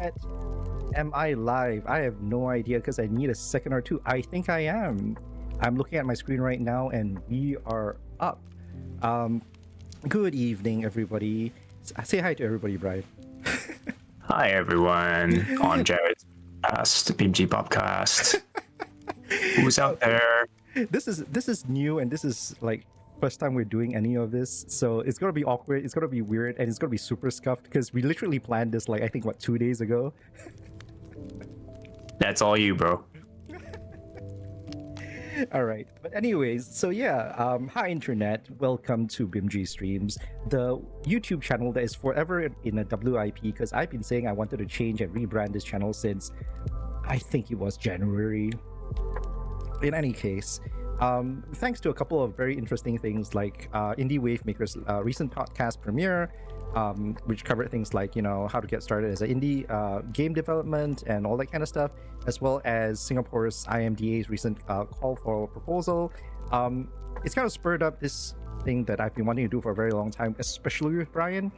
internet. Am I live? I have no idea because I need a second or two. I think I am. I'm looking at my screen right now and we are up. Good evening, everybody. Say hi to everybody, Brian. Hi, everyone. On Jared's past Bimji podcast. Who's out there? This is new, and this is like first time we're doing any of this, so it's gonna be awkward, it's gonna be weird, and it's gonna be super scuffed because we literally planned this like I think 2 days ago. That's all you, bro. All right, but anyways, so yeah, hi internet, welcome to Bimji Streams, the YouTube channel that is forever in a WIP, because I've been saying I wanted to change and rebrand this channel since I think it was January. In any case, thanks to a couple of very interesting things like Indie Wave Maker's recent podcast premiere, which covered things like, you know, how to get started as an indie game development and all that kind of stuff, as well as Singapore's IMDA's recent call for proposal. It's kind of spurred up this thing that I've been wanting to do for a very long time, especially with Brian.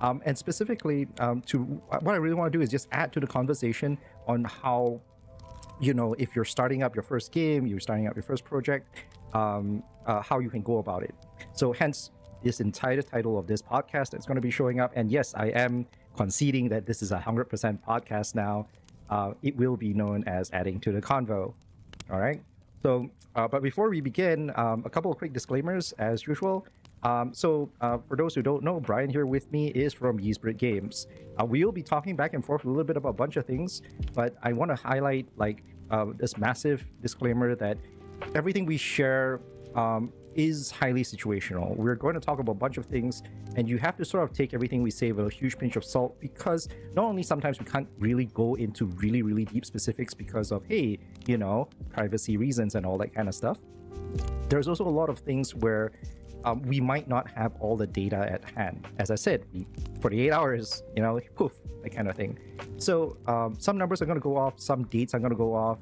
And specifically, what I really want to do is just add to the conversation on how, you know, if you're starting up your first game, you're starting up your first project, how you can go about it. So hence this entire title of this podcast that's going to be showing up. And yes, I am conceding that this is 100% podcast now. It will be known as Adding to the Convo. All right. So, but before we begin, a couple of quick disclaimers as usual. For those who don't know, Brian here with me is from Ysbryd Games. We'll be talking back and forth a little bit about a bunch of things, but I want to highlight like this massive disclaimer that everything we share is highly situational. We're going to talk about a bunch of things, and you have to sort of take everything we say with a huge pinch of salt, because not only sometimes we can't really go into really, really deep specifics because of, hey, you know, privacy reasons and all that kind of stuff. There's also a lot of things where we might not have all the data at hand. As I said, 48 hours, you know, poof, that kind of thing. So some numbers are going to go off, some dates are going to go off,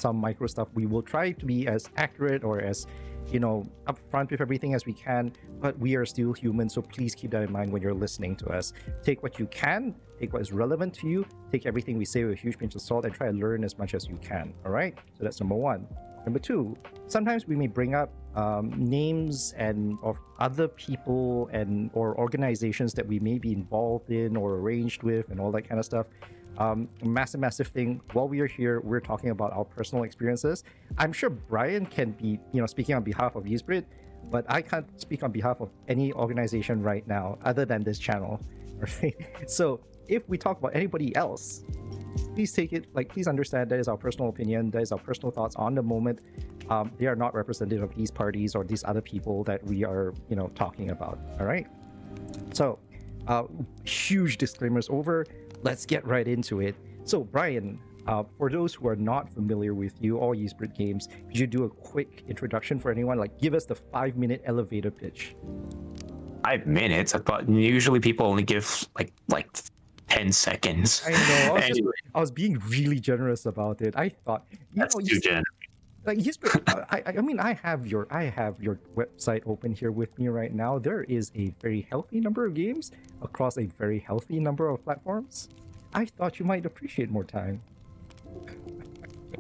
some micro stuff. We will try to be as accurate or as, you know, upfront with everything as we can, but we are still human, so please keep that in mind when you're listening to us. Take what you can, take what is relevant to you, take everything we say with a huge pinch of salt, and try to learn as much as you can. All right, so that's number one. Number two, sometimes we may bring up names and of other people and or organizations that we may be involved in or arranged with and all that kind of stuff. Massive thing. While we are here, we're talking about our personal experiences. I'm sure Brian can be, you know, speaking on behalf of Ysbryd, but I can't speak on behalf of any organization right now other than this channel. Right? So if we talk about anybody else, please take it, like, please understand that is our personal opinion, that is our personal thoughts on the moment. They are not representative of these parties or these other people that we are, you know, talking about. All right. So huge disclaimers over. Let's get right into it. So Brian, for those who are not familiar with you or Ysbryd Games, could you do a quick introduction for anyone? Like, give us the 5-minute elevator pitch. 5 minutes? I thought usually people only give like 10 seconds. I know. Anyway. I was being really generous about it. I thought, that's too generous. Like, I mean, I have your website open here with me right now. There is a very healthy number of games across a very healthy number of platforms. I thought you might appreciate more time.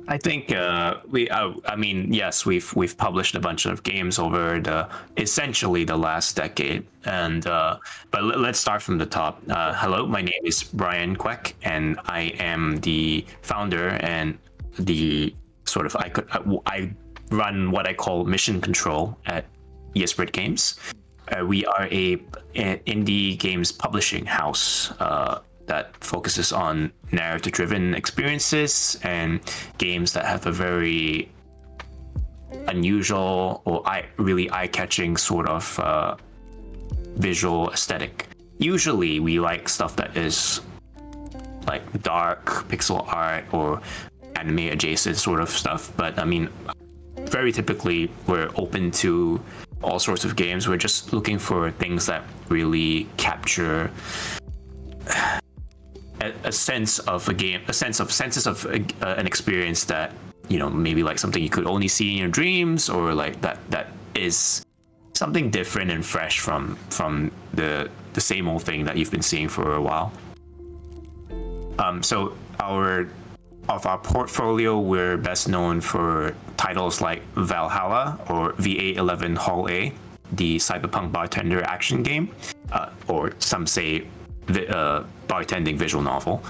I think I mean, yes, we've published a bunch of games over essentially the last decade, and but let's start from the top. Hello, my name is Brian Kwek, and I am the founder and the sort of I run what I call mission control at Ysbryd Games. We are an indie games publishing house that focuses on narrative-driven experiences and games that have a very unusual or really eye-catching sort of visual aesthetic. Usually, we like stuff that is like dark pixel art or anime adjacent sort of stuff, but I mean, very typically we're open to all sorts of games. We're just looking for things that really capture a sense of a game, senses of an experience that, you know, maybe like something you could only see in your dreams, or like that is something different and fresh from the same old thing that you've been seeing for a while. So of our portfolio, we're best known for titles like Valhalla or VA11 Hall A, the cyberpunk bartender action game, or some say bartending visual novel,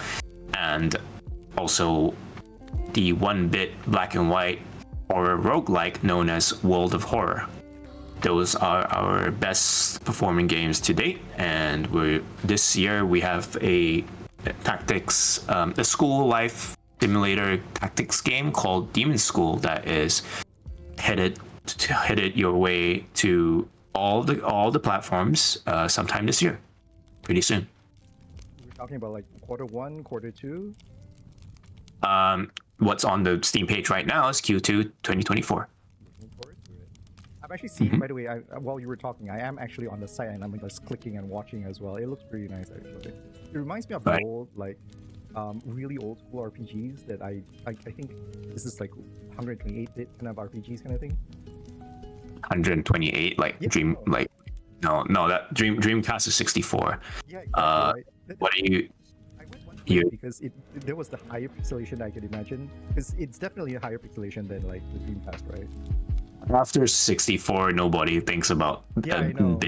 and also the one-bit black and white horror roguelike known as World of Horror. Those are our best performing games to date, and this year we have a tactics, a school life simulator tactics game called Demon School that is headed your way to all the platforms sometime this year, pretty soon. We're talking about like Q1, Q2. What's on the Steam page right now is Q2 2024. I'm actually seeing, by the way, while you were talking, I am actually on the site and I'm just clicking and watching as well. It looks pretty nice actually. It reminds me of the old, like, really old school RPGs that I think this is like 128-bit kind of RPGs kind of thing. 128, like, yeah. No, that Dreamcast is 64. Yeah, exactly, right. What are you? I went one way because there was the higher pixelation I could imagine, because it's definitely a higher pixelation than like the Dreamcast, right? After 64, nobody thinks about I know.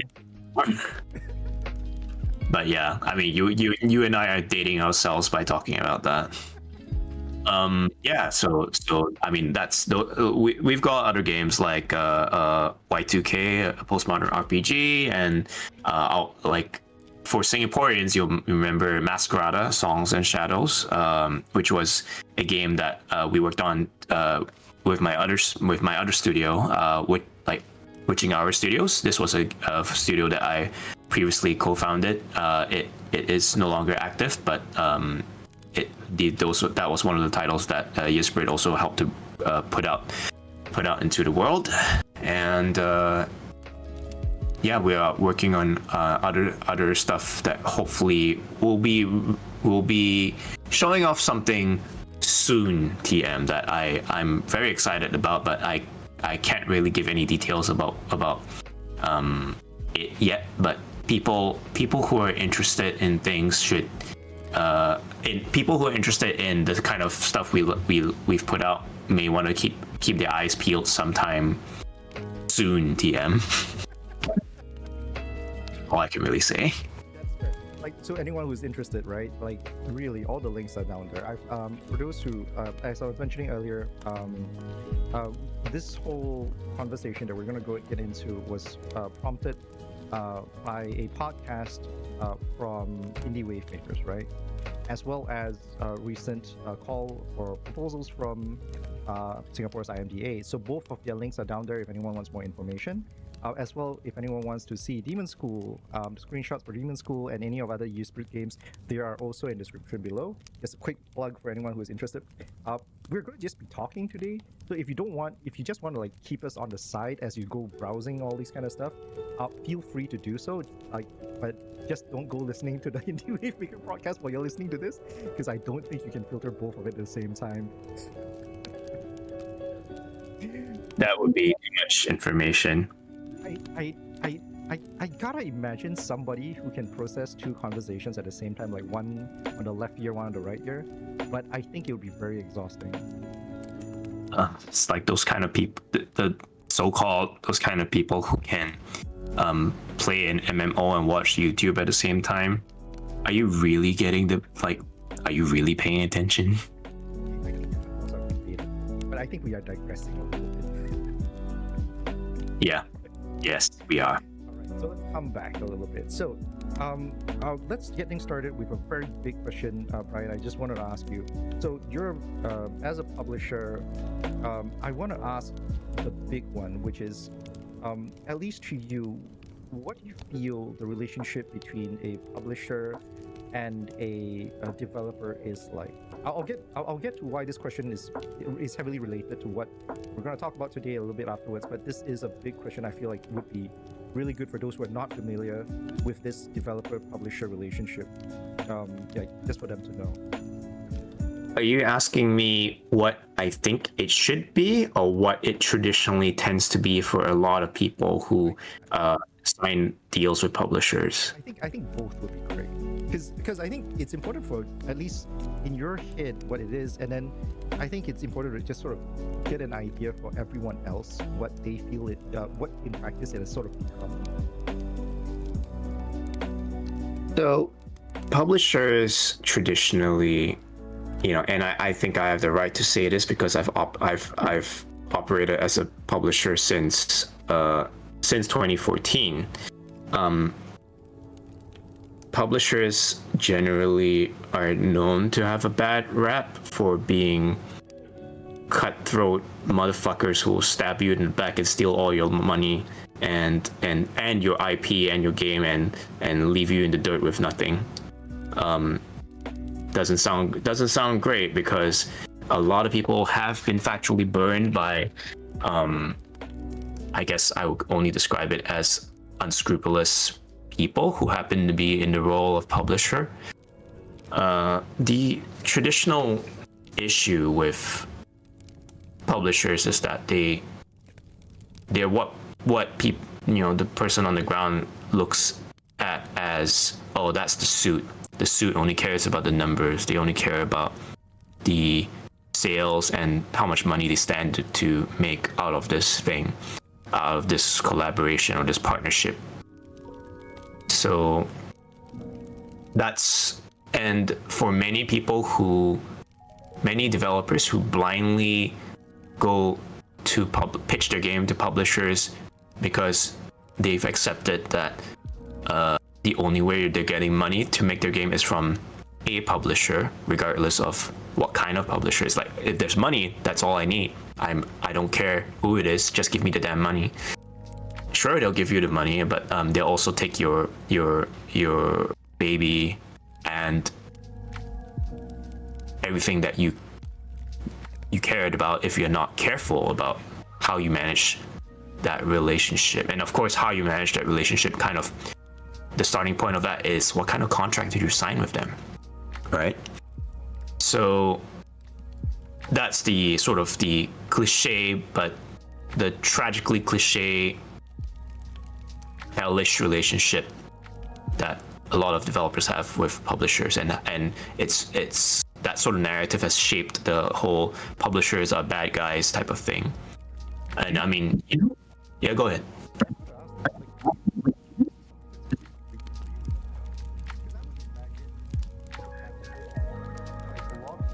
But yeah, I mean, you and I are dating ourselves by talking about that. Yeah, so I mean, we've got other games like Y2K, a postmodern RPG, and like for Singaporeans, you'll remember Masquerada: Songs and Shadows, which was a game that we worked on with my other studio, with like Witching Hour Studios. This was a studio that I previously co-founded. It is no longer active, but that was one of the titles that Ysbryd also helped to put out into the world. And yeah, we are working on other stuff that hopefully will be showing off something soon, TM, that I'm very excited about, but I can't really give any details about it yet. But people who are interested in things should people who are interested in the kind of stuff we've put out may want to keep their eyes peeled sometime soon, TM. All I can really say. Like, so anyone who's interested, right? Like, really, all the links are down there. For those who, as I was mentioning earlier, this whole conversation that we're gonna get into was prompted by a podcast from indie wave makers, right? As well as recent call for proposals from Singapore's IMDA. So both of their links are down there if anyone wants more information. As well, if anyone wants to see Demon School, screenshots for Demon School and any of other Ysbryd games, they are also in the description below. Just a quick plug for anyone who is interested. We're going to just be talking today, so if you just want to like keep us on the side as you go browsing all these kind of stuff, feel free to do so. But just don't go listening to the Indie Wave Maker podcast while you're listening to this, because I don't think you can filter both of it at the same time. That would be too much information. I gotta imagine somebody who can process two conversations at the same time, like one on the left ear, one on the right ear, but I think it would be very exhausting. It's like those kind of people, the so-called those kind of people who can play an MMO and watch YouTube at the same time. Are you really getting are you really paying attention? But I think we are digressing a little bit. Yeah. Yes, we are. Alright, so let's come back a little bit. So, let's get things started with a very big question, Brian. I just wanted to ask you. So, you're as a publisher, I want to ask the big one, which is, at least to you, what do you feel the relationship between a publisher and a developer is like? I'll get to why this question is heavily related to what we're going to talk about today a little bit afterwards, but this is a big question I feel like would be really good for those who are not familiar with this developer-publisher relationship. Yeah, just for them to know. Are you asking me what I think it should be, or what it traditionally tends to be for a lot of people who sign deals with publishers? I think both would be great. because I think it's important for at least in your head what it is, and then I think it's important to just sort of get an idea for everyone else what they feel it, what in practice it has sort of become. So, publishers traditionally, and I think I have the right to say this because I've operated as a publisher since 2014. Publishers generally are known to have a bad rap for being cutthroat motherfuckers who will stab you in the back and steal all your money and your IP and your game and leave you in the dirt with nothing. Doesn't sound great because a lot of people have been factually burned by I guess I would only describe it as unscrupulous people who happen to be in the role of publisher. The traditional issue with publishers is that they're what people, the person on the ground looks at as, oh, that's the suit. The suit only cares about the numbers. They only care about the sales and how much money they stand to make out of this thing, out of this collaboration or this partnership. So and for many developers who blindly go to pitch their game to publishers because they've accepted that the only way they're getting money to make their game is from a publisher, regardless of what kind of publisher. It's like, if there's money, that's all I need. I don't care who it is, just give me the damn money. Sure, they'll give you the money, but they'll also take your baby and everything that you cared about if you're not careful about how you manage that relationship. And of course, how you manage that relationship, kind of the starting point of that is what kind of contract did you sign with them, right? So that's the sort of the cliche, but the tragically cliche hellish relationship that a lot of developers have with publishers, and it's that sort of narrative has shaped the whole publishers are bad guys type of thing. And I mean, yeah, go ahead.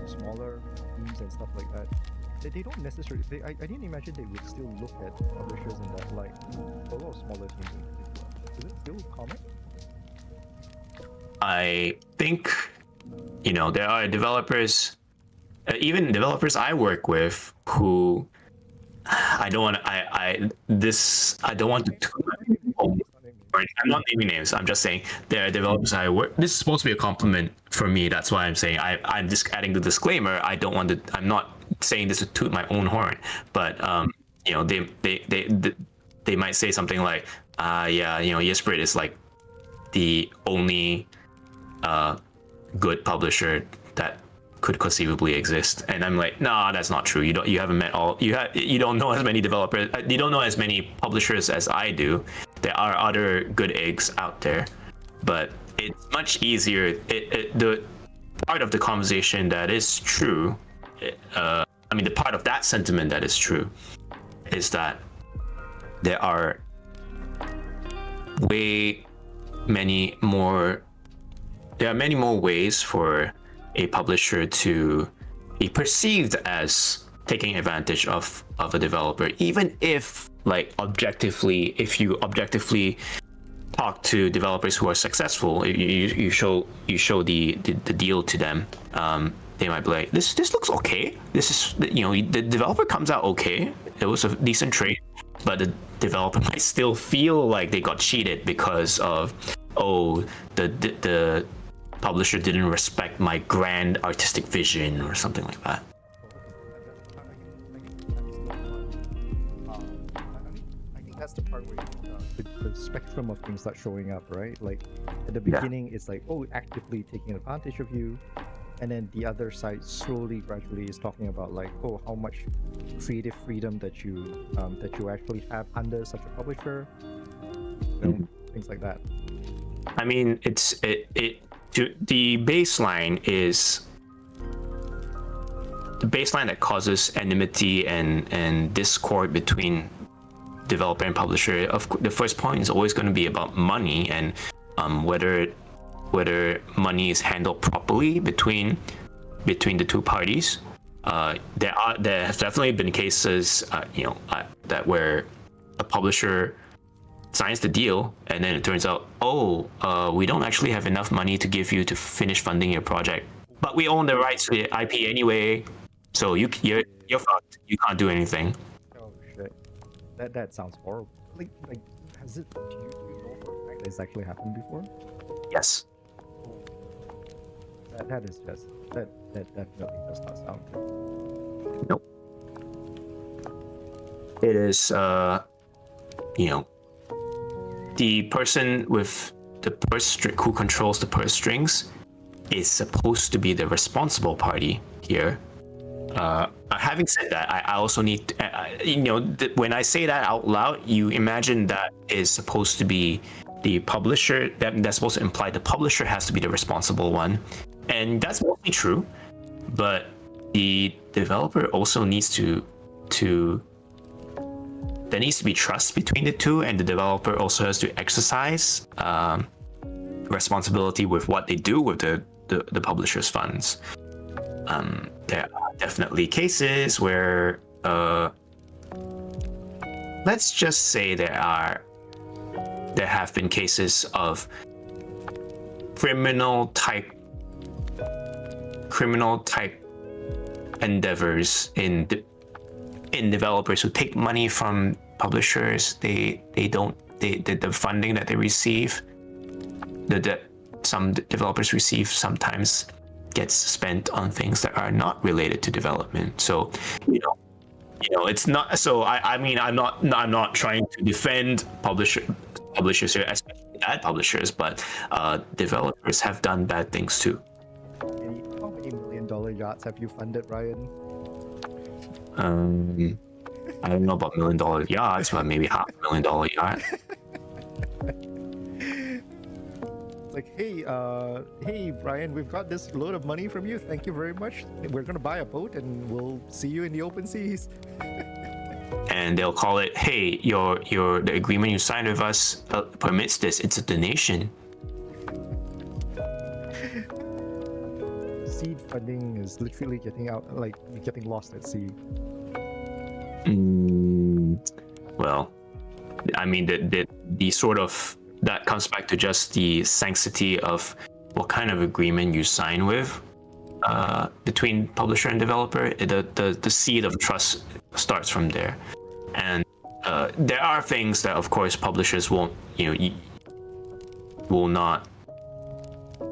Smaller teams and stuff like that, they don't necessarily. I didn't imagine they would still look at publishers in that light. A lot of smaller teams in particular. Is it still common? I think, there are developers, even developers I work with, who I don't want to. I'm not naming names. I'm just saying there are developers I work. This is supposed to be a compliment for me. That's why I'm saying I'm just adding the disclaimer. I don't want to. I'm not saying this to toot my own horn, but they might say something like, Ysbryd is like the only good publisher that could conceivably exist, and I'm like, nah, that's not true. You haven't met all. You don't know as many developers. You don't know as many publishers as I do. There are other good eggs out there, but it's much easier. The part of the conversation that is true, the part of that sentiment that is true, is that there are many more ways for a publisher to be perceived as taking advantage of a developer, even if if you objectively talk to developers who are successful, you show the deal to them, they might be like, this looks okay, this is, the developer comes out okay, it was a decent trade, but the developer might still feel like they got cheated because of, the publisher didn't respect my grand artistic vision or something like that. I think that's the part where the spectrum of things start showing up, right? Like at the beginning, it's like, actively taking advantage of you, and then the other side slowly, gradually is talking about like, how much creative freedom that you actually have under such a publisher, things like that. I mean, the baseline is the baseline that causes enmity and discord between developer and publisher. The first point is always going to be about money and whether money is handled properly between the two parties. There have definitely been cases, that where a publisher signs the deal and then it turns out, we don't actually have enough money to give you to finish funding your project, but we own the rights to the IP anyway, so you're fucked. You can't do anything. Oh shit, that sounds horrible. Like has it? Do you know for a fact it's actually happened before? Yes. That is just that definitely does not sound good. Nope. It is the person with the purse who controls the purse strings is supposed to be the responsible party here. Having said that, I also need to, when I say that out loud, you imagine that is supposed to be the publisher. That's supposed to imply the publisher has to be the responsible one, and that's mostly true. But the developer also needs to there needs to be trust between the two, and the developer also has to exercise responsibility with what they do with the publisher's funds. There are definitely cases where let's just say there have been cases of criminal type endeavors in developers who take money from publishers. The funding that they receive, some developers receive, sometimes gets spent on things that are not related to development. So it's not. So I'm not trying to defend publishers here, especially bad publishers, but developers have done bad things too. How many $1 million yachts have you funded, Ryan? I don't know about $1 million yachts, but maybe $500,000 yacht. Like, hey, Brian, we've got this load of money from you. Thank you very much. We're gonna buy a boat, and we'll see you in the open seas. And they'll call it, hey, the agreement you signed with us permits this. It's a donation. Seed funding is literally getting lost at sea. Well, I mean, the sort of that comes back to just the sanctity of what kind of agreement you sign with between publisher and developer. The seed of trust starts from there, and there are things that, of course, publishers won't, will not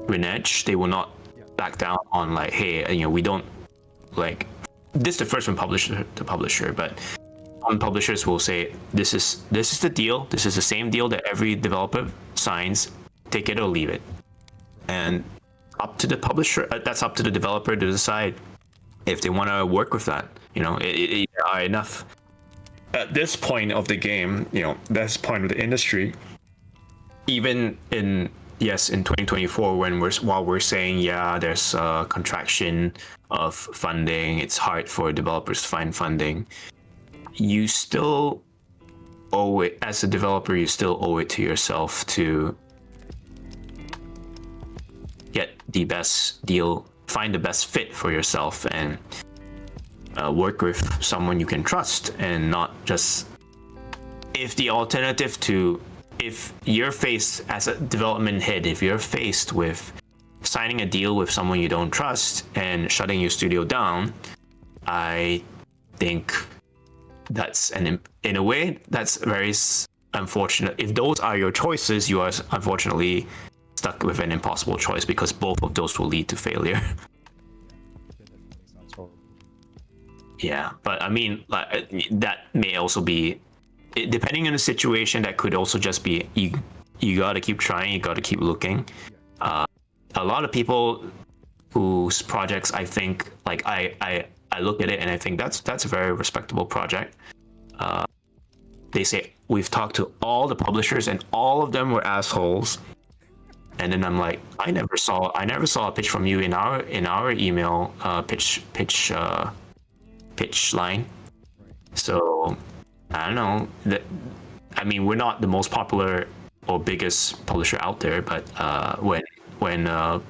renege. They will not back down on, like, hey, we don't like this. The first from publisher to publisher, but some publishers will say, this is the deal. This is the same deal that every developer signs. Take it or leave it. And up to the publisher, that's up to the developer to decide if they want to work with that. There are enough at this point of the game, this point of the industry, even in 2024, while we're saying, there's a contraction of funding, it's hard for developers to find funding, you still owe it, as a developer, you still owe it to yourself to get the best deal, find the best fit for yourself, and work with someone you can trust, and not just, if you're faced as a development head, if you're faced with signing a deal with someone you don't trust and shutting your studio down, I think that's in a way that's very unfortunate. If those are your choices, you are unfortunately stuck with an impossible choice, because both of those will lead to failure. Yeah, but I mean, like, that may also be, depending on the situation, that could also just be you gotta keep trying, you gotta keep looking. A lot of people whose projects, I think, like, I look at it and I think that's a very respectable project. They say, we've talked to all the publishers and all of them were assholes. And then I'm like, I never saw a pitch from you in our email pitch line. So I don't know. I mean, we're not the most popular or biggest publisher out there, but when a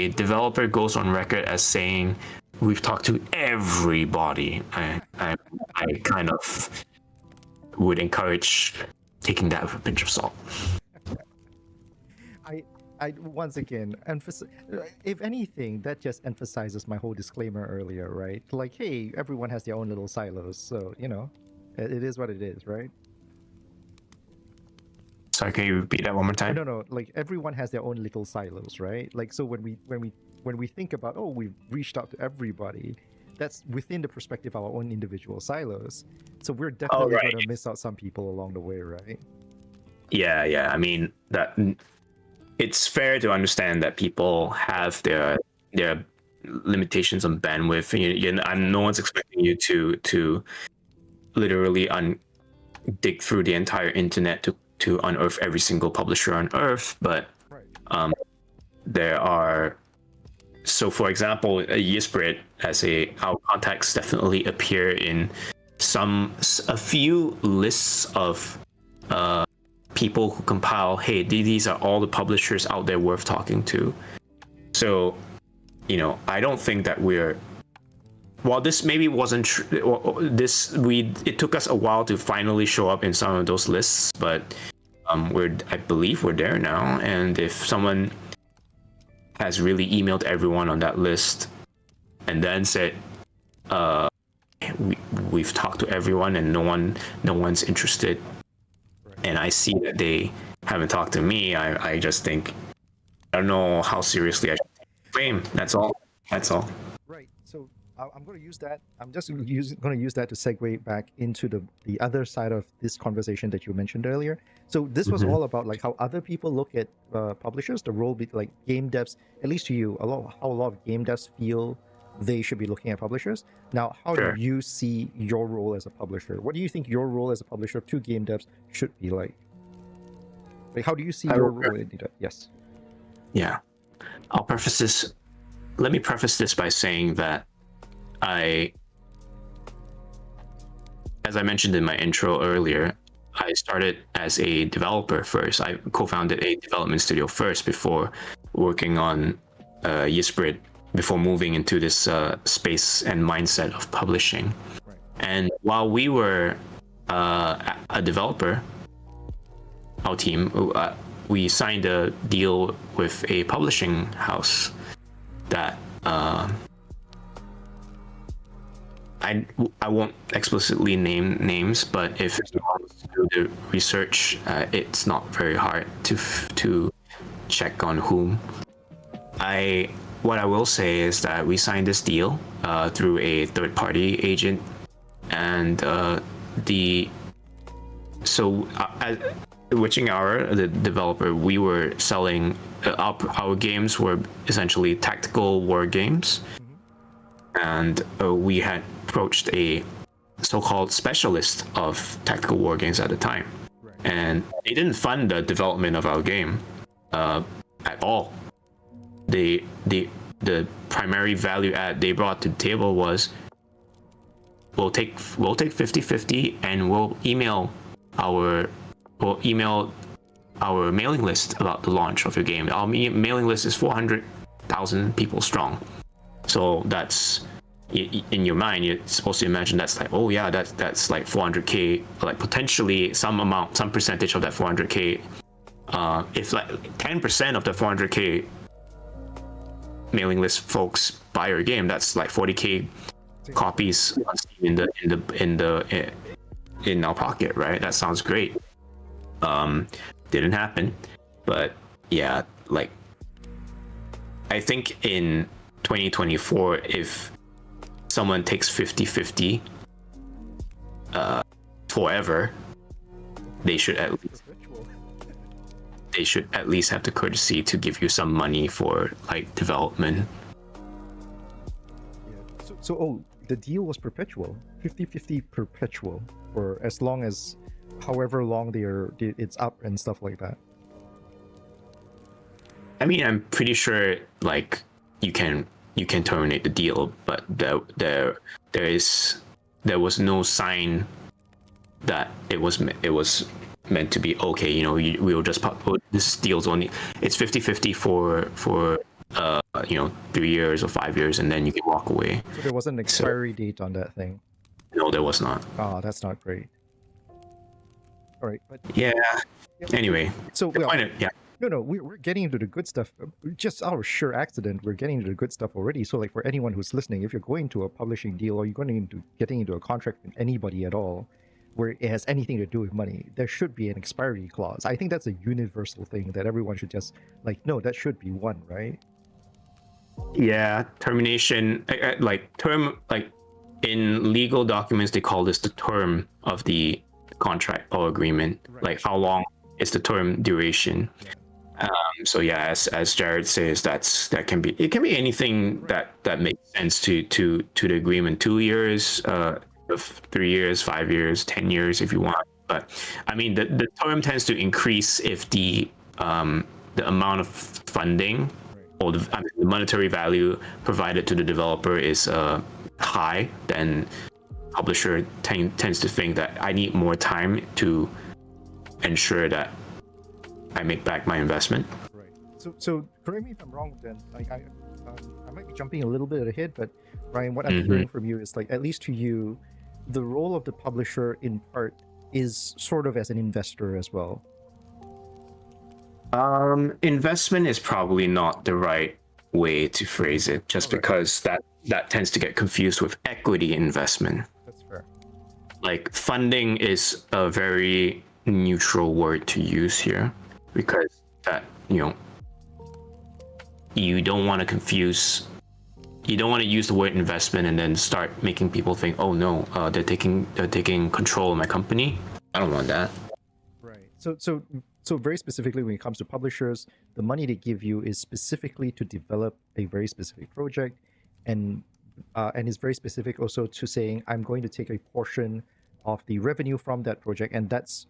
developer goes on record as saying we've talked to everybody, I kind of would encourage taking that with a pinch of salt. I once again if anything, that just emphasizes my whole disclaimer earlier, right? Like, hey, everyone has their own little silos, so it is what it is, right? Sorry, can you repeat that one more time? No, like everyone has their own little silos, right? Like, so when we think about, oh, we've reached out to everybody, that's within the perspective of our own individual silos. So we're definitely right. going to miss out some people along the way, right? Yeah. I mean, that it's fair to understand that people have their limitations on bandwidth. And no one's expecting you to literally dig through the entire internet to unearth every single publisher on Earth, but right. There are. So, for example, Ysbryd as our contacts definitely appear in a few lists of people who compile, hey, these are all the publishers out there worth talking to. So, I don't think that while this maybe wasn't it took us a while to finally show up in some of those lists, but I believe we're there now. And if someone has really emailed everyone on that list and then said, we've talked to everyone and no one's interested, and I see that they haven't talked to me, I just think, I don't know how seriously I should take the claim. That's all. Right. So I'm going to use that. I'm just going to use that to segue back into the other side of this conversation that you mentioned earlier. So this was all about like how other people look at publishers, the role, like game devs, at least to you, how a lot of game devs feel they should be looking at publishers. Now, how do you see your role as a publisher? What do you think your role as a publisher to game devs should be like? Like, how do you see your role in it? Yes. Yeah. Let me preface this by saying that as I mentioned in my intro earlier, I started as a developer first. I co-founded a development studio first before working on Ysbryd, before moving into this space and mindset of publishing. Right. And while we were a developer, our team, we signed a deal with a publishing house that I won't explicitly name names, but if you want to do the research, it's not very hard to check on whom. What I will say is that we signed this deal through a third-party agent, and Witching Hour, the developer, we were selling our games were essentially tactical war games, and we had approached a so-called specialist of tactical war games at the time, and they didn't fund the development of our game at all. The primary value add they brought to the table was, we'll take 50-50, and we'll email our mailing list about the launch of your game. Our mailing list is 400,000 people strong. So that's, in your mind, you're supposed to imagine that's like, oh yeah, that's like 400k, like potentially some percentage of that 400k. If like 10% of the 400k mailing list folks buy your game, that's like 40k copies in our pocket, right? That sounds great. Didn't happen, but yeah, like I think in 2024, if someone takes 50-50 forever, they should at least have the courtesy to give you some money for like development. Yeah. So the deal was perpetual, 50-50 perpetual, for as long as however long it's up and stuff like that. I mean, I'm pretty sure like you can terminate the deal, but there was no sign that it was meant to be okay. You know, we will just this deal's only it's 50-50 for 3 years or 5 years, and then you can walk away. So there wasn't an expiry date on that thing. No, there was not. Oh, that's not great. All right, but yeah. Anyway, so yeah. No, we're getting into the good stuff. Just out of sheer accident, we're getting into the good stuff already. So, like, for anyone who's listening, if you're going to a publishing deal or you're getting into a contract with anybody at all, where it has anything to do with money, there should be an expiry clause. I think that's a universal thing that everyone should just no, that should be one, right? Yeah, termination, in legal documents they call this the term of the contract or agreement. Right. Like how long is the term duration? Yeah. So yeah, as Jared says, it can be anything that makes sense to the agreement. 2 years, 3 years, 5 years, 10 years if you want. But I mean, the term tends to increase if the amount of funding or the monetary value provided to the developer is high. Then publisher tends to think that I need more time to ensure that I make back my investment. Right. So correct me if I'm wrong. Then I might be jumping a little bit ahead, but Brian, what I'm hearing from you is at least to you, the role of the publisher in part is sort of as an investor as well. Investment is probably not the right way to phrase it, just because that tends to get confused with equity investment. That's fair. Like funding is a very neutral word to use here, because that you don't want to use the word investment and then start making people think, oh no, they're taking control of my company. I don't want that. Right. So very specifically, when it comes to publishers, the money they give you is specifically to develop a very specific project, and is very specific also to saying, I'm going to take a portion of the revenue from that project, and that's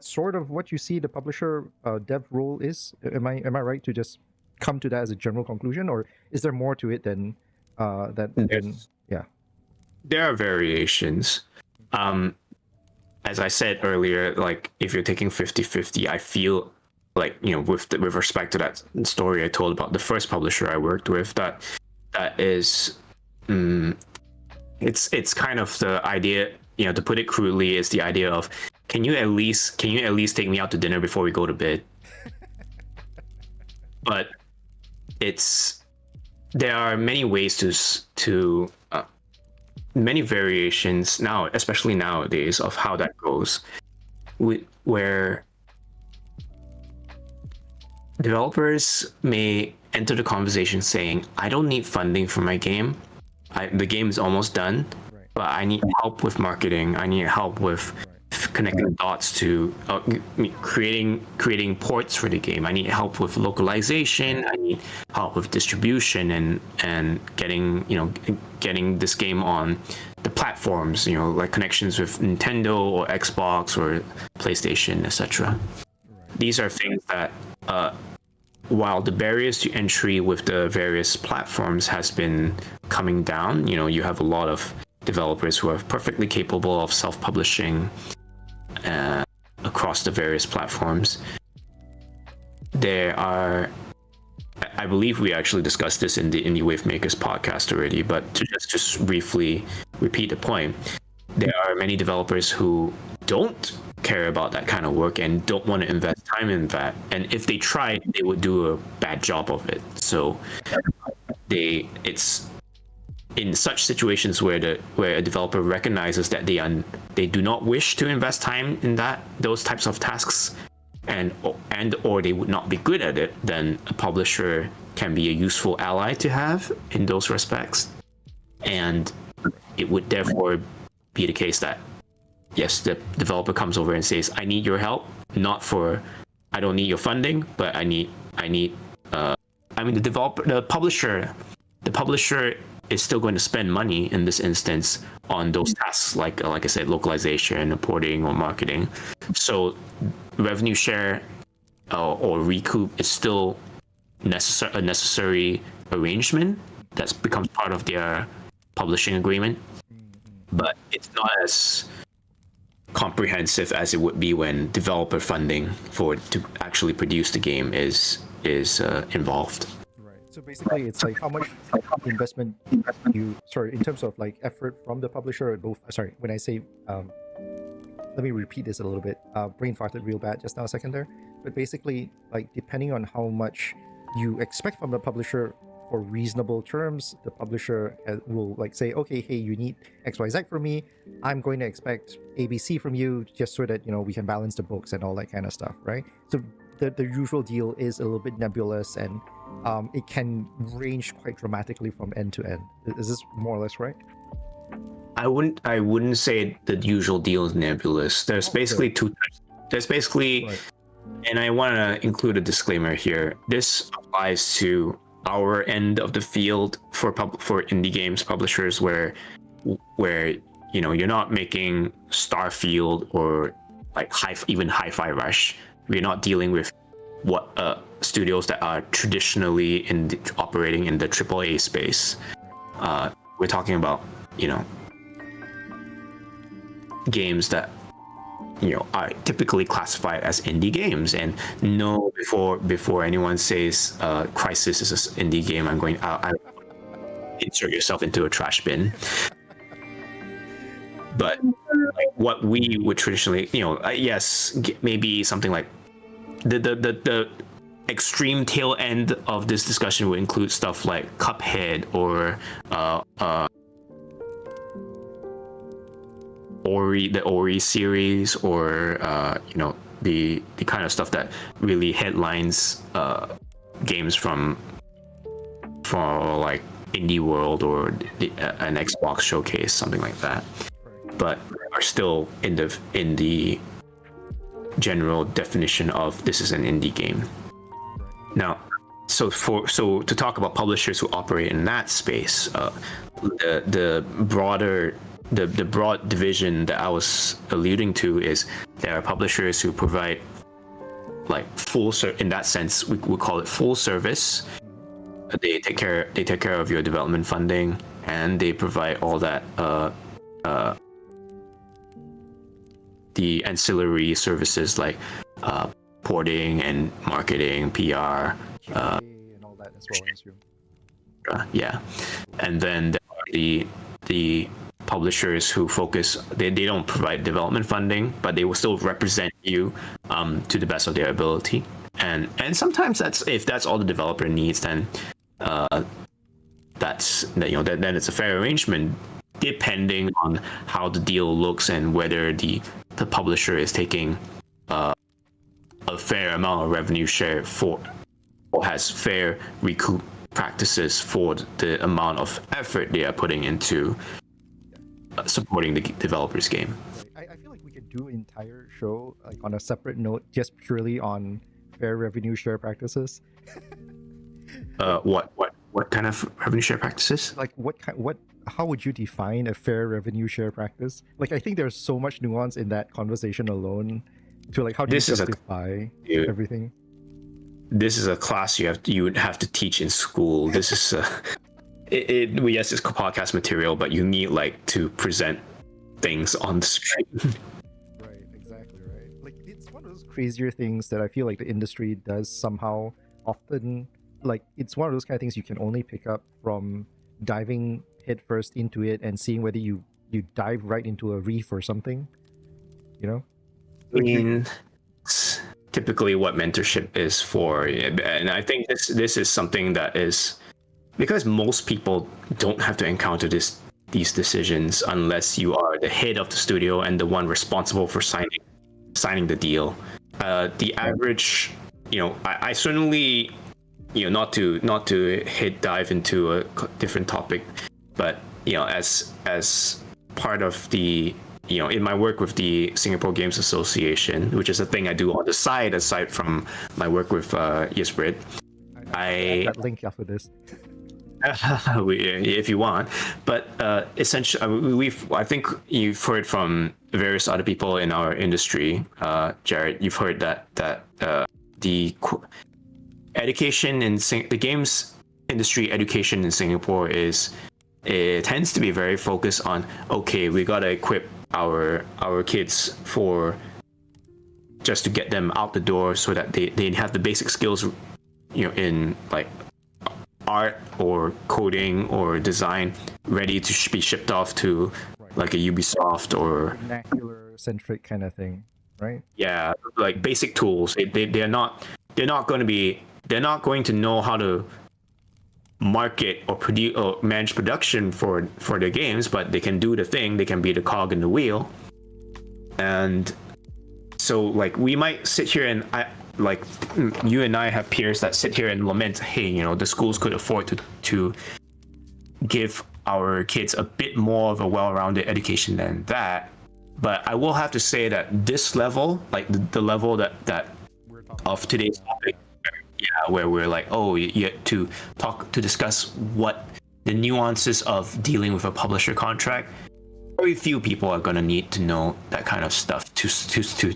sort of what you see the publisher dev role is. Am I right to just come to that as a general conclusion, or is there more to it than that? Yeah, there are variations. As I said earlier, like if you're taking 50-50, I feel like, with respect to that story I told about the first publisher I worked with, that is, it's kind of the idea, to put it crudely, is the idea of, can you at least take me out to dinner before we go to bed? But there are many ways to many variations now, especially nowadays, of how that goes, where developers may enter the conversation saying, I don't need funding for my game. The game is almost done, right, but I need help with marketing. I need help with connecting dots to creating ports for the game. I need help with localization. I need help with distribution and getting this game on the platforms, like connections with Nintendo or Xbox or PlayStation, etc. These are things that while the barriers to entry with the various platforms has been coming down, you have a lot of developers who are perfectly capable of self-publishing across the various platforms. There are, I believe we actually discussed this in the Indie Wave Makers podcast already, but to just briefly repeat the point, there are many developers who don't care about that kind of work and don't want to invest time in that. And if they tried, they would do a bad job of it. So it's in such situations where a developer recognizes that they do not wish to invest time in those types of tasks, or they would not be good at it, then a publisher can be a useful ally to have in those respects. And it would therefore be the case that, yes, the developer comes over and says, I need your help, I don't need your funding, but the publisher is still going to spend money in this instance on those tasks, like I said, localization, porting, or marketing. So revenue share or recoup is still a necessary arrangement that becomes part of their publishing agreement, but it's not as comprehensive as it would be when developer funding to actually produce the game is involved. Right. So basically, it's like how much investment in terms of like effort from the publisher or both. Sorry, when I say, let me repeat this a little bit. Brain farted real bad just now a second there. But basically, like depending on how much you expect from the publisher for reasonable terms, the publisher will like say, okay, hey, you need XYZ from me. I'm going to expect ABC from you just so that, we can balance the books and all that kind of stuff, right? So the usual deal is a little bit nebulous and it can range quite dramatically from end to end. Is this more or less right? I wouldn't say the usual deal is nebulous. There's basically two types. There's basically, right. And I want to include a disclaimer here. This applies to our end of the field for indie games publishers where you're not making Starfield or like even Hi-Fi Rush. We're not dealing with studios that are traditionally operating in the AAA space. We're talking about games that are typically classified as indie games. And no, before anyone says Crisis is an indie game, I insert yourself into a trash bin. But like what we would traditionally, yes, maybe something like the extreme tail end of this discussion would include stuff like Cuphead or the Ori series, or the kind of stuff that really headlines games for like Indie World or an Xbox showcase, something like that, but are still in the general definition of this is an indie game. Now, so to talk about publishers who operate in that space, the broad division that I was alluding to is there are publishers who provide like in that sense we call it full service. They take care of your development funding, and they provide all that the ancillary services like porting and marketing, PR, and all that as well. Yeah, and then there are the publishers who focus. They don't provide development funding, but they will still represent you to the best of their ability. And sometimes if that's all the developer needs, then then it's a fair arrangement, depending on how the deal looks and whether the publisher is taking a fair amount of revenue share or has fair recoup practices for the amount of effort they are putting into supporting the developer's game. I feel like we could do an entire show like on a separate note, just purely on fair revenue share practices. What kind of revenue share practices? Like how would you define a fair revenue share practice? Like, I think there's so much nuance in that conversation alone to like how do you justify everything. This is a class you would have to teach in school. This is yes, it's podcast material, but you need like to present things on the screen. Right, exactly right. Like, it's one of those crazier things that I feel like the industry does somehow often. Like, it's one of those kind of things you can only pick up from diving headfirst into it and seeing whether you dive right into a reef or something, I mean, typically what mentorship is for, and I think this is something that is because most people don't have to encounter these decisions unless you are the head of the studio and the one responsible for signing the deal. The average, I certainly, not to dive into a different topic, but as part of the in my work with the Singapore Games Association, which is a thing I do on the side aside from my work with Ysbryd, I that link after this. If you want, but essentially, I think you've heard from various other people in our industry. Jared, you've heard that education in the games industry education in Singapore it tends to be very focused on, okay, we gotta equip our kids for just to get them out the door so that they have the basic skills, in like art or coding or design ready to be shipped off to like a Ubisoft or vernacular centric kind of thing, right? yeah, like basic tools. They're not going to know how to market or produce or manage production for their games, but they can do the thing. They can be the cog in the wheel. And so like we might sit here and you and I have peers that sit here and lament, hey, the schools could afford to give our kids a bit more of a well-rounded education than that. But I will have to say that this level, like the level that of today's topic, where we're like, oh, you have to discuss what the nuances of dealing with a publisher contract. Very few people are going to need to know that kind of stuff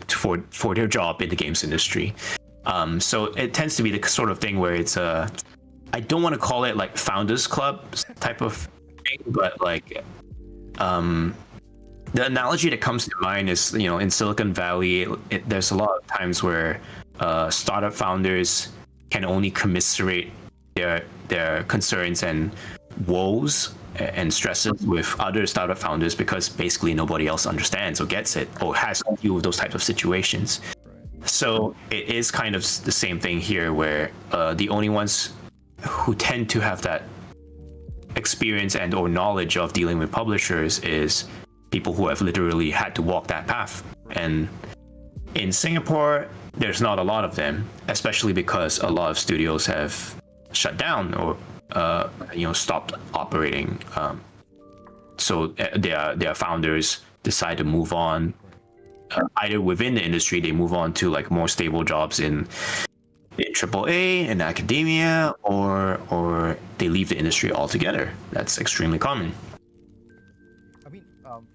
for their job in the games industry. So it tends to be the sort of thing where it's I don't want to call it like founders club type of thing, but like the analogy that comes to mind is, in Silicon Valley, there's a lot of times where startup founders can only commiserate their concerns and woes and stresses with other startup founders because basically nobody else understands or gets it or has to deal with those types of situations. So it is kind of the same thing here, where the only ones who tend to have that experience and or knowledge of dealing with publishers is people who have literally had to walk that path. And in Singapore, there's not a lot of them, especially because a lot of studios have shut down or stopped operating. So their founders decide to move on. Either within the industry, they move on to like more stable jobs in AAA in academia, or they leave the industry altogether. That's extremely common. I mean,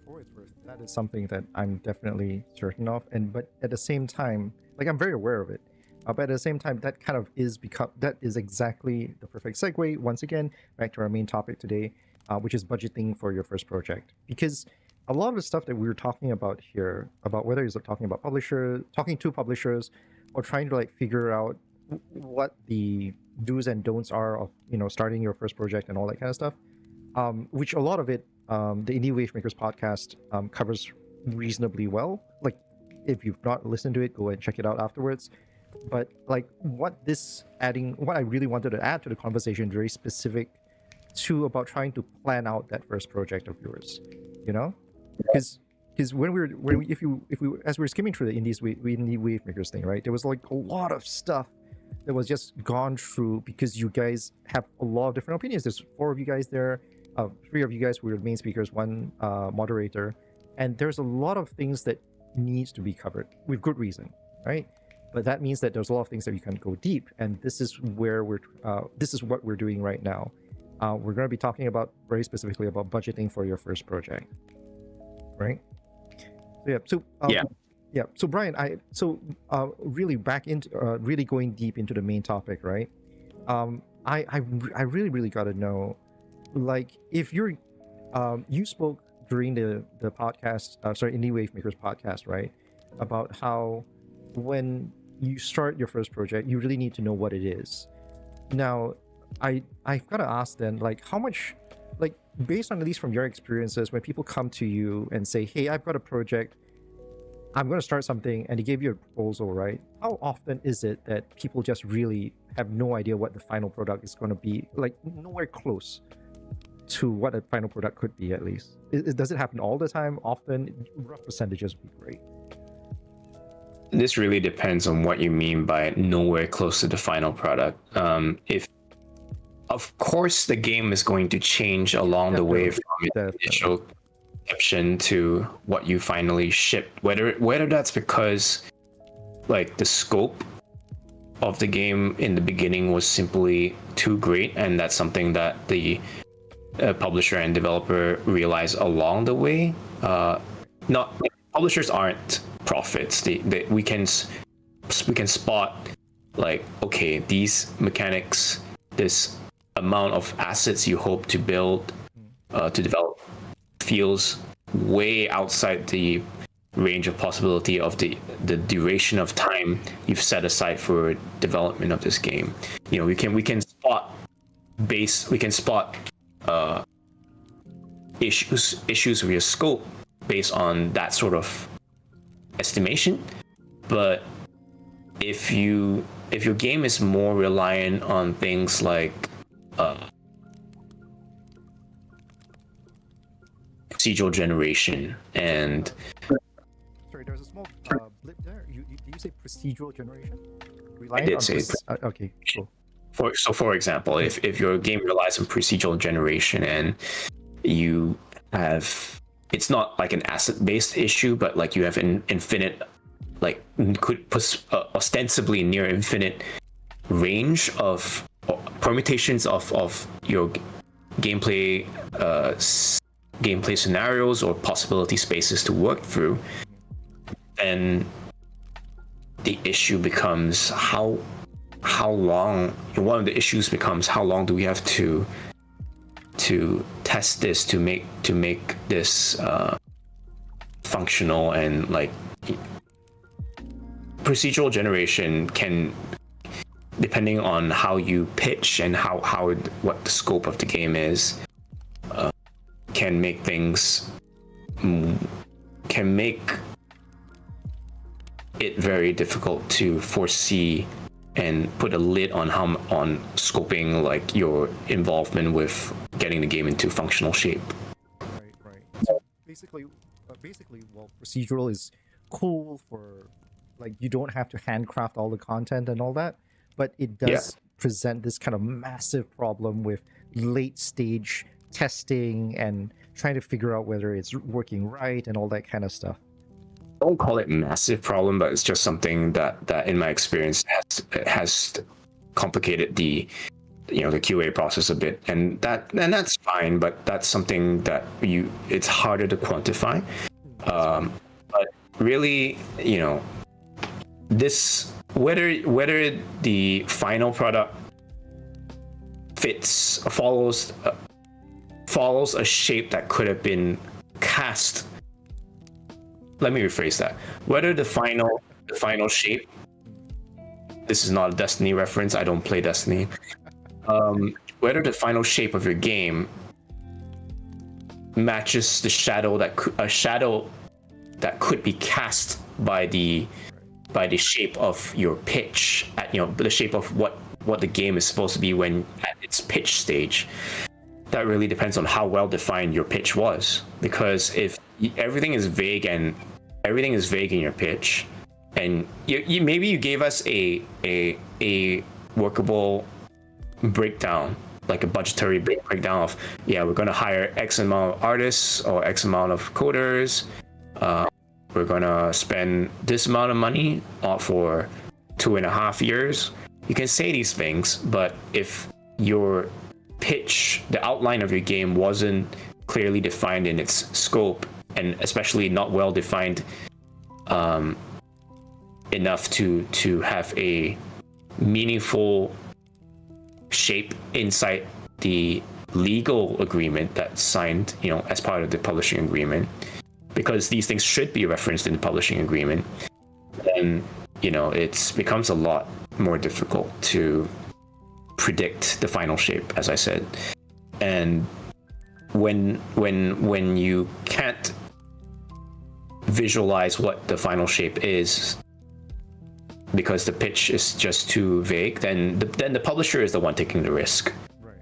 for its worth, that is something that I'm definitely certain of, but at the same time, like I'm very aware of it. But at the same time, that kind of that is exactly the perfect segue. Once again, back to our main topic today, which is budgeting for your first project. Because a lot of the stuff that we were talking about here, about whether it's talking to publishers, or trying to like figure out what the do's and don'ts are of starting your first project and all that kind of stuff, which a lot of it, the Indie Wave Makers podcast covers reasonably well. Like, if you've not listened to it, go and check it out afterwards. But like what I really wanted to add to the conversation, very specific to about trying to plan out that first project of yours, because when as we were skimming through the Indie Wave Makers thing, right, there was like a lot of stuff that was just gone through because you guys have a lot of different opinions. There's 4 of you guys there, 3 of you guys were the main speakers, 1 moderator, and there's a lot of things that needs to be covered with good reason, right? But that means that there's a lot of things that you can go deep, and this is where this is what we're doing right now. We're going to be talking about very specifically about budgeting for your first project, right? So Brian, really back into really going deep into the main topic, right? I really got to know, like, if you're you spoke during the podcast, Indie Wave Makers podcast, right, about how when you start your first project, you really need to know what it is. Now, I've got to ask then, like, how much, like, based on at least from your experiences, when people come to you and say, hey, I've got a project, I'm going to start something, and they gave you a proposal, right? How often is it that people just really have no idea what the final product is going to be, like nowhere close to what a final product could be, at least? Does it happen all the time? Often? Rough percentages would be great. This really depends on what you mean by nowhere close to the final product. If, of course, the game is going to change along the way from its initial conception to what you finally ship. Whether that's because, like, the scope of the game in the beginning was simply too great, and that's something that the publisher and developer realize along the way. Publishers aren't prophets. We can spot like, okay, these mechanics, this amount of assets you hope to build, to develop, feels way outside the range of possibility of the duration of time you've set aside for development of this game. You know, we can spot issues with your scope based on that sort of estimation. But if your game is more reliant on things like procedural generation and Sorry, there was a small blip there. Did you say procedural generation? I did say okay, cool. For example, if your game relies on procedural generation and you have, it's not like an asset-based issue, but like you have an infinite, like could ostensibly near infinite range of permutations of your gameplay gameplay scenarios or possibility spaces to work through, then the issue becomes how long. One of the issues becomes how long do we have to test this to make this functional. And like procedural generation can, depending on how you pitch and what the scope of the game is, can make things, can make it very difficult to foresee and put a lid on scoping like your involvement with getting the game into functional shape. Right. So basically, well, procedural is cool for, like, you don't have to handcraft all the content and all that, but it does present this kind of massive problem with late stage testing and trying to figure out whether it's working right and all that kind of stuff. I don't call it massive problem, but it's just something that in my experience has complicated the QA process a bit, and that's fine, but that's something that it's harder to quantify. But really, this, whether the final product follows a shape that could have been cast. Let me rephrase that. Whether the final shape, this is not a Destiny reference, I don't play Destiny. Whether the final shape of your game matches the shadow that could be cast by the shape of your pitch, the shape of what the game is supposed to be when at its pitch stage. That really depends on how well defined your pitch was. Because if everything is vague in your pitch, and maybe you gave us a workable breakdown, like a budgetary breakdown of, we're going to hire X amount of artists or X amount of coders, we're going to spend this amount of money for 2.5 years. You can say these things, but if your pitch, the outline of your game, wasn't clearly defined in its scope, and especially not well defined enough to have a meaningful shape inside the legal agreement that's signed, as part of the publishing agreement, because these things should be referenced in the publishing agreement, then it becomes a lot more difficult to predict the final shape, as I said. And when you can't visualize what the final shape is because the pitch is just too vague, then the publisher is the one taking the risk. Right.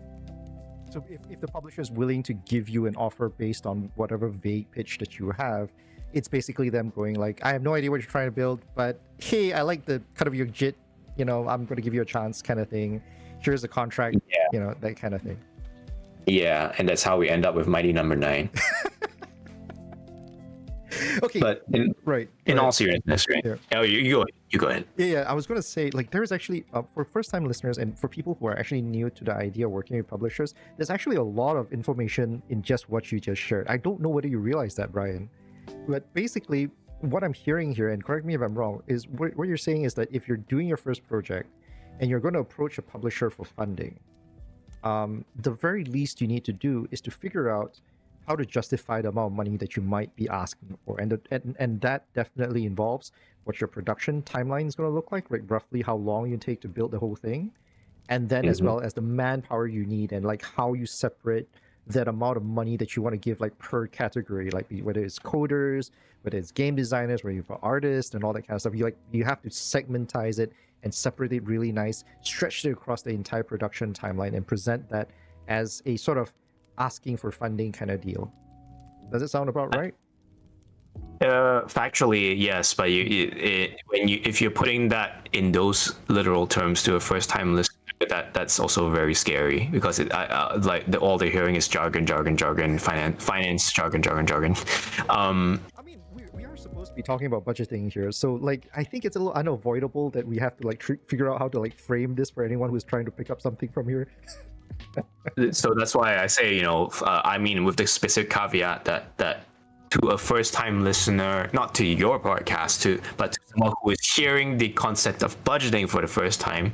So if the publisher is willing to give you an offer based on whatever vague pitch that you have, it's basically them going like, I have no idea what you're trying to build, but hey, I like the cut of your jit, I'm going to give you a chance, kind of thing. Here's the contract, that kind of thing. Yeah, and that's how we end up with Mighty Number 9. Okay, but in all seriousness, right? Yeah. Oh, you go ahead. Yeah. I was going to say, like, there's actually for first-time listeners and for people who are actually new to the idea of working with publishers, there's actually a lot of information in just what you just shared. I don't know whether you realize that, Brian, but basically, what I'm hearing here, and correct me if I'm wrong, is what you're saying is that if you're doing your first project, and you're going to approach a publisher for funding, the very least you need to do is to figure out how to justify the amount of money that you might be asking for, and that definitely involves what your production timeline is going to look like, right? Roughly how long you take to build the whole thing, and then as well as the manpower you need, and like how you separate that amount of money that you want to give like per category, like whether it's coders, whether it's game designers, whether you're artists and all that kind of stuff. You have to segmentize it and separate it really nice, stretch it across the entire production timeline, and present that as a sort of asking for funding kind of deal. Does it sound about right? Factually, yes, but if you're putting that in those literal terms to a first-time listener, that's also very scary, because all they're hearing is jargon, finance jargon. I mean, we are supposed to be talking about budgeting here, so like I think it's a little unavoidable that we have to like figure out how to like frame this for anyone who's trying to pick up something from here. So that's why I say, I mean, with the specific caveat that to a first-time listener, not to your podcast, but to someone who is hearing the concept of budgeting for the first time,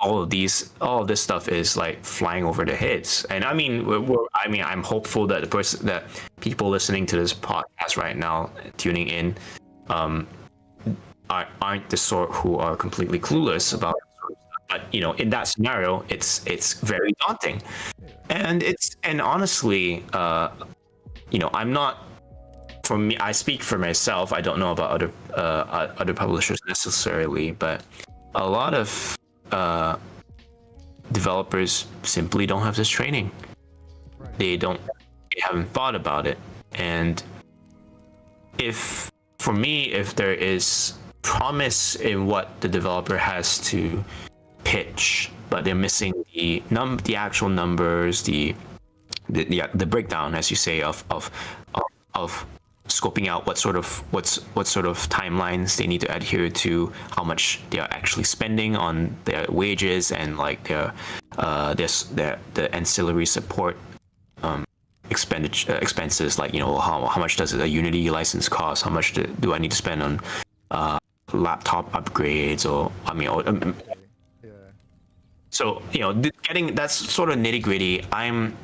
all of this stuff is like flying over their heads. And I mean, I'm hopeful that that people listening to this podcast right now, tuning in, aren't the sort who are completely clueless about it. But in that scenario, it's very daunting, and honestly, I'm not. For me, I speak for myself. I don't know about other publishers necessarily, but a lot of developers simply don't have this training. They haven't thought about it, and if there is promise in what the developer has to pitch, but they're missing the actual numbers, the breakdown, as you say, of scoping out what sort of timelines they need to adhere to, how much they are actually spending on their wages and like the ancillary support expenses, like how much does a Unity license cost, how much do I need to spend on laptop upgrades, so getting that's sort of nitty gritty. I'm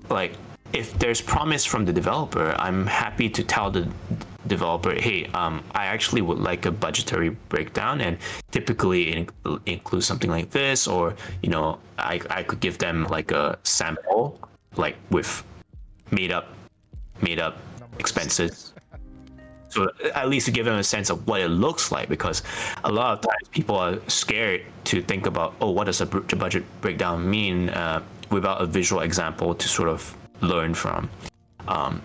like, if there's promise from the developer, I'm happy to tell the developer, hey, I actually would like a budgetary breakdown, and typically include something like this, or I could give them like a sample, like with made up expenses. So at least to give them a sense of what it looks like, because a lot of times people are scared to think about, what does a budget breakdown mean, without a visual example to sort of learn from.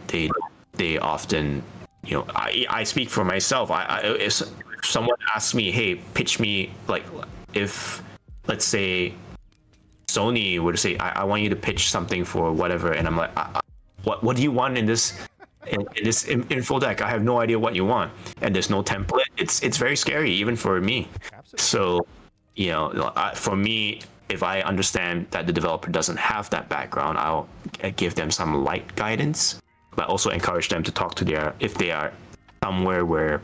They often, I speak for myself. If someone asks me, hey, pitch me, like if let's say Sony were to say, I want you to pitch something for whatever, and I'm like, what do you want in this? In this info deck, I have no idea what you want, and there's no template. It's very scary, even for me. Absolutely. So, for me, if I understand that the developer doesn't have that background, I'll give them some light guidance, but also encourage them to talk to if they are somewhere where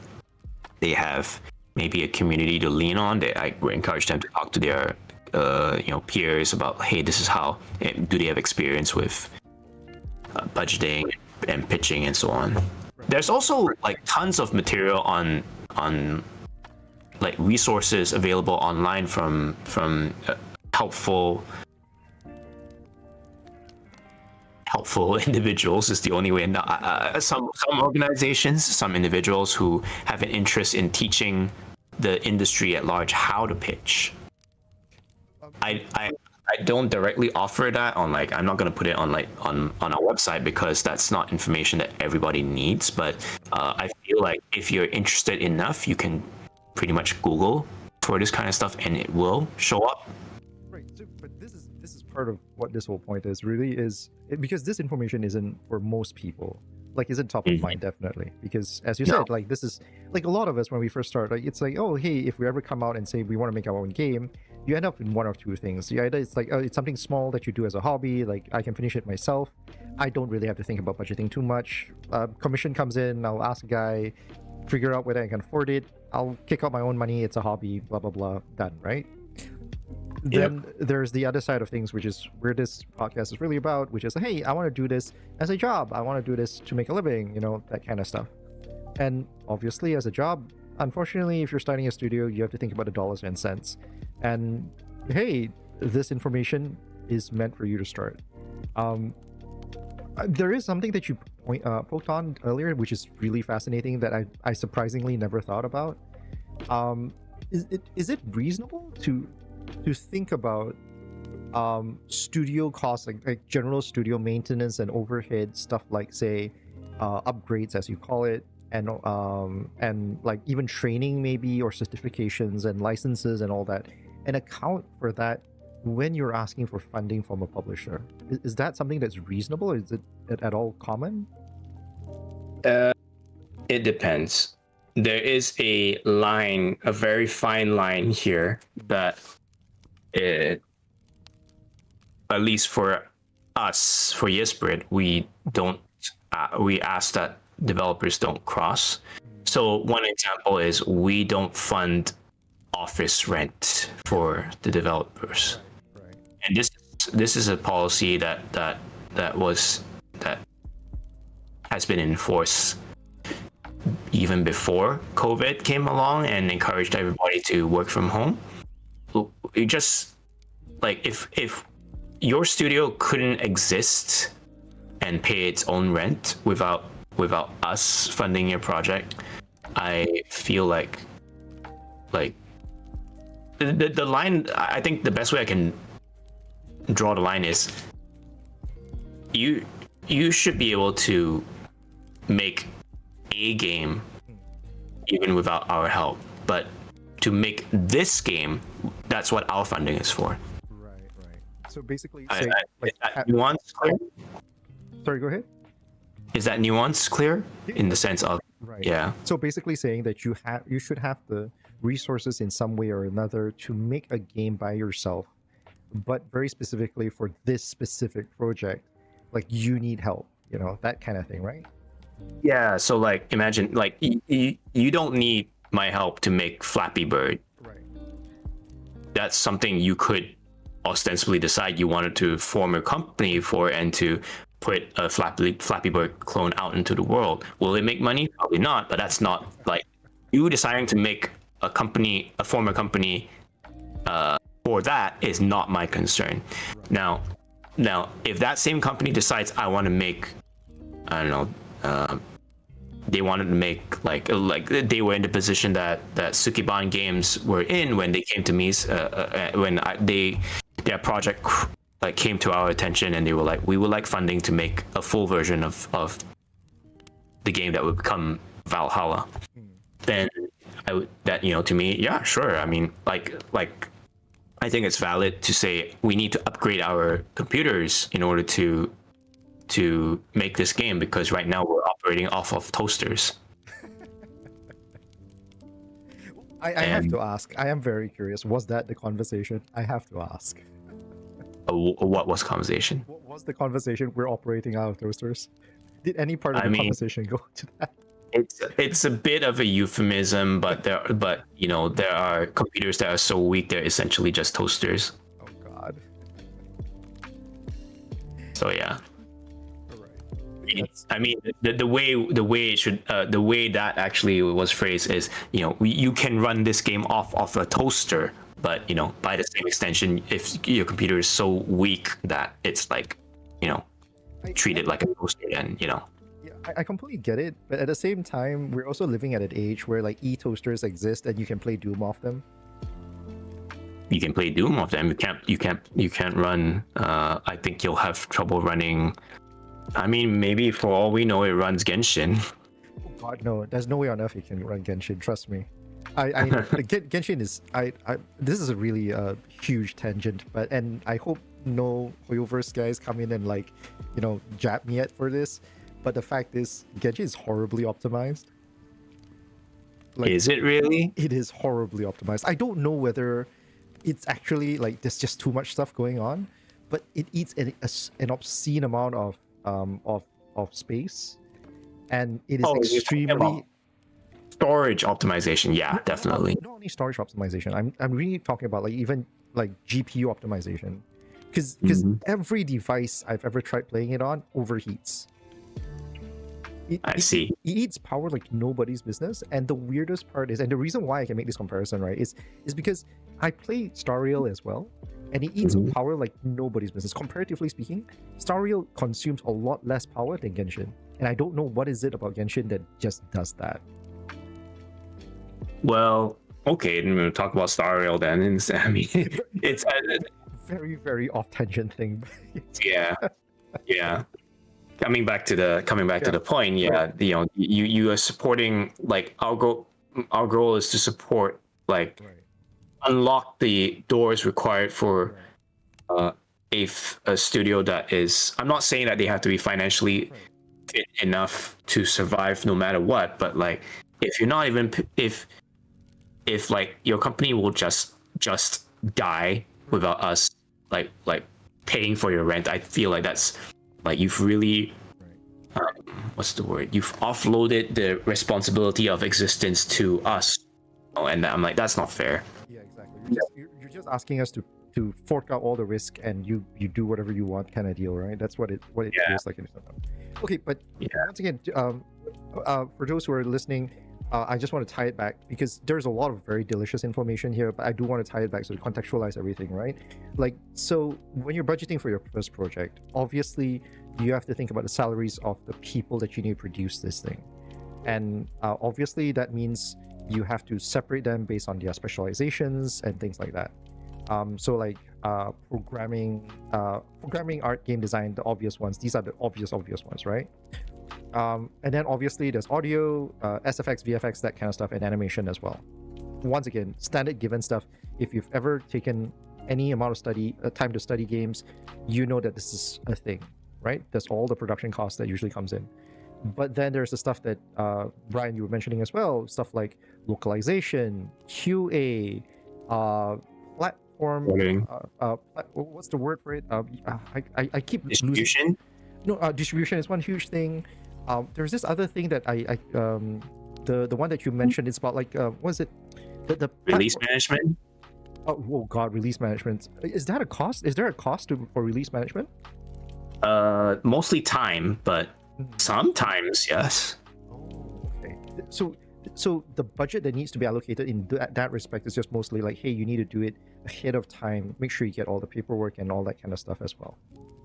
they have maybe a community to lean on. I would encourage them to talk to their peers about, hey, this is how. Do they have experience with budgeting and pitching and so on? There's also like tons of material on like resources available online from helpful individuals is the only way. Some organizations, some individuals who have an interest in teaching the industry at large how to pitch. I don't directly offer that on, like, I'm not going to put it on our website, because that's not information that everybody needs. But I feel like if you're interested enough, you can pretty much Google for this kind of stuff and it will show up. Right. So, but this is part of what this whole point is, really, because this information isn't for most people. Like, isn't top of mind, definitely, because as you said, like, this is like a lot of us when we first start, like, it's like, oh, hey, if we ever come out and say we want to make our own game, you end up in one of two things. Either it's like, it's something small that you do as a hobby, like I can finish it myself, I don't really have to think about budgeting too much. Commission comes in, I'll ask a guy, figure out whether I can afford it, I'll kick out my own money, it's a hobby, blah blah blah, done, right? then there's the other side of things, which is where this podcast is really about, which is, hey, I want to do this as a job. I want to do this to make a living, that kind of stuff. And obviously, as a job, unfortunately, if you're starting a studio, you have to think about the dollars and cents. And hey, this information is meant for you to start. There is something that you poked on earlier, which is really fascinating that I surprisingly never thought about. Is it reasonable to think about studio costs, like general studio maintenance and overhead stuff, like say upgrades, as you call it, and like even training maybe, or certifications and licenses and all that, and account for that when you're asking for funding from a publisher? Is that something that's reasonable? Is it at all common? It depends. There is a line, a very fine line here that at least for us, for Ysbryd, we don't, we ask that developers don't cross. So one example is we don't fund office rent for the developers. Right. And this is a policy that has been enforced even before COVID came along and encouraged everybody to work from home. It just, like, if your studio couldn't exist and pay its own rent without us funding your project, I feel like the line, I think the best way I can draw the line is you should be able to make a game even without our help, but to make this game, that's what our funding is for. Right. So basically, is that nuance clear? Sorry, go ahead. Is that nuance clear? Yeah. In the sense of, right. Yeah. So basically saying that you should have the resources in some way or another to make a game by yourself, but very specifically for this specific project, like you need help, that kind of thing, right? Yeah, so like imagine, like you don't need my help to make Flappy Bird. Right. That's something you could ostensibly decide you wanted to form a company for and to put a Flappy Bird clone out into the world. Will it make money? Probably not, but that's not, like, you deciding to make a company, form a company for that is not my concern. Right. Now, if that same company decides I want to make, I don't know, they wanted to make like they were in the position that Sukiban Games were in when they came to me, when their project like came to our attention, and they were like, we would like funding to make a full version of the game that would become Valhalla. Then I would, that, to me, yeah, sure. I mean, like I think it's valid to say we need to upgrade our computers in order to make this game, because right now we're operating off of toasters. I have to ask. I am very curious. Was that the conversation? I have to ask. What was conversation? What was the conversation? We're operating out of toasters. Did any part of the conversation go to that? It's a bit of a euphemism, but there are computers that are so weak they're essentially just toasters. Oh God. So yeah. I mean, the way it should, the way that actually was phrased is, you can run this game off of a toaster, but by the same extension, if your computer is so weak that it's like, treat it like a toaster, then Yeah, I completely get it, but at the same time, we're also living at an age where like e-toasters exist and you can play Doom off them. You can play Doom off them. You can't run. I think you'll have trouble running. I mean, maybe for all we know, it runs Genshin. Oh God, no! There's no way on earth you can run Genshin. Trust me. Genshin is. This is a really huge tangent, and I hope no Hoyoverse guys come in and like, jab me at for this. But the fact is, Genshin is horribly optimized. Like, is it really? It is horribly optimized. I don't know whether it's actually like there's just too much stuff going on, but it eats an obscene amount of space, and it is extremely storage optimization. Yeah, definitely. Not only storage optimization. I'm really talking about like even like GPU optimization, because Mhm. every device I've ever tried playing it on overheats. I see. It eats power like nobody's business. And the weirdest part is, and the reason why I can make this comparison, right, is because I play Star Rail as well, and it eats Mhm. power like nobody's business. Comparatively speaking, Star Rail consumes a lot less power than Genshin, and I don't know what is it about Genshin that just does that. Well, okay, then we'll talk about Star Rail then. I mean, it's Very, very off tangent thing. yeah, yeah. Coming back to Yeah. the point, yeah, you know, you are supporting, like, our goal is to support, like, Right. unlock the doors required for Right. a studio that is. I'm not saying that they have to be financially Right. fit enough to survive no matter what, but like, if you're not even if like your company will just die without us, like paying for your rent, I feel like that's like you've really what's the word? You've offloaded the responsibility of existence to us. Oh, and I'm like, that's not fair. Yeah, exactly. You're just asking us to fork out all the risk and you do whatever you want kind of deal, right? That's what it Yeah. feels like. Okay, but Yeah. once again, for those who are listening, I just want to tie it back because there's a lot of very delicious information here, but I do want to tie it back so to contextualize everything, right? Like, so when you're budgeting for your first project, obviously you have to think about the salaries of the people that you need to produce this thing. And obviously that means you have to separate them based on their specializations and things like that. So like programming, art, game design, the obvious ones. These are the obvious ones, right? And then obviously there's audio, SFX, VFX, that kind of stuff, and animation as well. Once again, standard given stuff. If you've ever taken any amount of time to study games, you know that this is a thing, right? That's all the production cost that usually comes in. But then there's the stuff that Brian, you were mentioning as well, stuff like localization, QA, platform. What's the word for it? I keep Distribution. losing. No, distribution is one huge thing. There's this other thing that the one that you mentioned. It's about like what is it? The Release management. Oh god, release management. Is that a cost? Is there a cost for release management? Mostly time, but sometimes yes. Oh, okay. So the budget that needs to be allocated in that respect is just mostly like, hey, you need to do it ahead of time. Make sure you get all the paperwork and all that kind of stuff as well.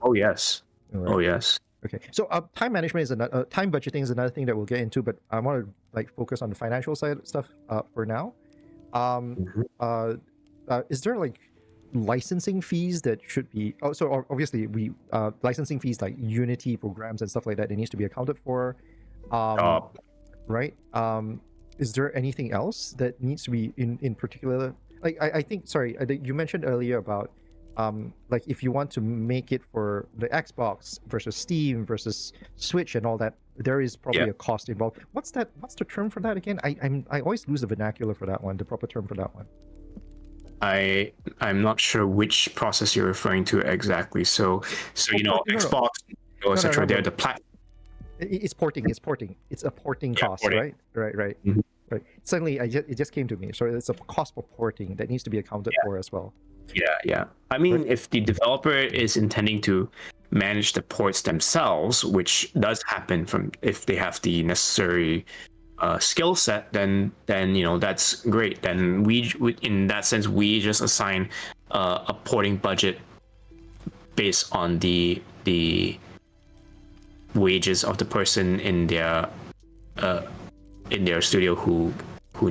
Oh yes. Right. Oh yes. Okay. So time management is another time budgeting is another thing that we'll get into, but I want to like focus on the financial side of stuff for now. Is there like licensing fees that should be so obviously we licensing fees like Unity programs and stuff like that, it needs to be accounted for, right? Is there anything else that needs to be in particular, like I think, sorry, you mentioned earlier about like if you want to make it for the Xbox versus Steam versus Switch and all that, there is probably a cost involved. What's the term for that again? I always lose the vernacular for that one, the proper term for that one. I'm not sure which process you're referring to exactly. So you know, Xbox, etc. They're the platform. It's porting. It's a porting cost, porting. right? Right. Mhm. Right. Suddenly, it just came to me. So it's a cost for porting that needs to be accounted for as well. Yeah. I mean, if the developer is intending to manage the ports themselves, which does happen from if they have the necessary skill set, then you know, that's great. Then we in that sense we just assign a porting budget based on the wages of the person in their studio who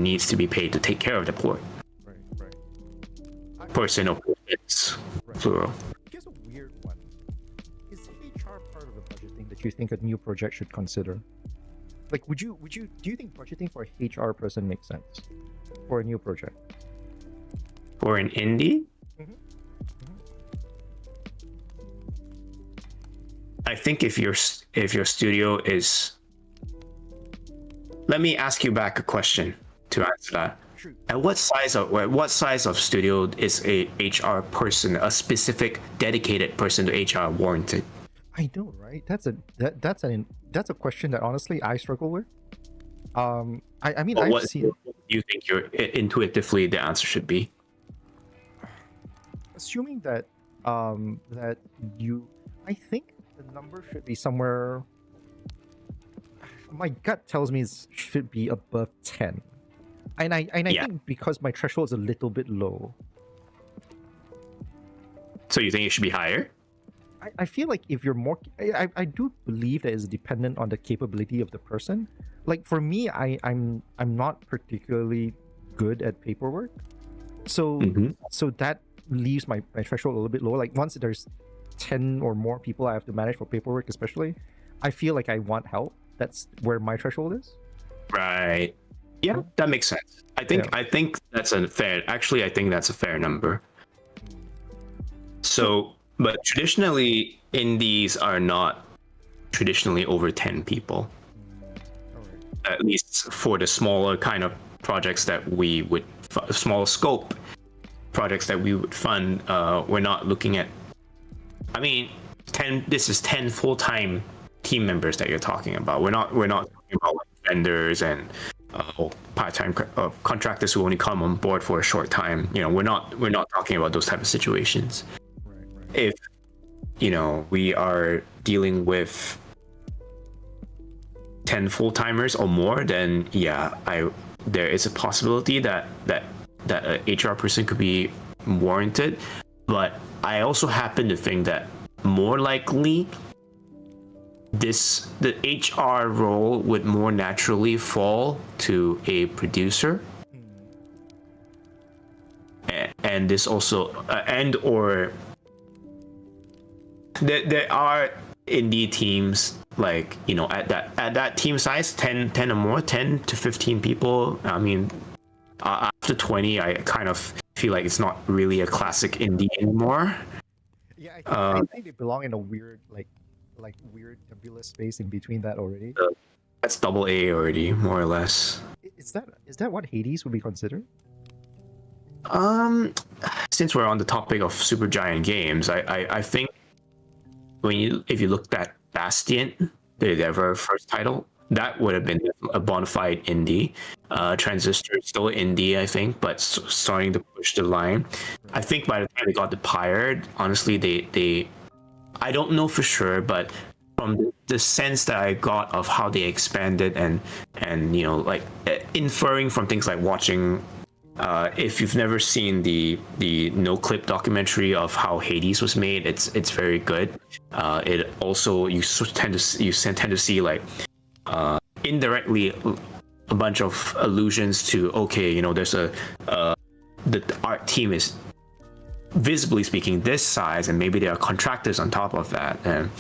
needs to be paid to take care of the port. Right. Person or it's plural. Here's a weird one. Is HR part of the budgeting that you think a new project should consider? Like, do you think budgeting for a HR person makes sense for a new project? For an indie? I think if your studio is, let me ask you back a question to answer that. True. At what size of studio is a HR person, a specific dedicated person to HR, warranted? I know, right? That's a question that honestly I struggle with. I mean, Well, I've what seen. do you think intuitively the answer should be? assuming that that you, I think the number should be somewhere. My gut tells me it should be above 10, and I Yeah. think because my threshold is a little bit low, So you think it should be higher? I feel like if you're more, I do believe that it's dependent on the capability of the person. Like for me, I'm not particularly good at paperwork, so so that leaves my threshold a little bit lower. Like once there's 10 or more people I have to manage for paperwork, especially, I feel like I want help. That's where my threshold is. Right. Yeah, that makes sense. I think that's a fair. Actually, I think that's a fair number. So, but traditionally, indies are not traditionally over 10 people. At least for the smaller kind of projects that we would, smaller scope projects that we would fund. We're not looking at. I mean, 10. This is 10 full-time team members that you're talking about. We're not talking about like vendors and part-time contractors who only come on board for a short time. You know, we're not talking about those type of situations. If we are dealing with 10 full-timers or more, then yeah, there is a possibility that a HR person could be warranted. But I also happen to think that more likely the HR role would more naturally fall to a producer. And this also or there are indie teams like at that team size, 10 or more, 10 to 15 people. I mean, after 20 I kind of feel like it's not really a classic indie anymore. Yeah, I think they belong in a weird weird nebulous space in between that already. That's double A already, more or less. Is that what Hades would be considered? Since we're on the topic of super giant games, I think if you looked at Bastion, their very first title, that would have been a bona fide indie. Transistor is still indie, I think, but starting to push the line. I think by the time they got the Pyred, honestly, they I don't know for sure, but from the sense that I got of how they expanded and like inferring from things like watching. If you've never seen the no clip documentary of how Hades was made, it's very good. It also you tend to see like indirectly a bunch of allusions to there's the art team is visibly speaking this size, and maybe there are contractors on top of that, and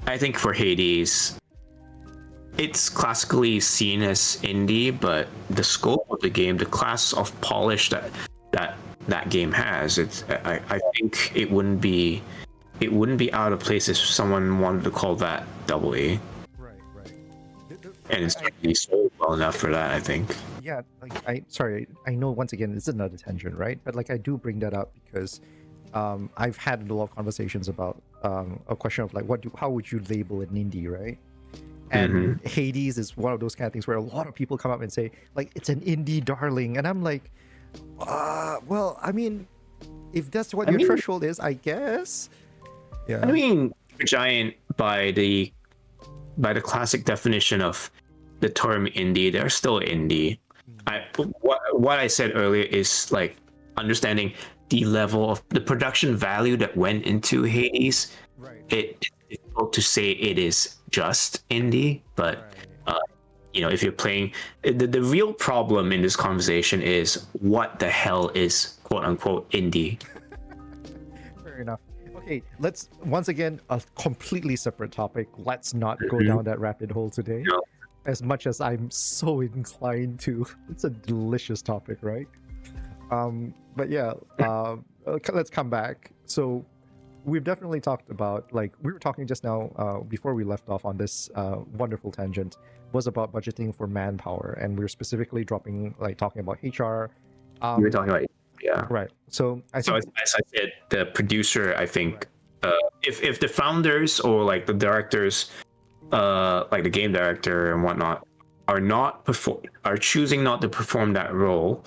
I think for Hades, it's classically seen as indie, but the scope of the game, the class of polish that game has, I think it wouldn't be out of place if someone wanted to call that double A. Right. And it's really sold well enough for that, I think. Yeah, like I know once again this is another tangent, right? But like I do bring that up because I've had a lot of conversations about a question of like how would you label an indie, right? And Hades is one of those kind of things where a lot of people come up and say like it's an indie darling, and I'm like, well, I mean, if that's what your threshold is, I guess. Yeah. I mean, giant by the classic definition of the term indie, they're still indie. What I said earlier is like understanding the level of the production value that went into Hades. Right. It's difficult to say it is just indie, but if you're playing, the real problem in this conversation is what the hell is quote unquote indie. Fair enough. Okay, let's once again a completely separate topic. Let's not go down that rabbit hole today. No. As much as I'm so inclined to. It's a delicious topic, right? But yeah, let's come back. So we've definitely talked about, like we were talking just now before we left off on this wonderful tangent, was about budgeting for manpower, and we're specifically talking about HR. You were talking about right. So as I said, the producer, I think, if the founders or like the directors, like the game director and whatnot, are choosing not to perform that role.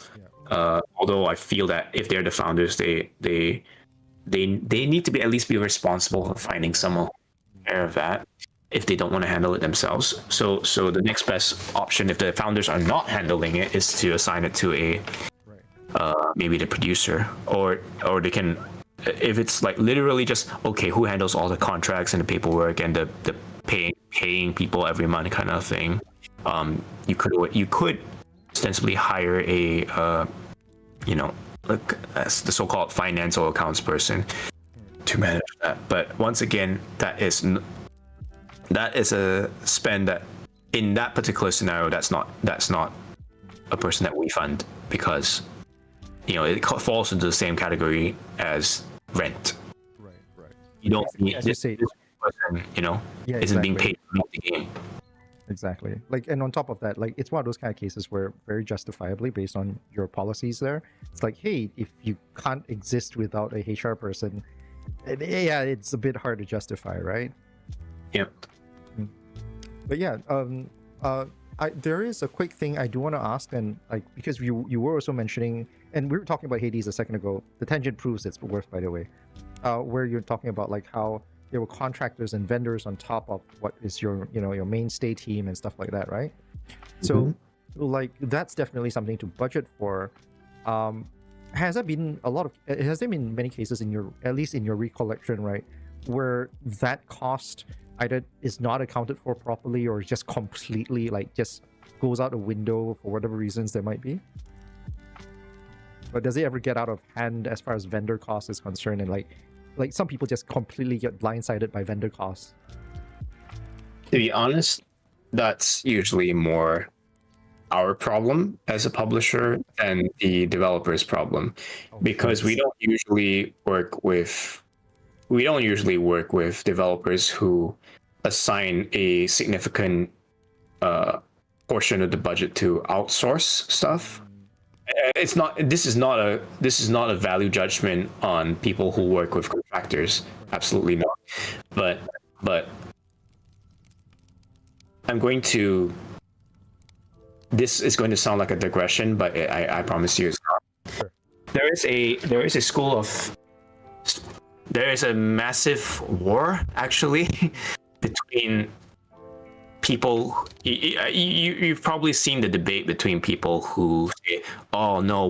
Although I feel that if they're the founders, they need to be at least be responsible for finding someone aware of that if they don't want to handle it themselves. So the next best option, if the founders are not handling it, is to assign it to a maybe the producer, or they can, if it's like literally just okay, who handles all the contracts and the paperwork and the paying people every month kind of thing. You could ostensibly hire a like the so-called finance or accounts person to manage that. But once again, that is a spend that in that particular scenario, that's not a person that we fund, because it falls into the same category as rent. Right. You don't need this person, isn't being paid to make the game. Exactly. Like, and on top of that, like, it's one of those kind of cases where very justifiably, based on your policies there, it's like, hey, if you can't exist without a HR person, it's a bit hard to justify, right? Yep. But yeah, there is a quick thing I do want to ask, and like, because you were also mentioning, and we were talking about Hades a second ago. The tangent proves it's worth, by the way. Where you're talking about like how there were contractors and vendors on top of what is your your mainstay team and stuff like that, right? So like, that's definitely something to budget for. Has there been many cases in your, at least in your recollection, right, where that cost either is not accounted for properly or just completely like just goes out the window for whatever reasons there might be? But does it ever get out of hand as far as vendor cost is concerned, and like some people just completely get blindsided by vendor costs? To be honest, that's usually more our problem as a publisher than the developer's problem, because we don't usually work with developers who assign a significant portion of the budget to outsource stuff. This is not a value judgment on people who work with contractors. Absolutely not. But this is going to sound like a digression, but I promise you it's not. Sure. There is a massive war actually between people. You've probably seen the debate between people who say, "Oh no,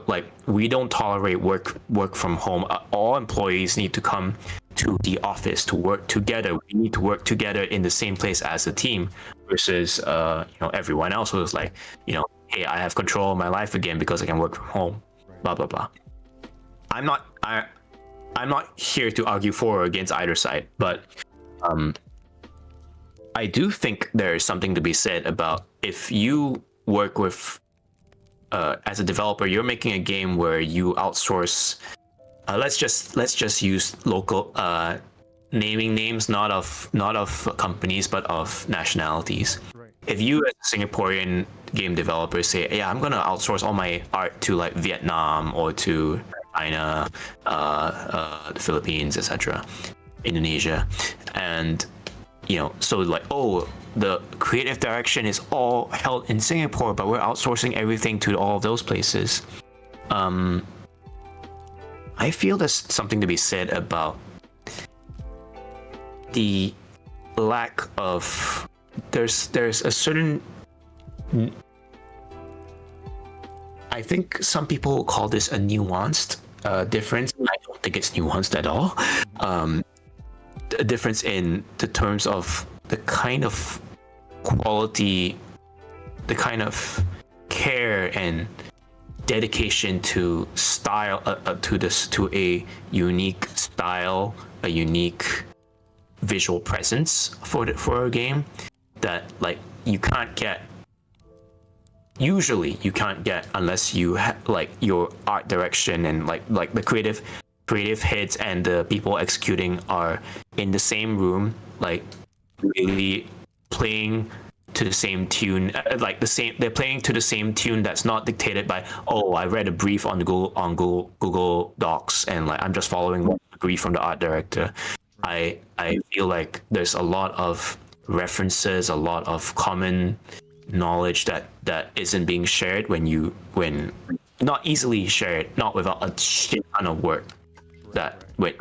like we don't tolerate work from home. All employees need to come to the office to work together. We need to work together in the same place as a team." Versus everyone else who's like, hey, I have control of my life again because I can work from home. Blah blah blah. I'm not here to argue for or against either side, but I do think there is something to be said about if you work with, as a developer, you're making a game where you outsource. Let's just use local, naming names, not of companies, but of nationalities. Right. If you, as a Singaporean game developer, say, "Yeah, I'm gonna outsource all my art to like Vietnam or to China, the Philippines, etc., Indonesia," and so like, oh, the creative direction is all held in Singapore, but we're outsourcing everything to all of those places. I feel there's something to be said about the lack of there's a certain, I think some people call this a nuanced difference. I don't think it's nuanced at all. A difference in the terms of the kind of quality, the kind of care and dedication to style, to a unique style, a unique visual presence for a game that like you can't get unless you like your art direction and like the creative heads and the people executing are in the same room, like really playing to the same tune, they're playing to the same tune that's not dictated by, oh, I read a brief on Google Docs and like I'm just following the brief from the art director. I feel like there's a lot of references, a lot of common knowledge that isn't being shared when not easily shared, not without a shit ton of work. That with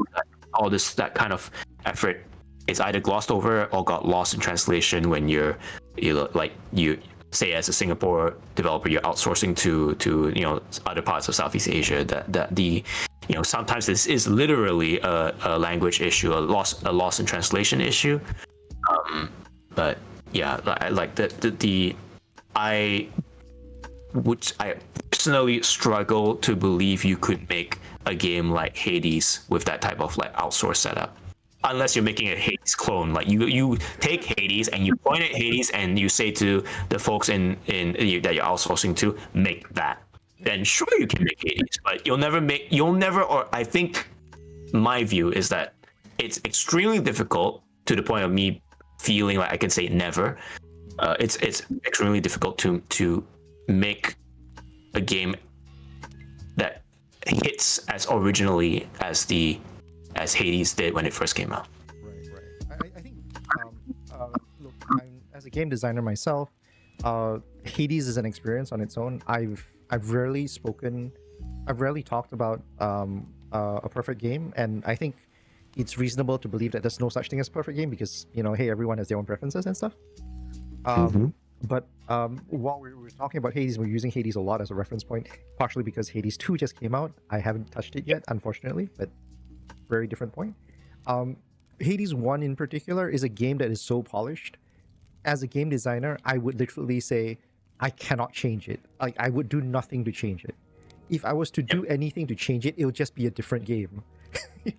all this that kind of effort is either glossed over or got lost in translation when you say as a Singapore developer you're outsourcing to other parts of Southeast Asia, that the sometimes this is literally a language issue, a loss in translation issue. But yeah, I personally struggle to believe you could make a game like Hades with that type of like outsource setup, unless you're making a Hades clone. Like you take Hades and you point at Hades and you say to the folks that you're outsourcing to, make that. Then sure you can make Hades, but you'll never. Or I think my view is that it's extremely difficult to the point of me feeling like I can say never. It's extremely difficult to make a game that hits as originally as Hades did when it first came out. Right. I think look, as a game designer myself, Hades is an experience on its own. I've rarely talked about a perfect game, and I think it's reasonable to believe that there's no such thing as a perfect game because hey, everyone has their own preferences and stuff. But while we're talking about Hades, we're using Hades a lot as a reference point, partially because Hades 2 just came out. I haven't touched it yet, unfortunately, but very different point. Hades 1 in particular is a game that is so polished. As a game designer, I would literally say I cannot change it. Like, I would do nothing to change it. If I was to do anything to change it, it would just be a different game. You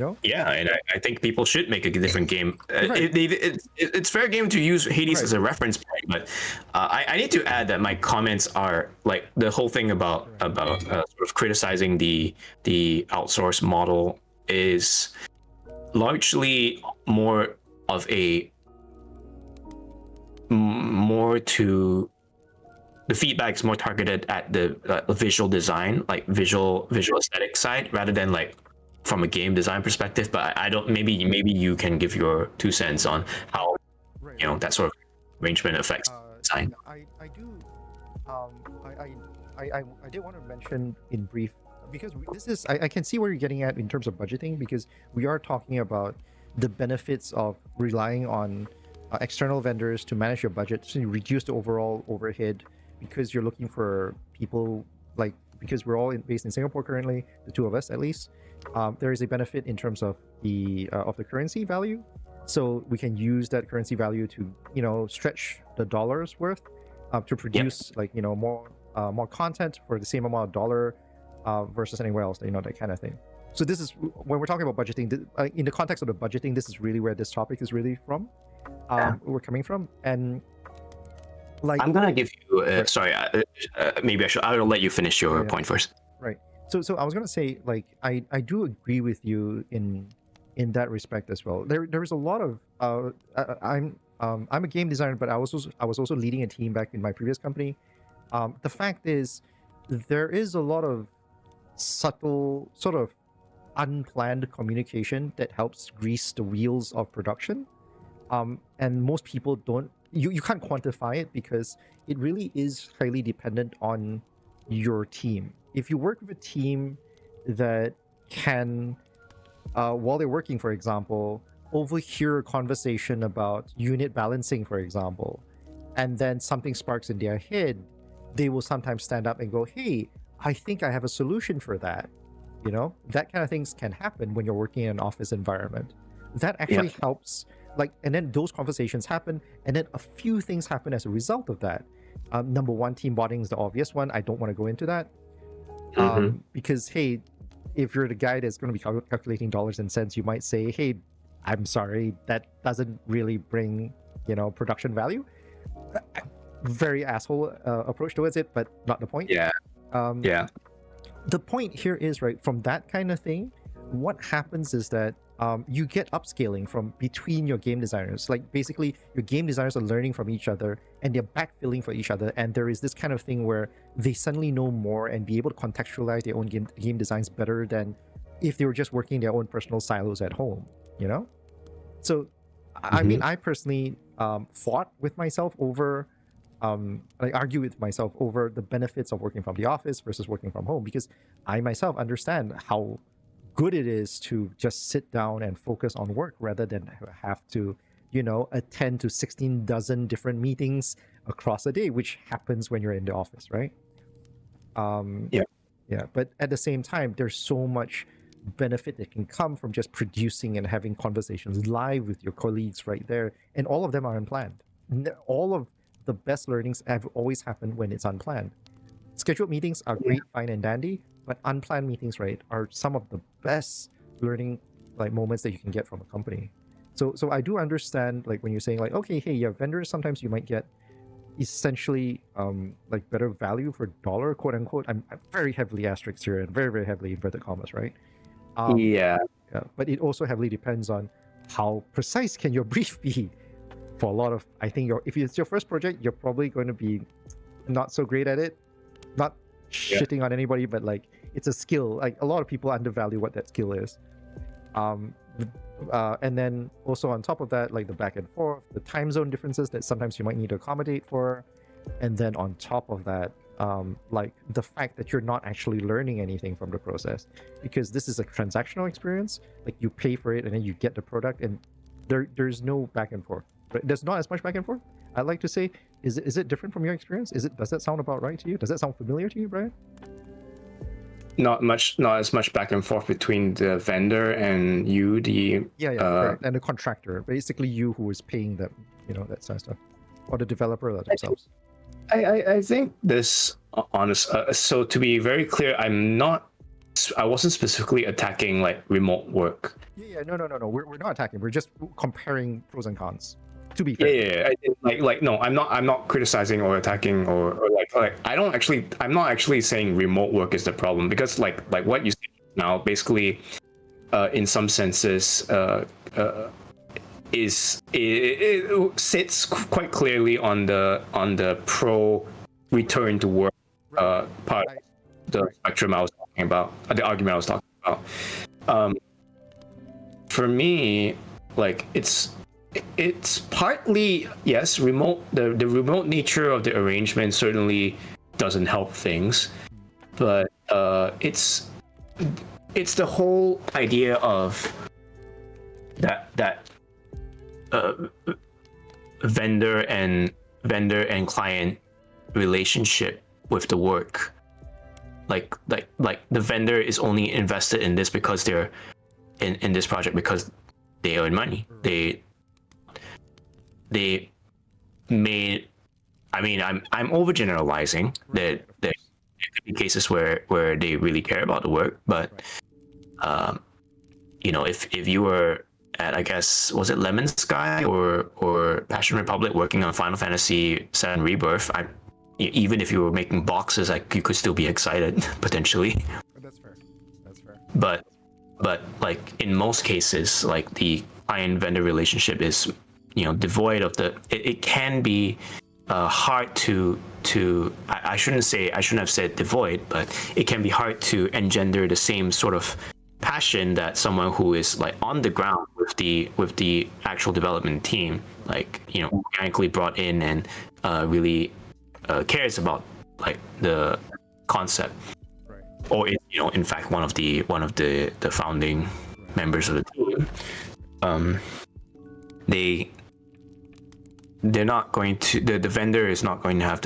know? Yeah, and I think people should make a different game. Right. It's fair game to use Hades Right. as a reference point, but I need to add that my comments are like the whole thing about sort of criticizing the outsource model is largely more to the feedback is more targeted at the visual design, like visual aesthetic side, rather than like from a game design perspective. But I don't. Maybe you can give your 2 cents on how that sort of arrangement affects design. I do. I did want to mention in brief, because this is I can see where you're getting at in terms of budgeting, because we are talking about the benefits of relying on external vendors to manage your budget, to reduce the overall overhead, because you're looking for people, like, because we're all based in Singapore currently, the two of us at least. There is a benefit in terms of the currency value, so we can use that currency value to stretch the dollar's worth to produce more content for the same amount of dollar versus anywhere else, that kind of thing. So this is when we're talking about budgeting, in the context of the budgeting, this is really where this topic is really from. We're coming from. And like, I'm gonna give you sorry, maybe I'll let you finish your point first. Right. So I was gonna say, like, I do agree with you in that respect as well. There is a lot of I'm a game designer, but I was also leading a team back in my previous company. The fact is, there is a lot of subtle, sort of unplanned communication that helps grease the wheels of production. And most people don't. You can't quantify it because it really is highly dependent on your team. If you work with a team that can, while they're working, for example, overhear a conversation about unit balancing, for example, and then something sparks in their head, they will sometimes stand up and go, hey, I think I have a solution for that. That kind of things can happen when you're working in an office environment. That actually helps. Like, and then those conversations happen, and then a few things happen as a result of that. Number one, team bonding is the obvious one. I don't want to go into that. Because, hey, if you're the guy that's going to be calculating dollars and cents, you might say, hey, I'm sorry, that doesn't really bring, production value. Very asshole approach towards it, but not the point. The point here is, right, from that kind of thing, what happens is that you get upscaling from between your game designers. Like, basically, your game designers are learning from each other and they're backfilling for each other, and there is this kind of thing where they suddenly know more and be able to contextualize their own game designs better than if they were just working their own personal silos at home. So I mean, I personally fought with myself over, like argue with myself over the benefits of working from the office versus working from home, because I myself understand how good it is to just sit down and focus on work rather than have to, attend to 16 dozen different meetings across a day, which happens when you're in the office, right? Yeah. Yeah, but at the same time, there's so much benefit that can come from just producing and having conversations live with your colleagues right there, and all of them are unplanned. All of the best learnings have always happened when it's unplanned. Scheduled meetings are great, fine and dandy, but unplanned meetings, right, are some of the best learning like moments that you can get from a company. So I do understand, like when you're saying like, okay, hey, yeah, vendors, sometimes you might get essentially like better value for dollar, quote unquote. I'm very heavily asterisk here and very, very heavily inverted commas, right? Yeah. Yeah, but it also heavily depends on how precise can your brief be. For a lot of, I think if it's your first project, you're probably going to be not so great at it. Not shitting on anybody, but like it's a skill. Like a lot of people undervalue what that skill is. And then also on top of that, like the back and forth, the time zone differences that sometimes you might need to accommodate for, and then on top of that, like the fact that you're not actually learning anything from the process, because this is a transactional experience. Like you pay for it and then you get the product, and there's no back and forth. Right? There's not as much back and forth. I'd like to say, is it different from your experience? Does that sound about right to you? Does that sound familiar to you, Brian? Not as much back and forth between the vendor and you, correct. And the contractor, basically you who is paying them, that sort of stuff, or the developer themselves. I think this so to be very clear, I wasn't specifically attacking like remote work. No, we're not attacking, we're just comparing pros and cons, to be fair. No, I'm not criticizing or attacking or like I'm not actually saying remote work is the problem, because like what you say now basically in some senses it sits quite clearly on the pro return to work part of the spectrum I was talking about, the argument I was talking about. For me, like it's partly yes, remote. The remote nature of the arrangement certainly doesn't help things, but it's the whole idea of that vendor and client relationship with the work. Like the vendor is only invested in this because they're in this project because they earn money. They made, I mean, I'm overgeneralizing that there could be cases where they really care about the work, but if you were at, I guess, was it Lemon Sky or Passion Republic working on Final Fantasy VII Rebirth, even if you were making boxes, like you could still be excited potentially. That's fair. But like in most cases, like the client vendor relationship is devoid of it can be hard to I shouldn't have said devoid, but it can be hard to engender the same sort of passion that someone who is like on the ground with the actual development team, like organically brought in and really cares about like the concept, right. Or is in fact one of the founding members of the team. They're not going to, the vendor is not going to have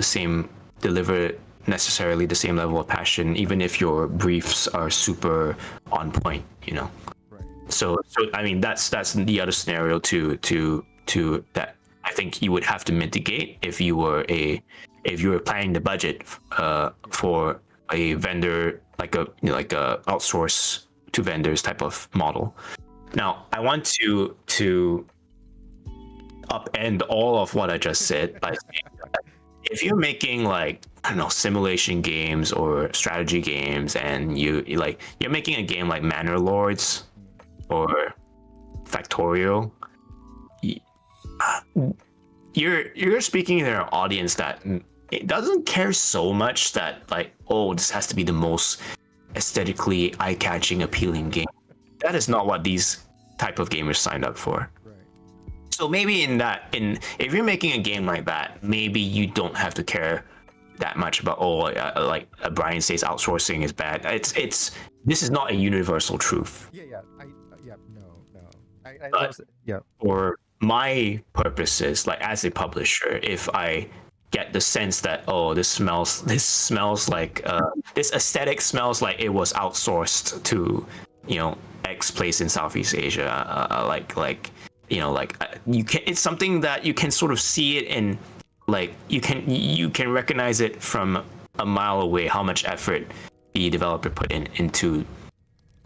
deliver necessarily the same level of passion, even if your briefs are super on point, Right. So I mean that's the other scenario to that I think you would have to mitigate if you were planning the budget for a vendor, like a outsource to vendors type of model. Now I want to upend all of what I just said by saying that if you're making like, I don't know, simulation games or strategy games, and you're making a game like Manor Lords or Factorio, you're speaking to an audience that it doesn't care so much that like, oh, this has to be the most aesthetically eye-catching, appealing game. That is not what these type of gamers signed up for. So maybe if you're making a game like that, maybe you don't have to care that much about Brian says outsourcing is bad. This is not a universal truth. But for my purposes, like as a publisher, if I get the sense that this smells like this aesthetic smells like it was outsourced to X place in Southeast Asia, it's something that you can sort of see it in, like you can recognize it from a mile away how much effort the developer put into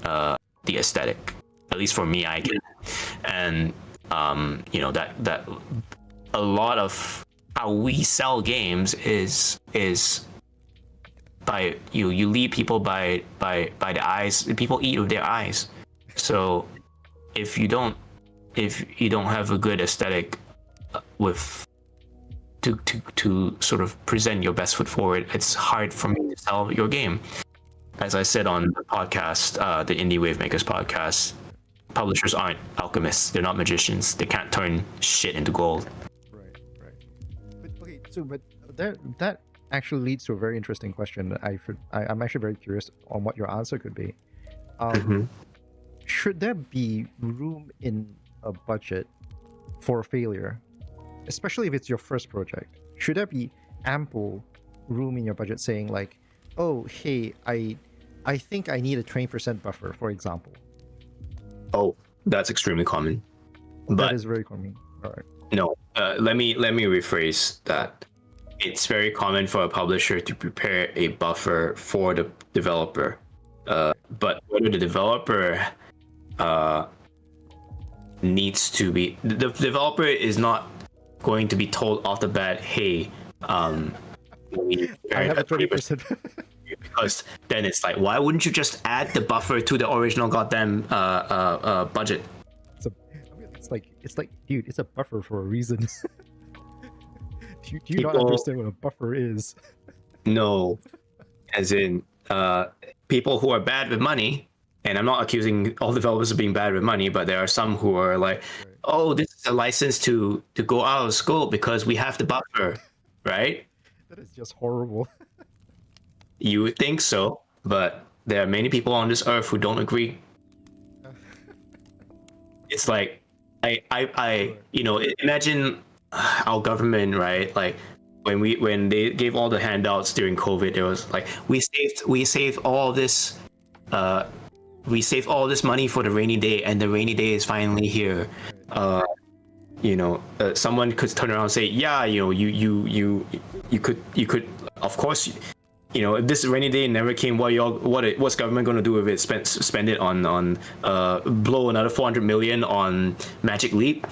the aesthetic. At least for me, I can. And that a lot of how we sell games is by you lead people by the eyes. People eat with their eyes. So if you don't have a good aesthetic with to sort of present your best foot forward, it's hard for me to sell your game. As I said on the podcast, the Indie Wave Makers podcast, publishers aren't alchemists. They're not magicians. They can't turn shit into gold. Right. But that actually leads to a very interesting question. I'm actually very curious on what your answer could be. Should there be room in a budget for failure, especially if it's your first project? Should there be ample room in your budget saying like, oh, hey, I think I need a 20% buffer, for example? Oh, that's extremely common. But that is very common. All right. No, let me rephrase that. It's very common for a publisher to prepare a buffer for the developer, but whether the developer needs to be, the developer is not going to be told off the bat, hey, I have a 20%. Because then it's like, why wouldn't you just add the buffer to the original goddamn budget? It's like, dude, it's a buffer for a reason. do you not understand what a buffer is? No, as in people who are bad with money, and I'm not accusing all developers of being bad with money, but there are some who are like, oh, this is a license to go out of scope because we have the buffer, right? That is just horrible. You would think so, but there are many people on this earth who don't agree. It's like, I imagine our government, right? Like when they gave all the handouts during COVID, it was like, we saved all this money for the rainy day, and the rainy day is finally here. Someone could turn around and say, yeah, you could, of course. If this rainy day never came, what's government going to do with it? Spend it on blow another 400 million on Magic Leap?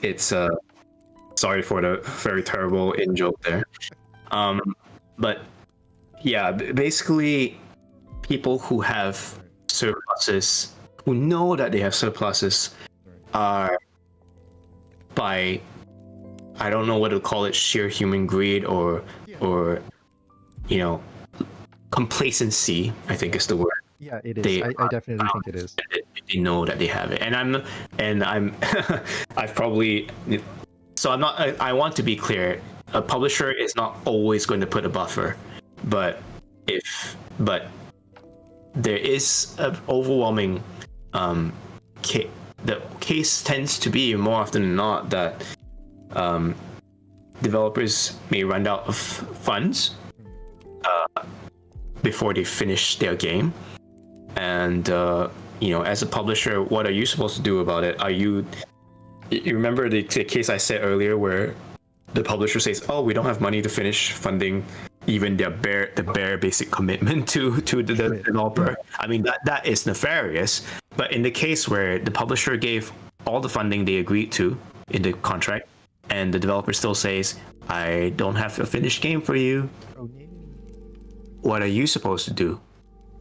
It's sorry for the very terrible in joke there. But yeah, basically, people who have surpluses, who know that they have surpluses, are by, I don't know what to call it, sheer human greed or complacency, I think is the word. Yeah, it is. I definitely think it is. They know that they have it, and I'm I've probably, so I'm not. I want to be clear. A publisher is not always going to put a buffer, but there is an overwhelming the case tends to be more often than not that developers may run out of funds before they finish their game, and as a publisher, what are you supposed to do about it? You remember the case I said earlier where the publisher says, oh, we don't have money to finish funding even the bare basic commitment to the developer. I mean, that is nefarious. But in the case where the publisher gave all the funding they agreed to in the contract, and the developer still says, I don't have a finished game for you, what are you supposed to do?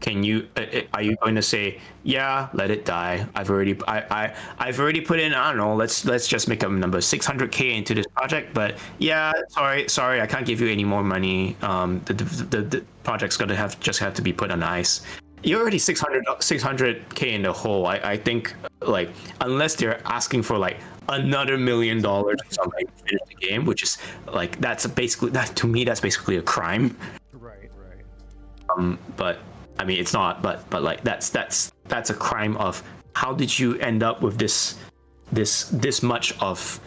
Are you going to say, yeah, let it die? I've already put in, I don't know, let's just make a number, 600K into this project, but yeah, sorry, I can't give you any more money. The project's gonna have to be put on ice. you're already 600k in the hole. I think like unless they're asking for like another $1 million or something to finish the game, which is like that's basically that to me that's basically a crime. Right. But I mean it's not. But like that's a crime of how did you end up with this much of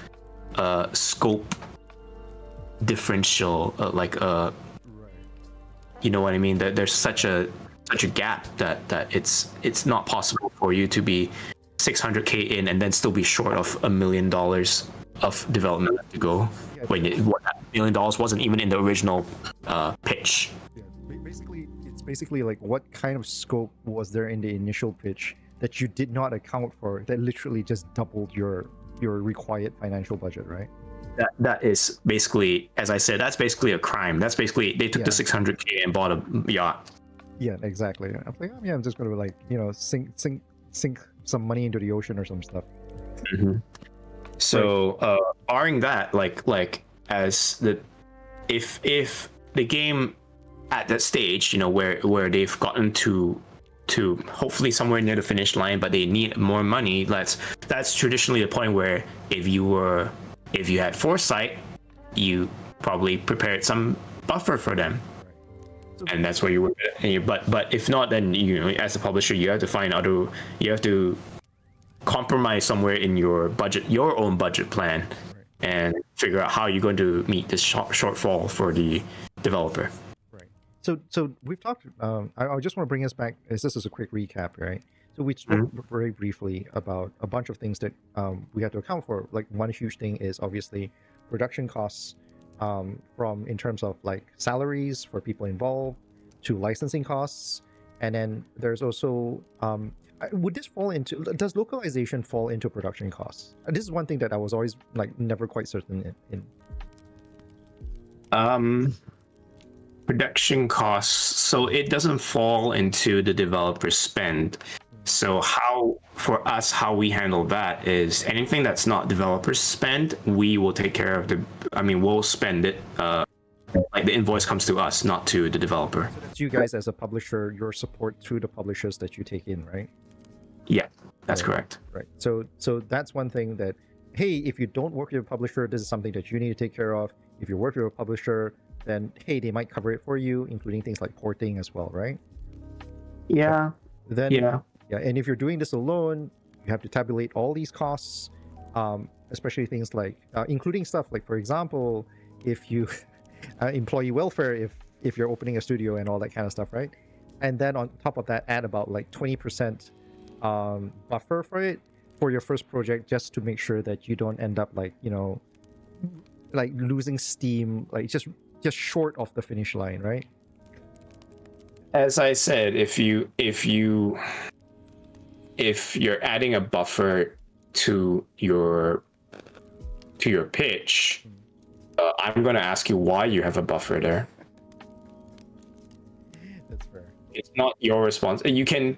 scope differential Right. you know what I mean? That there's such a gap that it's not possible for you to be 600k in and then still be short of $1 million of development to go. Yeah, When that $1 million wasn't even in the original pitch. Yeah, it's basically like what kind of scope was there in the initial pitch that you did not account for that literally just doubled your required financial budget, right? That is basically, as I said, that's basically a crime. That's basically they took the 600k and bought a yacht. Yeah, exactly. I'm like, oh, yeah, I'm just gonna like sink some money into the ocean or some stuff. Mm-hmm. So barring that, like as the if the game at that stage, where they've gotten to hopefully somewhere near the finish line, but they need more money. That's traditionally the point where if you had foresight, you probably prepared some buffer for them, and that's where you were. But if not, then as a publisher, you have to compromise somewhere in your budget, your own budget plan, and figure out how you're going to meet this shortfall for the developer. So we've talked. I just want to bring us back. This is a quick recap, right? So we spoke very briefly about a bunch of things that we have to account for. Like one huge thing is obviously production costs, from in terms of like salaries for people involved to licensing costs, and then there's also does localization fall into production costs? This is one thing that I was always like never quite certain in. Production costs, so it doesn't fall into the developer spend. So how we handle that is anything that's not developer spend, we will take care of we'll spend it. Like the invoice comes to us, not to the developer. So that's you guys as a publisher, your support through the publishers that you take in, right? Yeah, that's correct. Right. So that's one thing that, hey, if you don't work with a publisher, this is something that you need to take care of. If you work with a publisher, then hey, they might cover it for you, including things like porting as well, right? Yeah. Then and if you're doing this alone, you have to tabulate all these costs, especially things like including stuff like, for example, if you employee welfare, if you're opening a studio and all that kind of stuff, right? And then on top of that, add about like 20% buffer for it for your first project, just to make sure that you don't end up like like losing steam, like just short of the finish line, right? As I said, if you're adding a buffer to your pitch, I'm going to ask you why you have a buffer there. That's fair. It's not your response. You can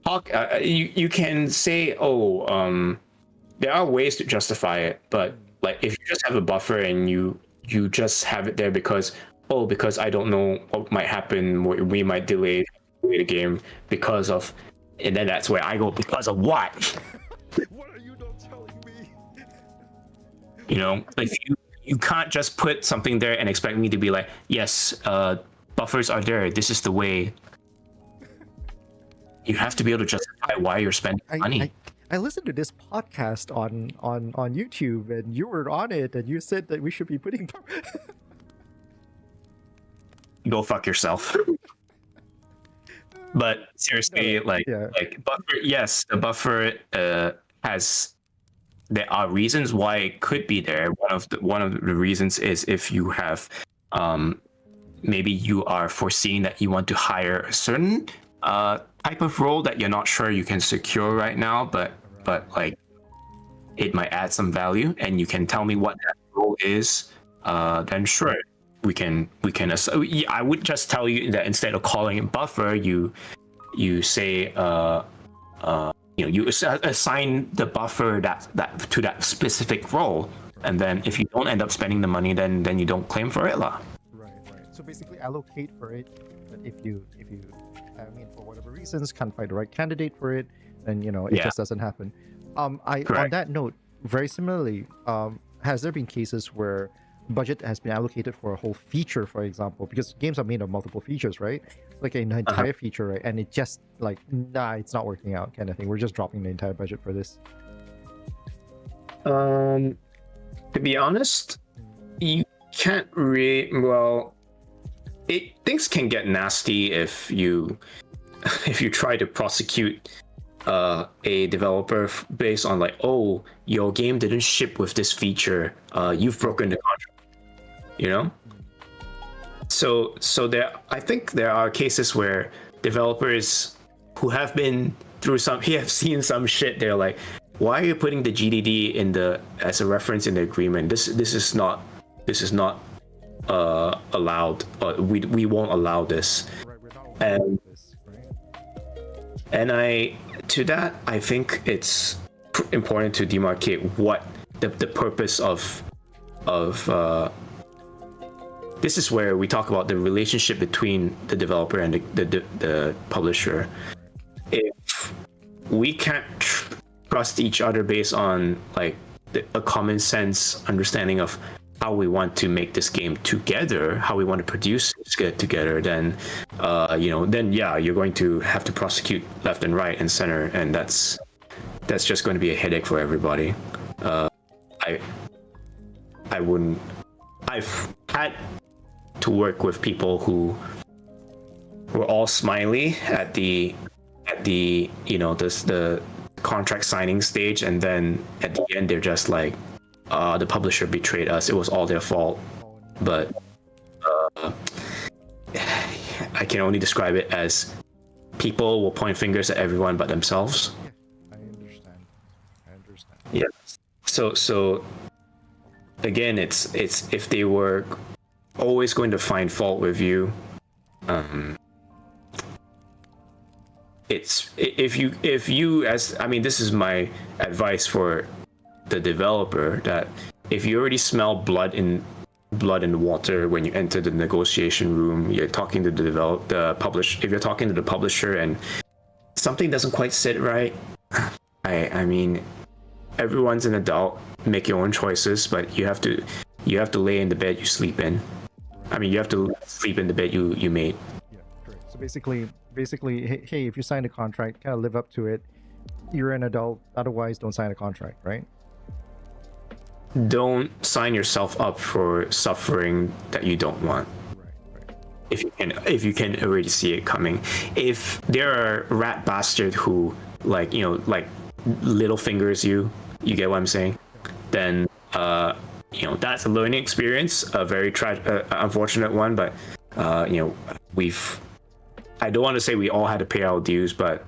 talk. You can say, there are ways to justify it, but like if you just have a buffer and you just have it there because I don't know what might happen, we might delay the game because of, and then that's where I go, because of what? What are you not telling me? Like you can't just put something there and expect me to be like, yes, buffers are there, this is the way. You have to be able to justify why you're spending money. I listened to this podcast on YouTube, and you were on it, and you said that we should be putting. Go fuck yourself. But seriously, like buffer. Yes, the buffer has. There are reasons why it could be there. One of the reasons is if you have, maybe you are foreseeing that you want to hire a certain type of role that you're not sure you can secure right now, but like it might add some value, and you can tell me what that role is. Then sure, we can. I would just tell you that instead of calling it buffer, you say you assign the buffer that to that specific role, and then if you don't end up spending the money, then you don't claim for it, lah. Right. So basically, allocate for it. But if you I mean, for whatever reasons, can't find the right candidate for it, and it Yeah. just doesn't happen. On Correct. that note, very similarly, has there been cases where budget has been allocated for a whole feature, for example, because games are made of multiple features, right? Like an entire feature, right? And it just like, nah, it's not working out, kind of thing. We're just dropping the entire budget for this. To be honest, you can't really. Well, things can get nasty if you try to prosecute a developer based on like, oh, your game didn't ship with this feature, you've broken the contract. So I think there are cases where developers who have been through have seen some shit. They're like, why are you putting the GDD as a reference in the agreement? This is not allowed. We won't allow this. Right, we're not And this, right? and I think it's important to demarcate what the purpose of this is where we talk about the relationship between the developer and the publisher. If we can't trust each other based on like a common sense understanding of how we want to make this game together, how we want to produce it together, then you're going to have to prosecute left and right and center, and that's just going to be a headache for everybody. I've had to work with people who were all smiley at the contract signing stage, and then at the end they're just like, the publisher betrayed us, it was all their fault. But I can only describe it as people will point fingers at everyone but themselves. I understand. Yeah. So again, it's if they were always going to find fault with you, it's if you as I mean, this is my advice for the developer, that if you already smell blood in water when you enter the negotiation room, you're talking to the publisher. If you're talking to the publisher and something doesn't quite sit right, I mean, everyone's an adult, make your own choices, but you have to lay in the bed you sleep in. I mean, you have to sleep in the bed you made. Yeah, correct. So basically, hey, if you sign a contract, kind of live up to it. You're an adult. Otherwise, don't sign a contract, right? Don't sign yourself up for suffering that you don't want. Right. If you can already see it coming. If there are rat bastards who like little fingers you get what I'm saying, then that's a learning experience, a very unfortunate one, but I don't want to say we all had to pay our dues, but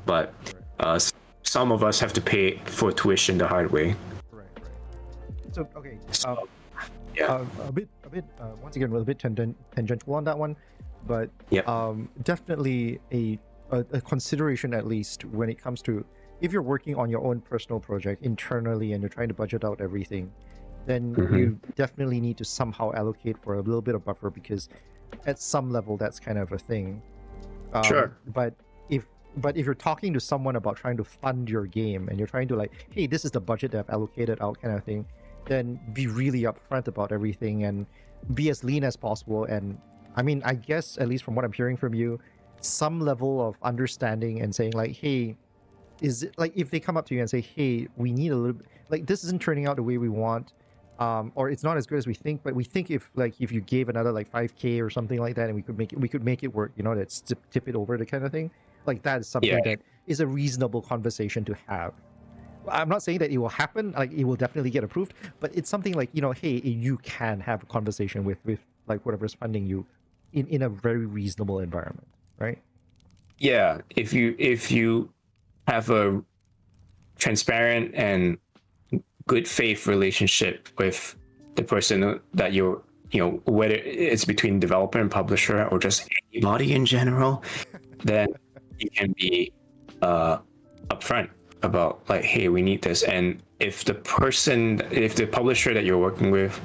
some of us have to pay for tuition the hard way. Right. So okay, Yeah. a bit once again, a bit tangential on that one, but Yep. definitely a consideration, at least when it comes to if you're working on your own personal project internally and you're trying to budget out everything, then you definitely need to somehow allocate for a little bit of buffer, because at some level that's kind of a thing. Sure. But if you're talking to someone about trying to fund your game and you're trying to like, hey, this is the budget that I've allocated out, kind of thing, then be really upfront about everything and be as lean as possible. And I mean, I guess at least from what I'm hearing from you, some level of understanding and saying like, hey, is it like if they come up to you and say, hey, we need a little bit, like this isn't turning out the way we want, or it's not as good as we think, but we think if you gave another like 5K or something like that, and we could make it work, let's tip it over, the kind of thing. Like that is something that is a reasonable conversation to have. I'm not saying that it will happen, like it will definitely get approved, but it's something like, hey, you can have a conversation with like whatever's funding you in a very reasonable environment, right? Yeah, if you have a transparent and good faith relationship with the person that you're, whether it's between developer and publisher or just anybody in general, then you can be upfront about like, hey, we need this. And if the publisher that you're working with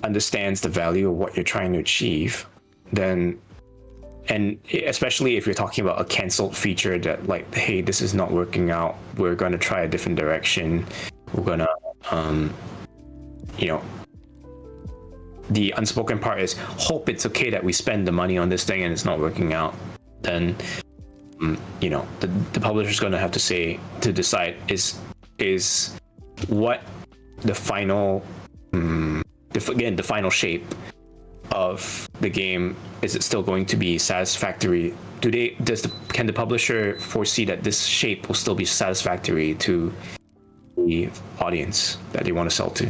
understands the value of what you're trying to achieve, then and especially if you're talking about a canceled feature that like, hey, this is not working out, we're going to try a different direction, we're going to you know, the unspoken part is hope it's okay that we spend the money on this thing and it's not working out, then you know, the publisher's going to have to decide is what the final the final shape of the game, is it still going to be satisfactory? Can the publisher foresee that this shape will still be satisfactory to the audience that they want to sell to?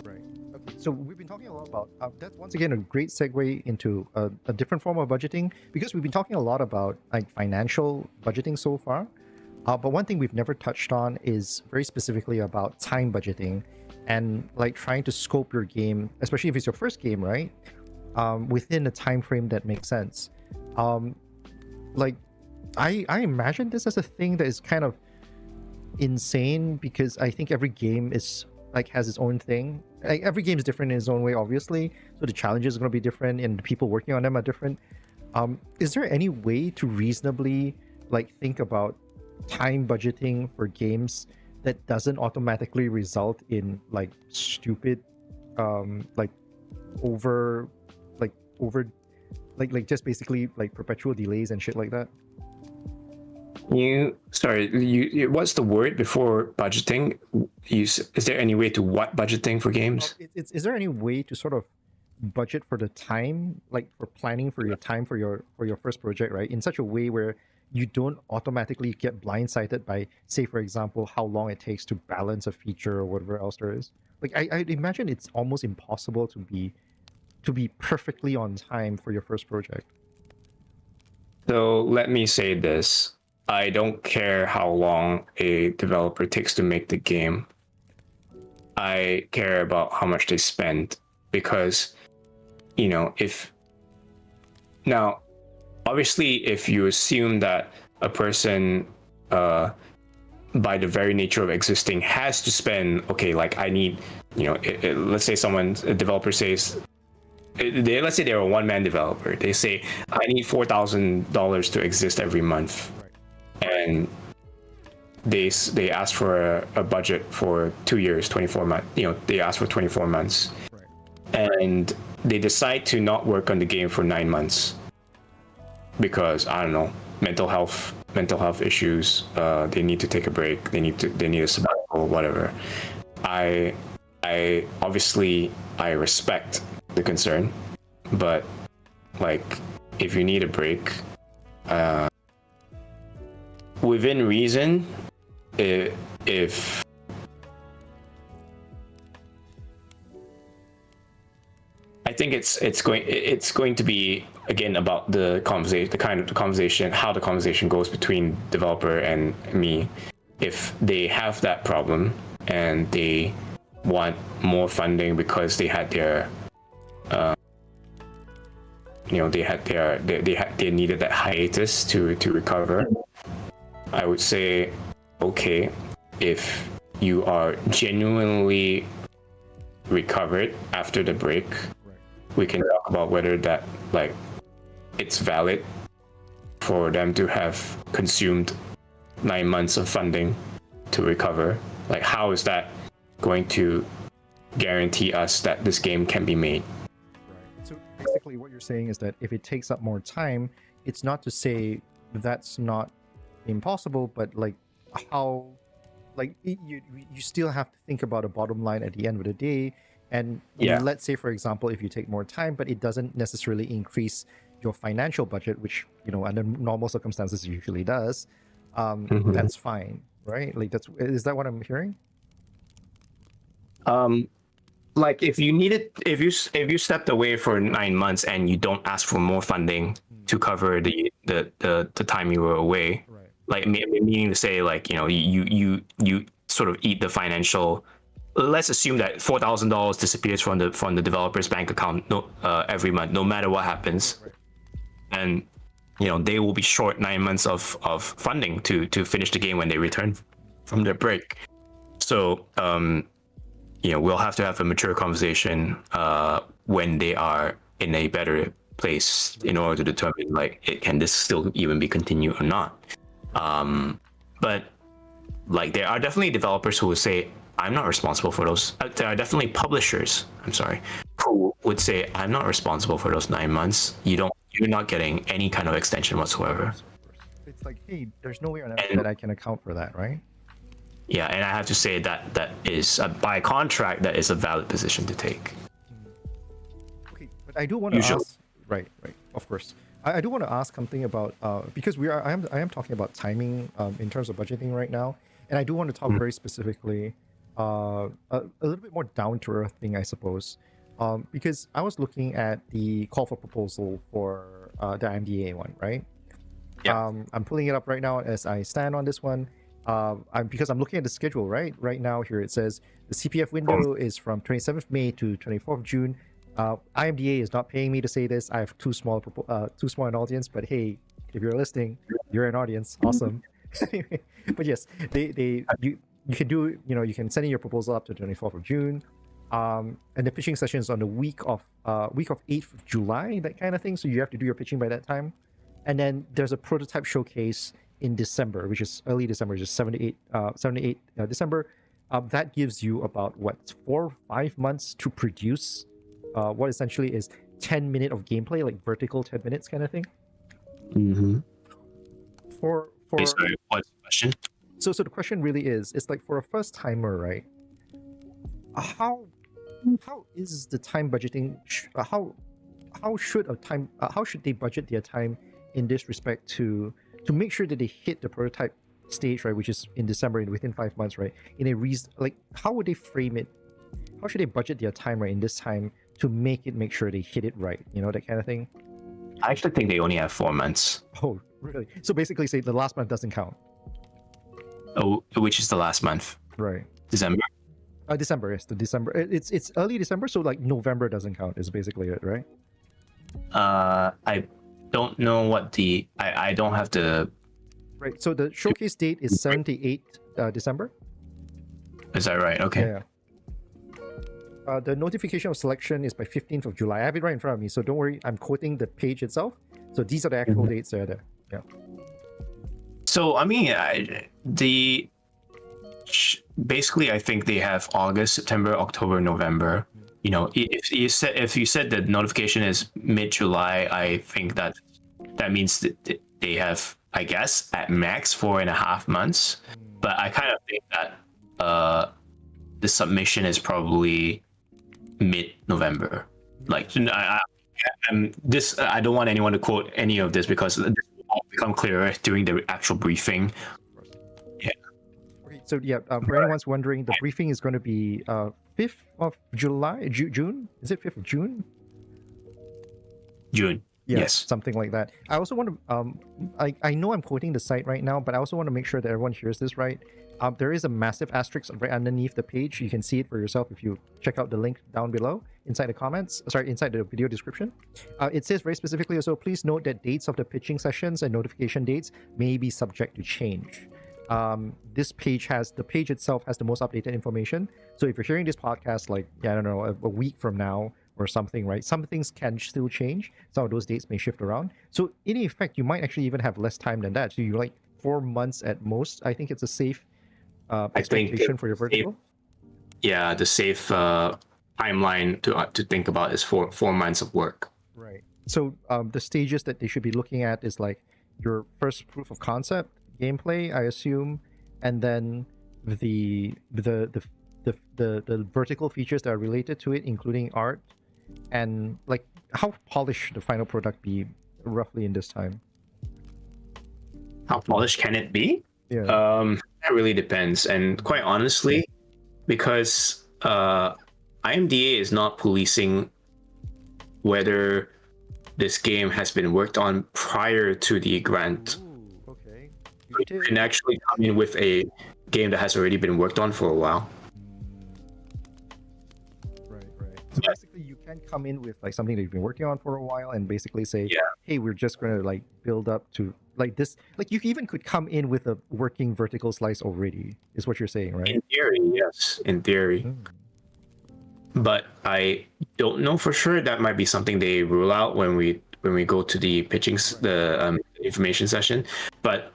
Right. Okay. So we've been talking a lot about that's once again a great segue into a different form of budgeting, because we've been talking a lot about like financial budgeting so far. But one thing we've never touched on is very specifically about time budgeting and like trying to scope your game, especially if it's your first game, right? Within a time frame that makes sense. Like I imagine this as a thing that is kind of insane, because I think every game is like has its own thing. Like every game is different in its own way, obviously, so the challenges are going to be different and the people working on them are different. Is there any way to reasonably like think about time budgeting for games that doesn't automatically result in like stupid like over just basically like perpetual delays and shit like that? What's the word before budgeting? Is there any way to what budgeting for games? Is there any way to sort of budget for the time, like for planning for your time for your first project, right, in such a way where you don't automatically get blindsided by, say for example, how long it takes to balance a feature or whatever else there is? Like I imagine it's almost impossible to be perfectly on time for your first project. So let me say this. I don't care how long a developer takes to make the game. I care about how much they spend, because, you know, obviously, if you assume that a person, by the very nature of existing, has to spend, okay, like I need, you know, let's say a developer says, let's say they're a one-man developer. They say, I need $4,000 to exist every month. And they ask for a budget for 2 years, 24 months. You know, they ask for 24 months. Right. And they decide to not work on the game for 9 months because, I don't know, mental health issues. They need to take a break. They need a sabbatical, whatever. I obviously respect the concern, but like, if you need a break, within reason, if I think it's going to be, again, about the conversation, how the conversation goes between developer and me. If they have that problem and they want more funding because they had their they needed that hiatus to recover, I would say, okay, if you are genuinely recovered after the break, we can talk about whether that, like, it's valid for them to have consumed 9 months of funding to recover. Like, how is that going to guarantee us that this game can be made? Right. So basically what you're saying is that if it takes up more time, it's not to say that's not impossible, but like how, like you still have to think about a bottom line at the end of the day. And let's say, for example, if you take more time, but it doesn't necessarily increase your financial budget, which, you know, under normal circumstances usually does, that's fine, right? Like, is that what I'm hearing? Like, if you stepped away for 9 months and you don't ask for more funding to cover the time you were away, right. Like, meaning to say, like, you know, you sort of eat the financial. Let's assume that $4,000 disappears from the developer's bank account every month, no matter what happens, right. And, you know, they will be short 9 months of funding to finish the game when they return from their break. So, you know, we'll have to have a mature conversation when they are in a better place in order to determine like can this still even be continued or not. But like there are definitely developers who would say I'm not responsible for those. There are definitely publishers, I'm sorry, who would say I'm not responsible for those 9 months. You're not getting any kind of extension whatsoever. It's like, hey, there's no way on earth that I can account for that, right? Yeah, and I have to say that is by contract that is a valid position to take. Okay, but I do want to ask. Right, of course. I do want to ask something about because I am talking about timing in terms of budgeting right now, and I do want to talk very specifically a little bit more down to earth thing, I suppose, because I was looking at the call for proposal for the IMDA one, right? Yeah. I'm pulling it up right now as I stand on this one. Because I'm looking at the schedule right now here. It says the CPF window is from 27th May to 24th June. IMDA is not paying me to say this. I have too small an audience, but hey, if you're listening, you're an audience. Awesome. But yes, you can do, you can send in your proposal up to 24th of June. And the pitching session is on the week of 8th of July, that kind of thing. So you have to do your pitching by that time. And then there's a prototype showcase in December, which is early December, just 7 to 8 December. That gives you about 4 or 5 months to produce what essentially is 10 minutes of gameplay, like vertical 10 minutes kind of thing. For Sorry, what's the question? So the question really is, it's like for a first timer, right? How is the time budgeting? How should they budget their time in this respect to make sure that they hit the prototype stage, right, which is in December, within 5 months, right, in a reason, like how would they frame it? How should they budget their time, right, in this time to make sure they hit it right, that kind of thing? I actually think they only have 4 months. Oh, really? So basically say the last month doesn't count. Oh, which is the last month? Right. December? December, yes, the December. It's early December, so like November doesn't count is basically it, right? I don't know what I don't have the... Right, so the showcase date is 7 to 8 December. Is that right? Okay. Yeah. The notification of selection is by 15th of July. I have it right in front of me, so don't worry. I'm quoting the page itself. So these are the actual dates that are there. Yeah. So, I mean, basically, I think they have August, September, October, November. If you said the notification is mid-July, I think that means that they have, I guess, at max 4.5 months. But I kind of think that the submission is probably mid-November. Like, I don't want anyone to quote any of this because this will all become clearer during the actual briefing. Yeah. Okay, so yeah, for anyone's wondering, the briefing is going to be 5th of July, June? Is it 5th of June? June. Yeah, yes. Something like that. I also want to, I know I'm quoting the site right now, but I also want to make sure that everyone hears this right. There is a massive asterisk right underneath the page. You can see it for yourself if you check out the link down below inside the comments. Sorry, inside the video description. It says very specifically also, please note that dates of the pitching sessions and notification dates may be subject to change. This page the page itself has the most updated information. So if you're hearing this podcast, like, I don't know, a week from now or something, right? Some things can still change. Some of those dates may shift around. So in effect, you might actually even have less time than that. So you're like 4 months at most. I think it's a safe expectation for your vertical. Yeah, the safe timeline to think about is 4 months of work. Right. So the stages that they should be looking at is like your first proof of concept gameplay, I assume, and then the vertical features that are related to it, including art, and like how polished the final product be roughly in this time. How polished can it be? Yeah. That really depends, and quite honestly, because IMDA is not policing whether this game has been worked on prior to the grant. Ooh, okay. You can actually come in with a game that has already been worked on for a while. Right. So basically, you can come in with like something that you've been working on for a while, and basically say, "Hey, we're just going to like build up to like this." Like you even could come in with a working vertical slice already, is what you're saying, right? In theory, yes. In theory. But I don't know for sure. That might be something they rule out when we when we go to the pitching the information session. But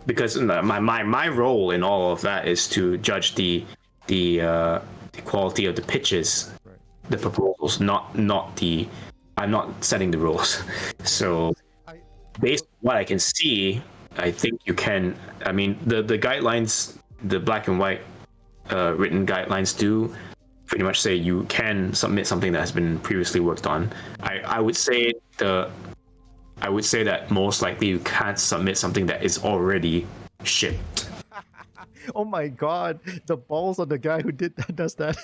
because my role in all of that is to judge the quality of the pitches, the proposals, not the I'm not setting the rules. So based on what I can see, I think you can. I mean, the guidelines, the black and white written guidelines do pretty much say you can submit something that has been previously worked on. I would say that most likely you can't submit something that is already shipped. Oh my god, the balls on the guy who does that.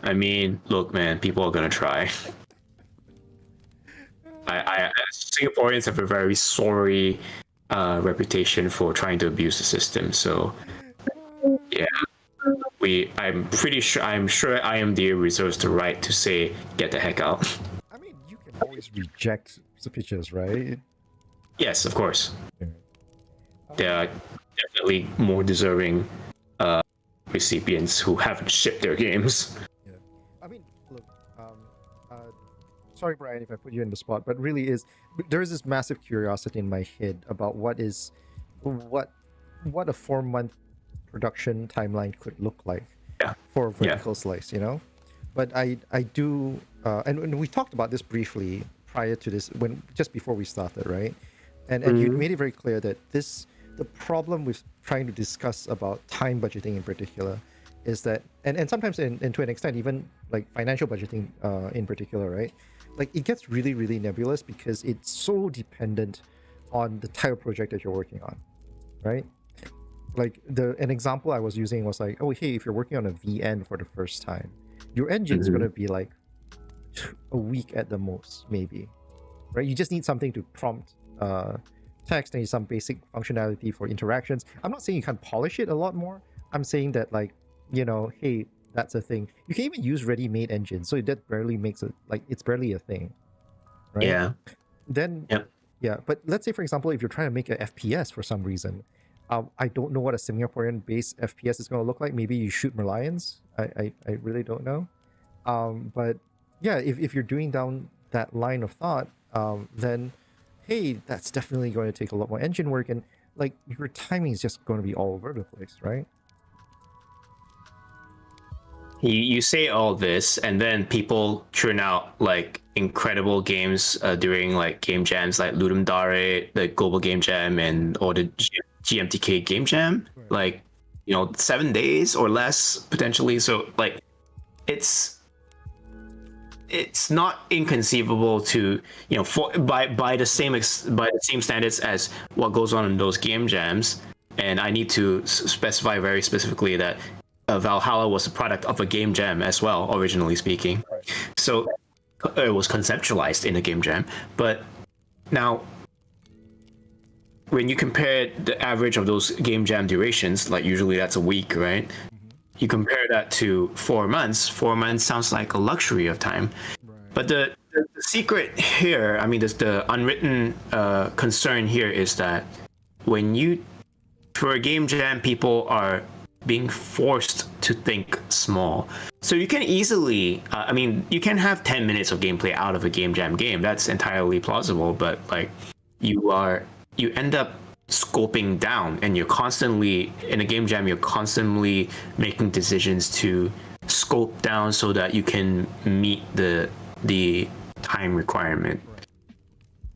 I mean, look, man, people are gonna try. Singaporeans have a very sorry reputation for trying to abuse the system. So, yeah, I'm sure IMDA reserves the right to say, get the heck out. I mean, you can always reject the pictures, right? Yes, of course. There are definitely more deserving recipients who haven't shipped their games. Yeah, I mean, look, sorry, Brian, if I put you in the spot, but really there is this massive curiosity in my head about what a 4-month production timeline could look like for vertical slice, you know. But I do, and we talked about this briefly prior to this, just before we started, right? And you made it very clear that the problem with trying to discuss about time budgeting in particular is that, and sometimes and to an extent even like financial budgeting in particular, right? Like it gets really, really nebulous because it's so dependent on the type of project that you're working on, right? Like an example I was using was like, oh hey, if you're working on a VN for the first time, your engine's going to be like a week at the most, maybe, right? You just need something to prompt text and some basic functionality for interactions. I'm not saying you can't polish it a lot more. I'm saying that, like, you know, hey, that's a thing. You can even use ready-made engines, so that barely makes it, like, it's barely a thing, right? Yeah. Then, yeah. But let's say, for example, if you're trying to make an FPS for some reason, I don't know what a Singaporean-based FPS is going to look like. Maybe you shoot Merlions. I really don't know. But yeah, if you're doing down that line of thought, then hey, that's definitely going to take a lot more engine work, and like your timing is just going to be all over the place, right? You say all this, and then people churn out like incredible games during like game jams, like Ludum Dare, the Global Game Jam, and or the GMTK Game Jam, like, you know, 7 days or less potentially. So like, it's not inconceivable to, you know, by the same standards as what goes on in those game jams. And I need to specify very specifically that Valhalla was a product of a game jam as well, originally speaking. So it was conceptualized in a game jam. But now, when you compare the average of those game jam durations, like usually that's a week, right? You compare that to 4 months. 4 months sounds like a luxury of time. Right. But the secret here, I mean, the unwritten concern here is that for a game jam, people are being forced to think small. So you can easily, I mean, you can have 10 minutes of gameplay out of a game jam game. That's entirely plausible, but like you end up scoping down, and you're constantly in a game jam, you're constantly making decisions to scope down so that you can meet the time requirement.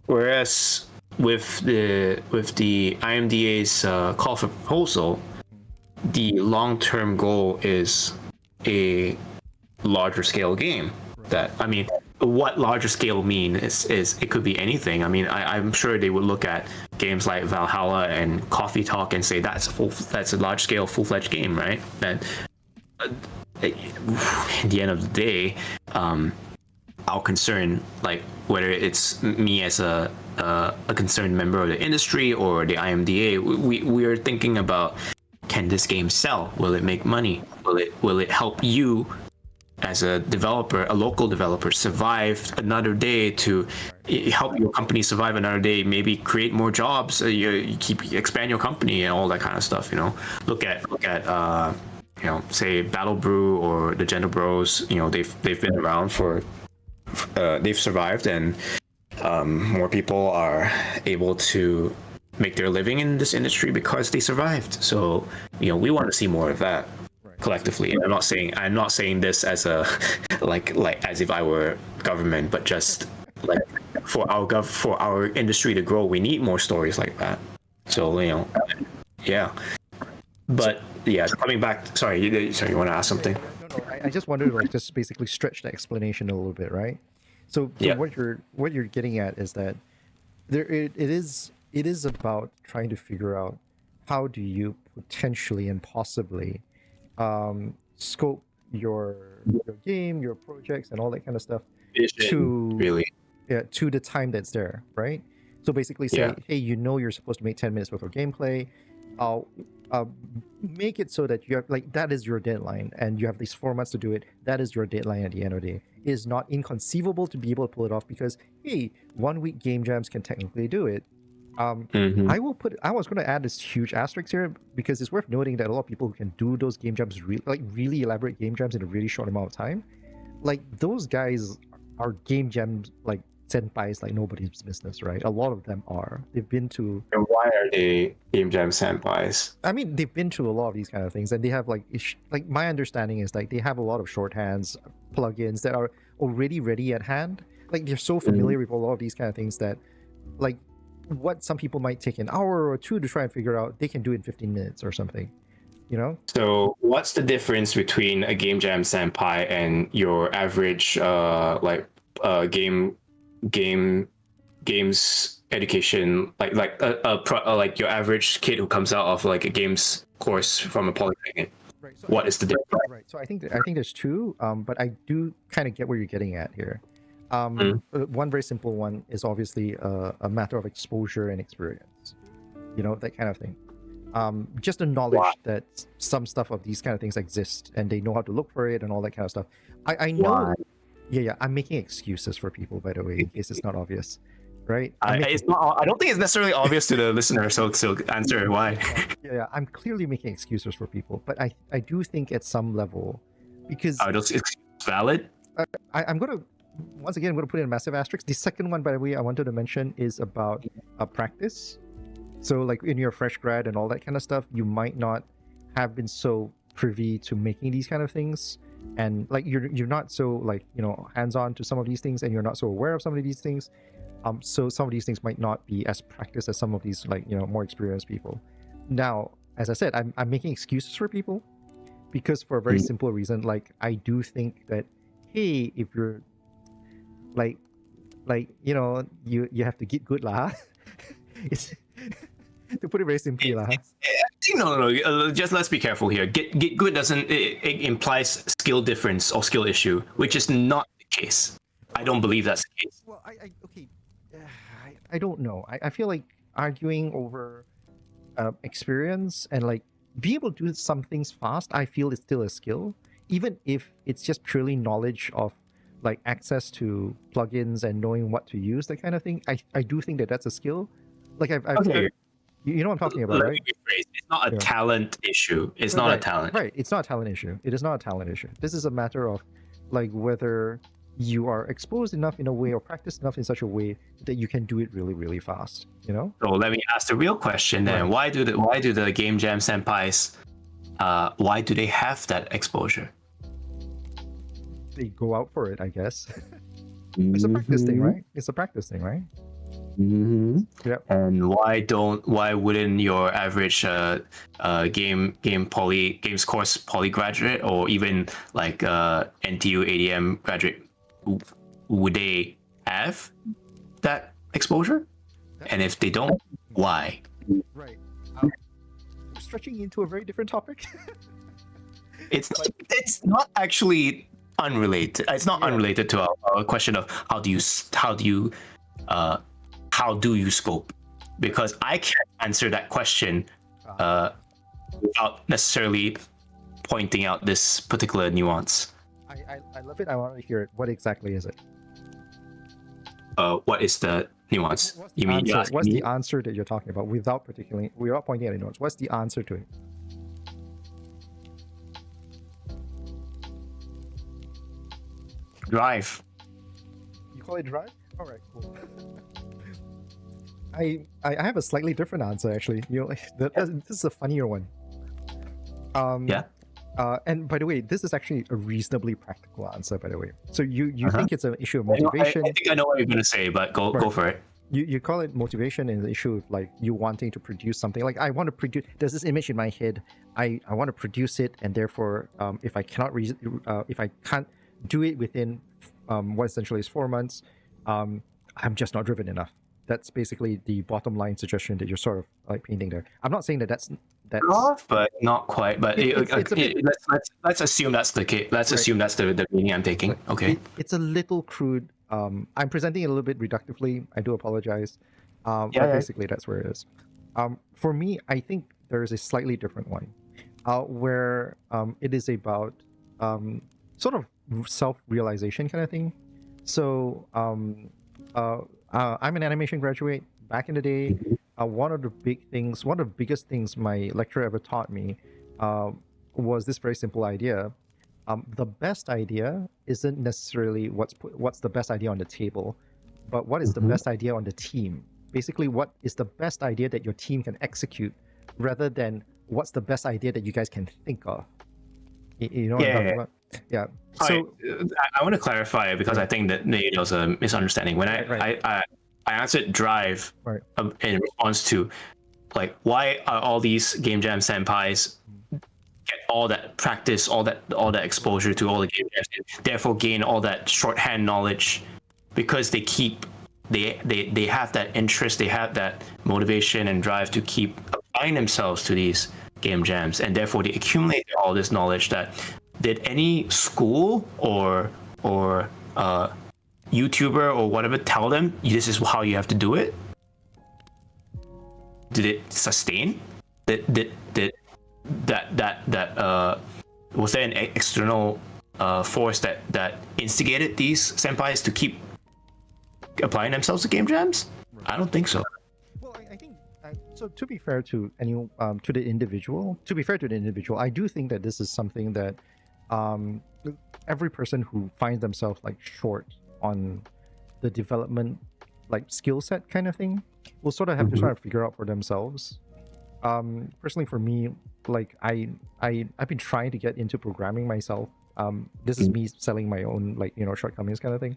Whereas with the IMDA's call for proposal, the long-term goal is a larger scale game. That, I mean, what larger scale mean is it could be anything. I mean, I'm sure they would look at games like Valhalla and Coffee Talk and say that's a large scale full-fledged game, right? And at the end of the day, our concern, like whether it's me as a concerned member of the industry or the IMDA, we are thinking about, can this game sell? Will it make money? Will it help you as a developer, a local developer, survive another day, to help your company survive another day, maybe create more jobs, you expand your company and all that kind of stuff, you know? Look at you know, say Battle Brew or the Gender Bros, you know, they've been around for they've survived, and more people are able to make their living in this industry because they survived. So we want to see more of that collectively. And I'm not saying this as a like as if I were government, but just like for our industry to grow, we need more stories like that. So yeah. But yeah, coming back. Sorry, you want to ask something? No, I just wanted to just basically stretch the explanation a little bit, right? So what you're getting at is that it is about trying to figure out how do you potentially and possibly scope your game, your projects, and all that kind of stuff to the time that's there, right? So basically say, hey, you're supposed to make 10 minutes worth of gameplay. I'll make it so that you have that is your deadline, and you have these 4 months to do it. That is your deadline at the end of the day. It is not inconceivable to be able to pull it off because, hey, 1 week game jams can technically do it. I was going to add this huge asterisk here because it's worth noting that a lot of people who can do those game jams, really elaborate game jams in a really short amount of time, those guys are game jams senpais like nobody's business, right? A lot of them are. They've been to. And why are they game jam senpais? I mean, they've been to a lot of these kind of things, and they have my understanding is they have a lot of shorthands, plugins that are already ready at hand. They're so familiar with a lot of these kind of things that, what some people might take an hour or two to try and figure out, they can do it in 15 minutes or something. So what's the difference between a game jam senpai and your average games education, like your average kid who comes out of a games course from a polytechnic? Right. So what is the difference? Right. So I think there's two, but I do kind of get where you're getting at here. One very simple one is obviously a matter of exposure and experience, that kind of thing. Just the knowledge that some stuff of these kind of things exist, and they know how to look for it and all that kind of stuff. I know. Why? Yeah. I'm making excuses for people, by the way, in case it's not obvious, right? It's not. I don't think it's necessarily obvious to the listener. So answer why. Yeah. I'm clearly making excuses for people, but I do think at some level, because are those excuses valid? I'm going to. Once again, I'm going to put in a massive asterisk. The second one, by the way, I wanted to mention is about practice. So in your fresh grad and all that kind of stuff, you might not have been so privy to making these kind of things, and you're not so hands-on to some of these things, and you're not so aware of some of these things. So some of these things might not be as practiced as some of these more experienced people. Now, as I said, I'm making excuses for people because for a very simple reason. I do think that, hey, if you're you have to get good lah. It's to put it very simply lah. No. Just let's be careful here. Get good doesn't it implies skill difference or skill issue, which is not the case. I don't believe that's the case. Well, I don't know. I feel like arguing over experience and be able to do some things fast, I feel it's still a skill, even if it's just purely knowledge of access to plugins and knowing what to use, that kind of thing. I do think that's a skill. Okay. You know what I'm talking about, right? It's not a talent issue. It's not a talent. Right. It's not a talent issue. It is not a talent issue. This is a matter of whether you are exposed enough in a way or practiced enough in such a way that you can do it really, really fast. So let me ask the real question then. Right. Why do the game jam senpais why do they have that exposure? They go out for it, I guess. It's a practice thing, right? It's a practice thing, right? Yeah. And why wouldn't your average games course poly graduate, or even NTU ADM graduate, would they have that exposure? And if they don't, why? Right. Stretching into a very different topic. It's not actually unrelated. It's not unrelated to our question of how do you scope, because I can't answer that question without necessarily pointing out this particular nuance. I love it. I want to hear it. What exactly is it? What is the nuance? What's the answer that you're talking about without pointing at any nuance? What's the answer to it? Drive. call it drive? All right, cool. I have a slightly different answer actually. This is a funnier one. Yeah. And by the way, this is actually a reasonably practical answer. By the way, so you think it's an issue of motivation? I think I know what you're gonna say, but go for it. You call it motivation and the issue of like you wanting to produce something. Like I want to produce. There's this image in my head. I want to produce it, and therefore, if I if I can't do it within what essentially is 4 months, I'm just not driven enough. That's basically the bottom line suggestion that you're sort of like painting there. I'm not saying that's but not quite. But let's assume that's the case. Let's assume that's the meaning I'm taking. Okay. It's a little crude. I'm presenting it a little bit reductively. I do apologize. But basically that's where it is. For me, I think there is a slightly different one, where it is about sort of self-realization kind of thing. So I'm an animation graduate. Back in the day, one of the biggest things my lecturer ever taught me was this very simple idea. The best idea isn't necessarily what's the best idea on the table, but what is the best idea on the team. Basically, what is the best idea that your team can execute, rather than what's the best idea that you guys can think of. You know what I'm talking about? Yeah. So I want to clarify because I think that there's a misunderstanding. When I answered drive in response to like why are all these game jam senpais get all that practice, all that exposure to all the game jams, and therefore gain all that shorthand knowledge, because they have that interest, they have that motivation and drive to keep applying themselves to these game jams, and therefore they accumulate all this knowledge. That did any school or YouTuber or whatever tell them this is how you have to do it? Did it sustain? Did was there an external force that instigated these senpais to keep applying themselves to game jams? I don't think so. Well, I think so. To be fair to the individual, I do think that this is something that every person who finds themselves like short on the development like skill set kind of thing will sort of have to try to figure out for themselves. Personally for me, like I've been trying to get into programming myself. This is me selling my own like shortcomings kind of thing.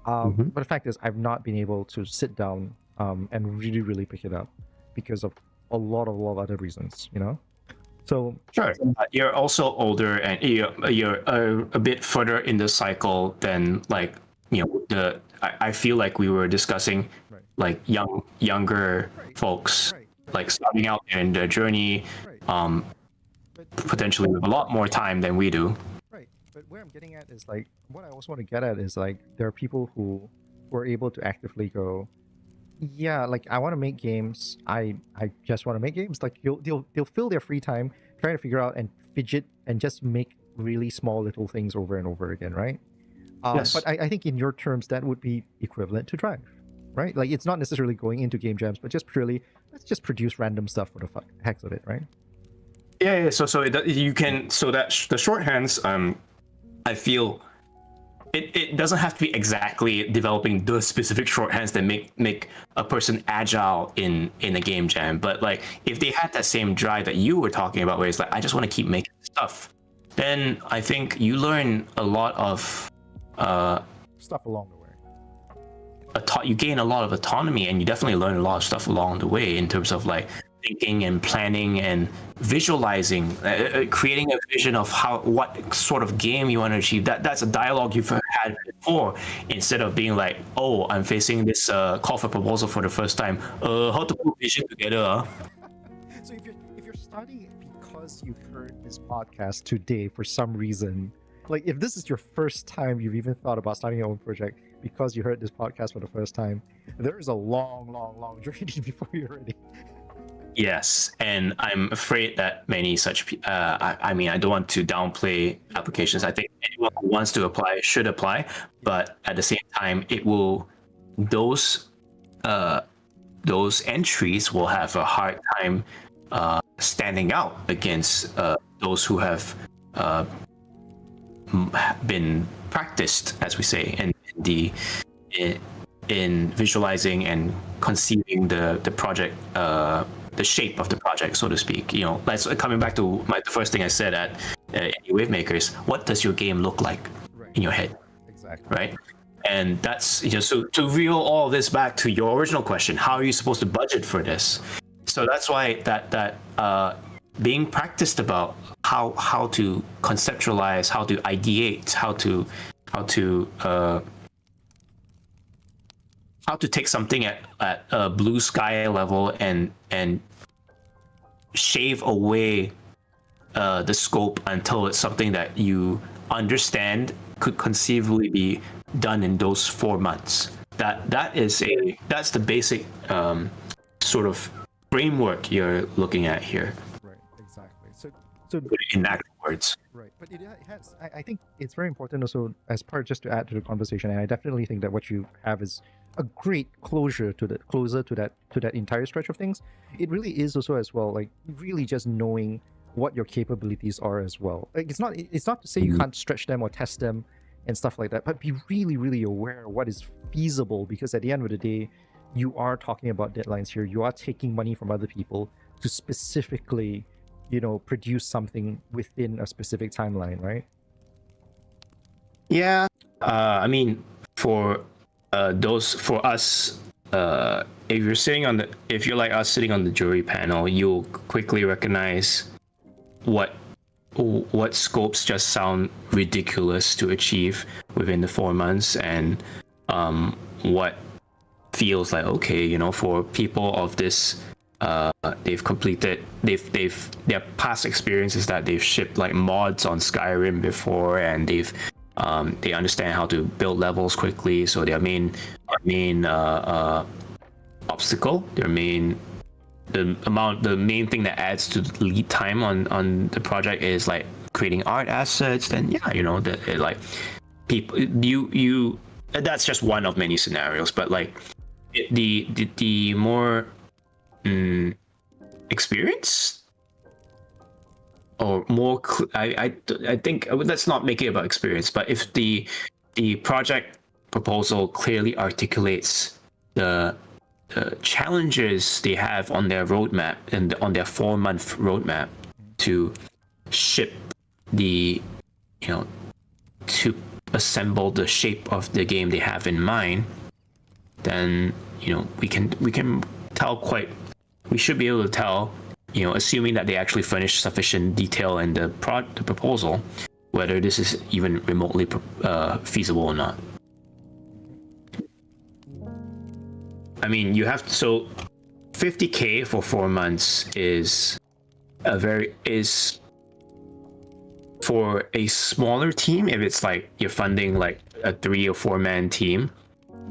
But the fact is I've not been able to sit down and really pick it up because of a lot of other reasons, So sure, you're also older and you're a bit further in the cycle than like I feel like we were discussing like younger folks like starting out in their journey, potentially with a lot more time than we do. Right, but where I'm getting at is like what I also want to get at is like there are people who were able to actively go, yeah, like I want to make games. I just want to make games. Like they'll fill their free time trying to figure out and fidget and just make really small little things over and over again, right? Yes. But I think in your terms that would be equivalent to drive, right? Like it's not necessarily going into game jams, but just purely let's just produce random stuff for the heck of it, right? Yeah. So you can that the shorthands. I feel it doesn't have to be exactly developing the specific shorthands that make a person agile in a game jam, but like if they had that same drive that you were talking about, where it's like I just want to keep making stuff, then I think you learn a lot of stuff along the way. You gain a lot of autonomy, and you definitely learn a lot of stuff along the way in terms of like thinking and planning and visualizing, creating a vision of what sort of game you want to achieve. That's a dialogue you've had before, instead of being like, oh, I'm facing this call for proposal for the first time. How to put vision together? So if you're starting because you heard this podcast today for some reason, like if this is your first time you've even thought about starting your own project because you heard this podcast for the first time, there is a long journey before you're ready. Yes, and I'm afraid that many such I mean, I don't want to downplay applications. I think anyone who wants to apply should apply, but at the same time those entries will have a hard time standing out against those who have been practiced, as we say, in in visualizing and conceiving the project, the shape of the project, so to speak. You know, that's coming back to the first thing I said at Wave Makers. What does your game look like in your head? Exactly. Right. And that's, you know, so to reel all this back to your original question, how are you supposed to budget for this? So that's why that being practiced about how to conceptualize, how to ideate, how to take something at a blue sky level and shave away the scope until it's something that you understand could conceivably be done in those 4 months. That's the basic sort of framework you're looking at here. Right, exactly. So in actual words. Right, but it has. I think it's very important also, as part, just to add to the conversation. And I definitely think that what you have is a great closer to that entire stretch of things. It really is also as well, like really just knowing what your capabilities are as well. Like it's not to say you can't stretch them or test them and stuff like that, but be really, really aware of what is feasible, because at the end of the day, you are talking about deadlines here. You are taking money from other people to specifically, you know, produce something within a specific timeline, right? Yeah. I mean, for us, if you're like us sitting on the jury panel, you'll quickly recognize what scopes just sound ridiculous to achieve within the 4 months, and what feels like okay, you know, for people of this, they've completed, their past experiences that they've shipped like mods on Skyrim before, and they understand how to build levels quickly. So their main obstacle, the main thing that adds to the lead time on the project is like creating art assets. Then yeah, you know, like people, you that's just one of many scenarios, but like the more experienced or more I think, let's not make it about experience, but if the project proposal clearly articulates the challenges they have on their roadmap and on their 4-month roadmap to ship the, you know, to assemble the shape of the game they have in mind, then, you know, we can tell we should be able to tell, you know, assuming that they actually furnish sufficient detail in the proposal, whether this is even remotely feasible or not. I mean, you have to, so 50K for 4 months is for a smaller team. If it's like you're funding like a 3 or 4 man team,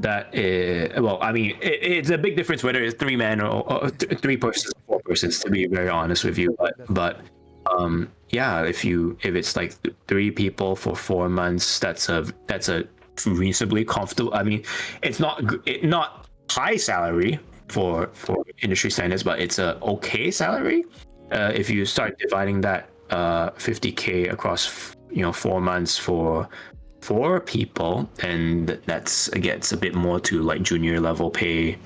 that is, well, I mean, it's a big difference whether it's 3 men or 3 persons or 4 persons, to be very honest with you. But yeah, if it's like 3 people for 4 months, that's a reasonably comfortable. I mean, it's not high salary for industry standards, but it's a okay salary. If you start dividing that 50K across, you know, 4 months for 4 people, and that's, again, it's a bit more to like junior level pay.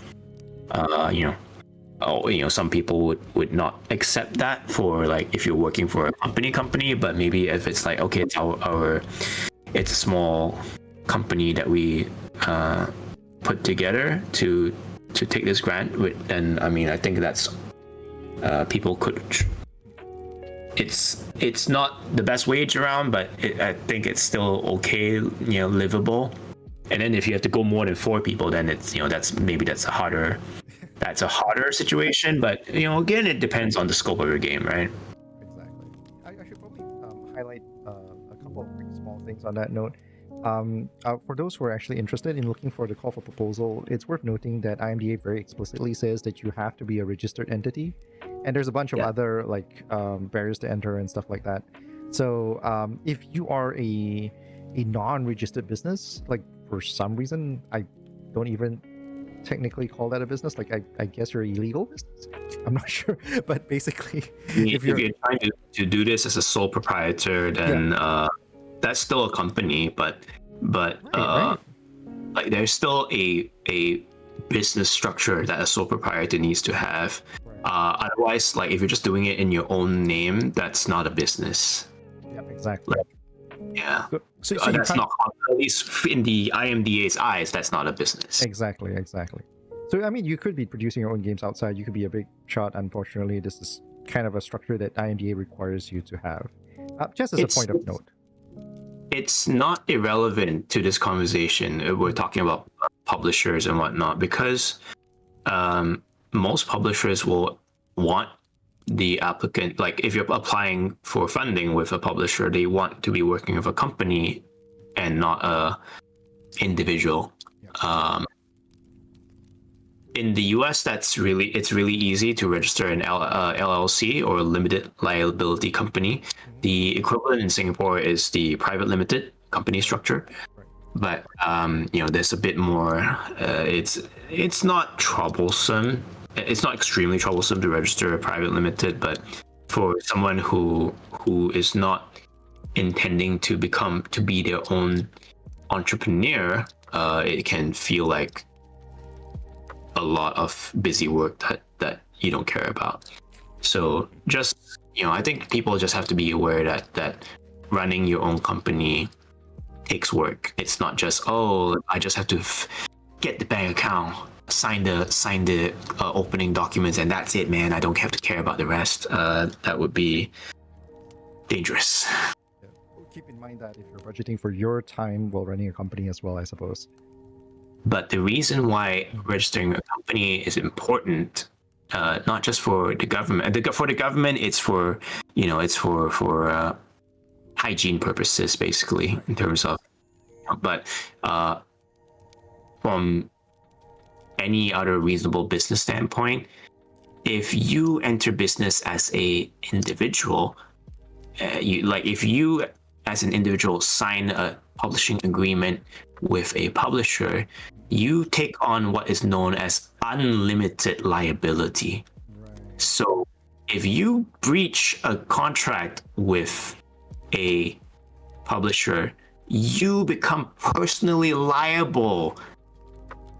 You know, some people would not accept that for like if you're working for a company, but maybe if it's like, okay, it's a small company that we put together to take this grant with, and I mean, I think that's people could. It's not the best wage around, but I think it's still okay, you know, livable. And then if you have to go more than 4 people, then it's, you know, that's a harder situation. But, you know, again, it depends on the scope of your game, right? Exactly. I should probably highlight a couple of quick small things on that note. For those who are actually interested in looking for the call for proposal, it's worth noting that IMDA very explicitly says that you have to be a registered entity, and there's a bunch of other like barriers to enter and stuff like that. So if you are a non-registered business, like for some reason I don't even technically call that a business, like I guess you're illegal business. I'm not sure, but basically, if you're trying to do this as a sole proprietor, then that's still a company, but right. like there's still a business structure that a sole proprietor needs to have. Otherwise, like if you're just doing it in your own name, that's not a business. Yeah, exactly. Like, yeah. So That's not, at least in the IMDA's eyes, that's not a business. Exactly. So I mean, you could be producing your own games outside. You could be a big shot. Unfortunately, this is kind of a structure that IMDA requires you to have. Just as a point of note. It's not irrelevant to this conversation. We're talking about publishers and whatnot, because most publishers will want the applicant, like if you're applying for funding with a publisher, they want to be working with a company and not a individual. Yeah. In the US, it's really easy to register an LLC, or limited liability company. The equivalent in Singapore is the private limited company structure. But there's a bit more. It's not troublesome. It's not extremely troublesome to register a private limited, but for someone who is not intending to be their own entrepreneur, it can feel like a lot of busy work that you don't care about. So just, I think people just have to be aware that running your own company takes work. It's not just, I just have to get the bank account, sign the opening documents, and that's it, man. I don't have to care about the rest. That would be dangerous. Yeah. Keep in mind that if you're budgeting for your time while running a company as well, I suppose. But the reason why registering a company is important, not just for the government. For the government, it's for hygiene purposes, basically, in terms of. But from any other reasonable business standpoint, if you enter business as a individual, if you as an individual sign a publishing agreement with a publisher, you take on what is known as unlimited liability. Right. So if you breach a contract with a publisher, you become personally liable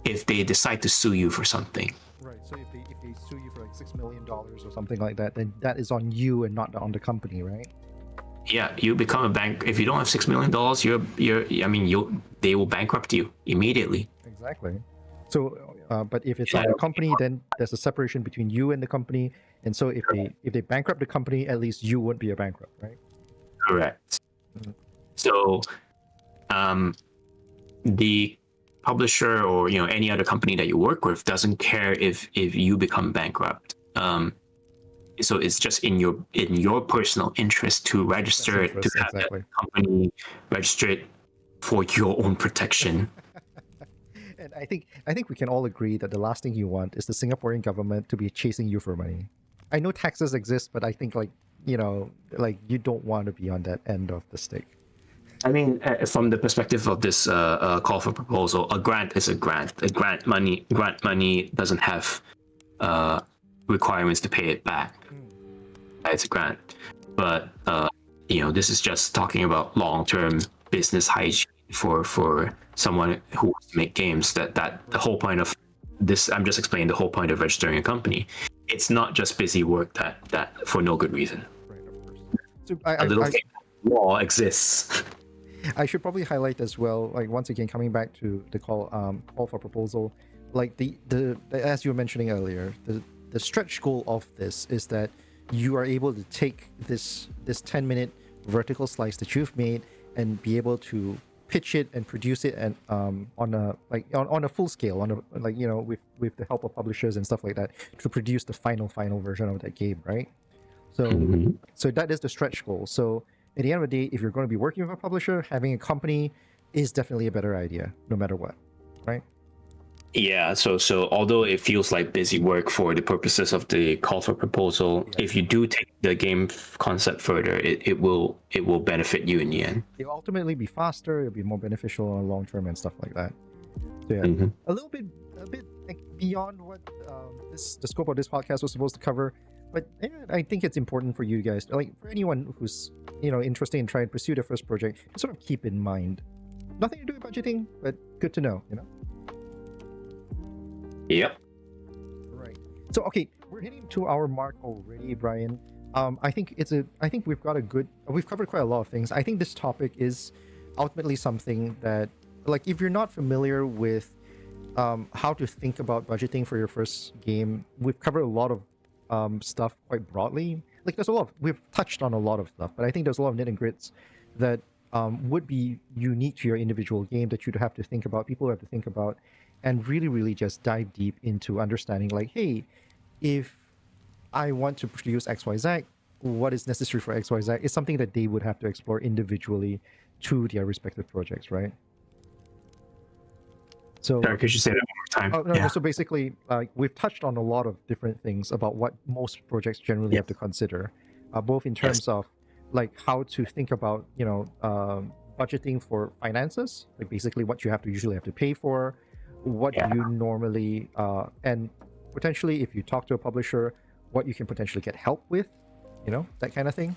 if they decide to sue you for something. Right. So if they sue you for like $6 million or something like that, then that is on you and not on the company, right? Yeah, you become a bank. If you don't have $6 million, they will bankrupt you immediately. Exactly. So, but if it's on a company, then there's a separation between you and the company, and so if they bankrupt the company, at least you won't be a bankrupt, right? Correct. Mm-hmm. So, the publisher or any other company that you work with doesn't care if you become bankrupt. So it's just in your personal interest to register to have that company registered for your own protection. And I think we can all agree that the last thing you want is the Singaporean government to be chasing you for money. I know taxes exist, but I think you don't want to be on that end of the stick. I mean, from the perspective of this call for proposal, a grant is a grant. Grant money doesn't have requirements to pay it back. It's a grant, but this is just talking about long-term business hygiene for someone who wants to make games. That the whole point of this, I'm just explaining the whole point of registering a company. It's not just busy work that for no good reason. Right, of course. So law exists. I should probably highlight as well, once again, coming back to the call for proposal, the as you were mentioning earlier, the stretch goal of this is that you are able to take this 10-minute vertical slice that you've made and be able to pitch it and produce it and on a full scale, with the help of publishers and stuff like that, to produce the final version of that game, right? So so that is the stretch goal. So at the end of the day, if you're going to be working with a publisher, having a company is definitely a better idea, no matter what, right? Yeah, so although it feels like busy work for the purposes of the call for proposal, if you do take the game concept further, it will benefit you in the end. It'll ultimately be faster, it'll be more beneficial on long term and stuff like that. So yeah, a little bit beyond what the scope of this podcast was supposed to cover, but yeah, I think it's important for you guys, for anyone who's interested in trying to pursue their first project, to sort of keep in mind nothing to do with budgeting, but good to know, you know. Yep. Right. So okay, we're hitting 2 hour mark already, Brian. I think we've covered quite a lot of things. I think this topic is ultimately something that, like, if you're not familiar with how to think about budgeting for your first game, we've covered a lot of stuff quite broadly. Like, we've touched on a lot of stuff, but I think there's a lot of nit and grits that would be unique to your individual game that you'd have to think about, people have to think about, and really, really just dive deep into understanding, like, hey, if I want to produce XYZ, what is necessary for XYZ is something that they would have to explore individually to their respective projects, right? So, Sorry, could you say that one more time? no, so basically, we've touched on a lot of different things about what most projects generally have to consider, both in terms of like how to think about, budgeting for finances, like basically what you usually have to pay for, what you normally, and potentially if you talk to a publisher, what you can potentially get help with, that kind of thing.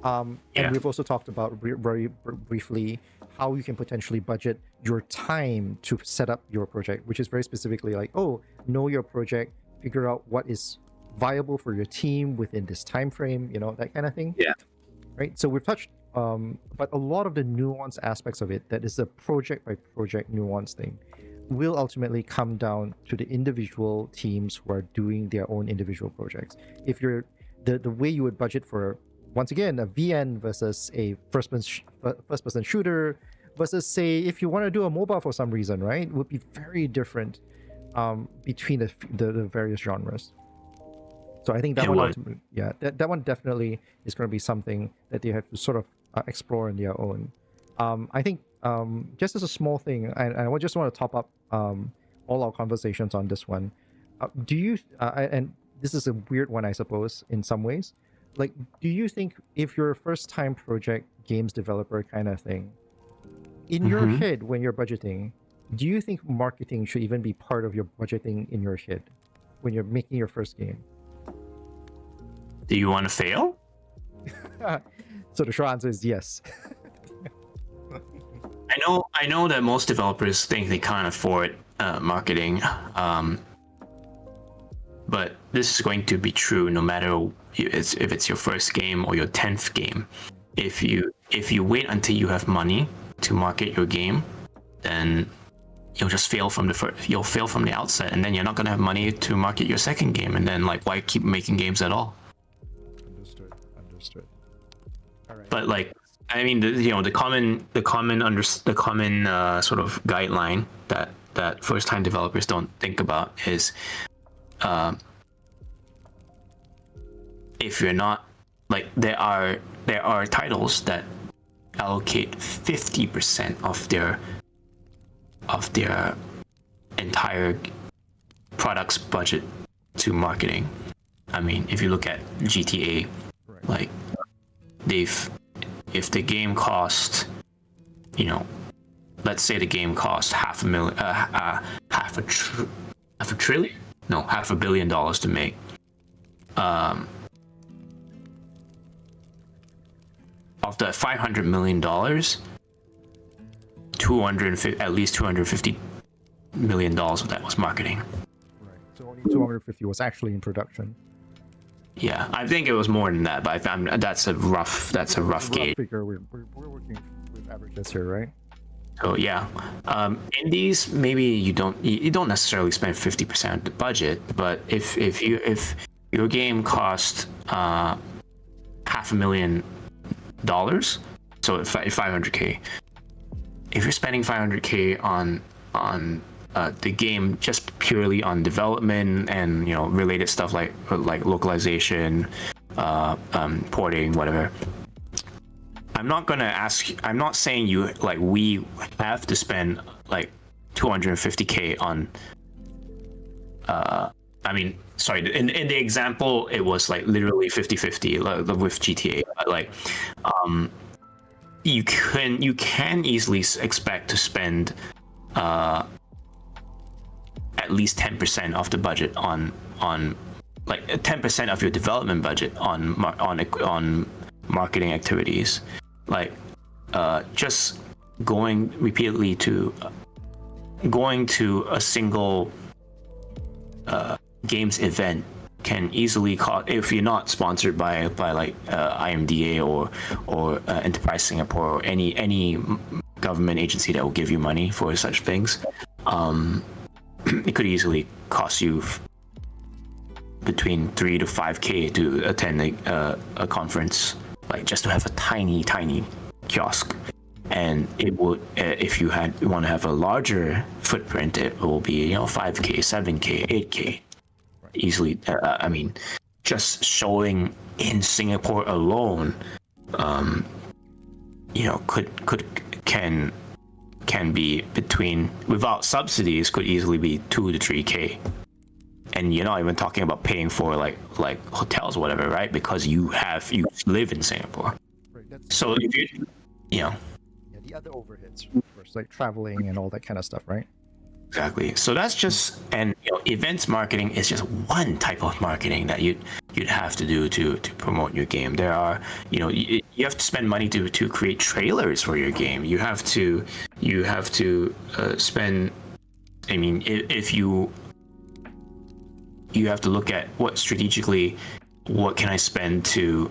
And we've also talked about very briefly how you can potentially budget your time to set up your project, which is very specifically like, know your project, figure out what is viable for your team within this time frame, that kind of thing. Yeah. Right. So we've touched, but a lot of the nuanced aspects of it, that is a project by project nuance thing, will ultimately come down to the individual teams who are doing their own individual projects. If you're the way you would budget for, once again, a VN versus a first person shooter versus, say, if you want to do a mobile for some reason, right, would be very different between the various genres. So I think that that one definitely is going to be something that they have to sort of explore on their own. I think just as a small thing, and I just want to top up all our conversations on this one. Do you and this is a weird one, I suppose, in some ways. Like, do you think if you're a first-time project games developer kind of thing, in your head when you're budgeting, do you think marketing should even be part of your budgeting in your head when you're making your first game? Do you want to fail? So the short answer is yes. I know that most developers think they can't afford marketing, but this is going to be true no matter if it's your first game or your 10th game. If you wait until you have money to market your game, then you'll just fail from the outset, and then you're not going to have money to market your second game, and then, like, why keep making games at all? Understood. All right. But, like, I mean, the common sort of guideline that first time developers don't think about is, if you're not, like, there are titles that allocate 50% of their entire product's budget to marketing. I mean, if you look at GTA, like, if the game cost, let's say the game cost $500 million to make. Of the $500 million, at least $250 million of that was marketing. Right. So only 250 was actually in production. Yeah, I think it was more than that, but I found that's a rough gauge. Figure. We're working with averages here, right? So yeah, indies, maybe you don't necessarily spend 50% of the budget, but if your game cost $500,000, so $500K, if you're spending $500K on the game just purely on development and related stuff like localization, porting, whatever. I'm not saying we have to spend like $250K on. I mean, sorry. In the example, it was like literally 50-50 with GTA. Like, you can easily expect to spend at least 10% of the budget on like 10% of your development budget on marketing activities. Like, just going repeatedly to a single games event can easily cost, if you're not sponsored by like IMDA or Enterprise Singapore or any government agency that will give you money for such things, it could easily cost you between 3 to 5K to attend a conference, like just to have a tiny kiosk. And it would, if you want to have a larger footprint, it will be 5K, 7K, 8K, easily. I mean, just showing in Singapore alone, can be between, without subsidies, could easily be 2 to 3K. And you're not even talking about paying for like hotels or whatever, right? Because you live in Singapore. Right, so if you yeah, the other overheads, of course, like traveling and all that kind of stuff, right? Exactly. So that's just, and events marketing is just one type of marketing that you'd have to do to promote your game. There are, you have to spend money to create trailers for your game. You have to spend. I mean, if you have to look at what can I spend to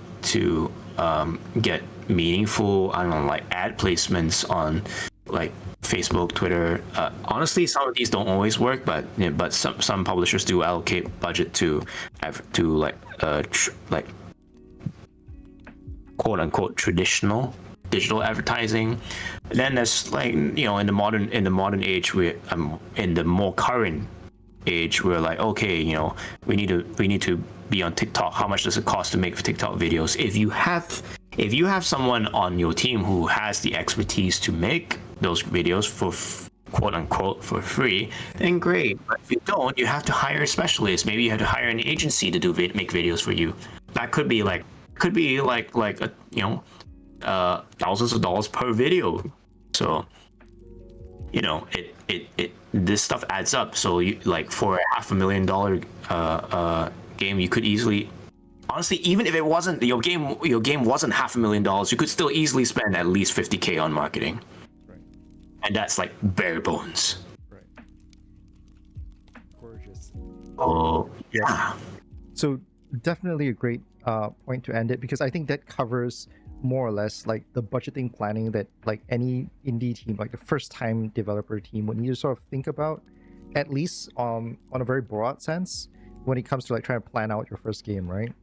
get meaningful, I don't know, like ad placements on like Facebook, Twitter. Honestly, some of these don't always work, but some publishers do allocate budget to like quote unquote traditional digital advertising. And then there's like in the modern age, in the more current age, we're like, okay, we need to be on TikTok. How much does it cost to make TikTok videos? If you have someone on your team who has the expertise to make those videos for quote unquote for free, then great. But if you don't, you have to hire a specialist. Maybe you have to hire an agency to make videos for you. That could be like thousands of dollars per video. So this stuff adds up. So you, like, for a $500,000 game, you could easily, honestly, even if it wasn't your game wasn't $500,000, you could still easily spend at least 50K on marketing. Right. And that's like bare bones. Right. Gorgeous. Oh yeah. So definitely a great point to end it, because I think that covers more or less like the budgeting planning that like any indie team, like the first time developer team, would need to sort of think about, at least on a very broad sense, when it comes to like trying to plan out your first game, right?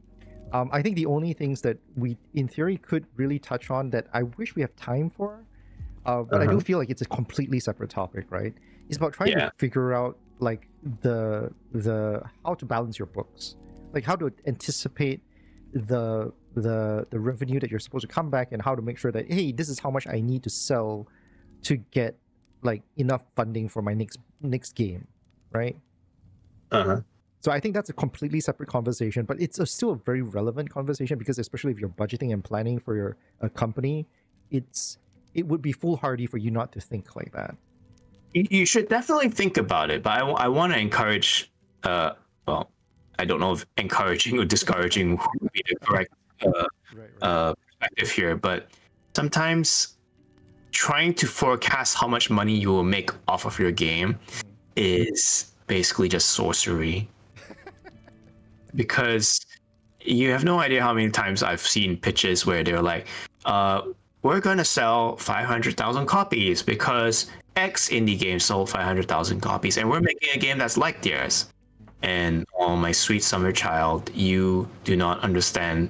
I think the only things that we in theory could really touch on that I wish we have time for, but I do feel like it's a completely separate topic, right? It's about trying to figure out like the how to balance your books, like how to anticipate the revenue that you're supposed to come back, and how to make sure that, hey, this is how much I need to sell to get like enough funding for my next game, right? So I think that's a completely separate conversation, but it's still a very relevant conversation, because especially if you're budgeting and planning for your company, it would be foolhardy for you not to think like that. You should definitely think about it, but I want to encourage, well, I don't know if encouraging or discouraging would be the correct perspective here, but sometimes trying to forecast how much money you will make off of your game is basically just sorcery. Because you have no idea how many times I've seen pitches where they're like, we're going to sell 500,000 copies because X indie game sold 500,000 copies, and we're making a game that's like theirs. And oh, my sweet summer child, you do not understand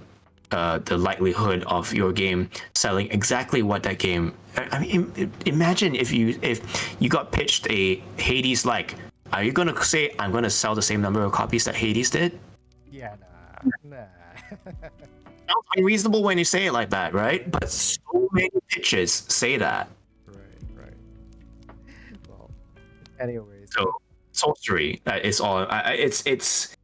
the likelihood of your game selling exactly what that game. I mean, imagine if you got pitched a Hades like. Are you gonna say I'm gonna sell the same number of copies that Hades did? Yeah, nah. Sounds unreasonable when you say it like that, right? But so many pitches say that. Right. Well, anyways. So sorcery. It's all. It's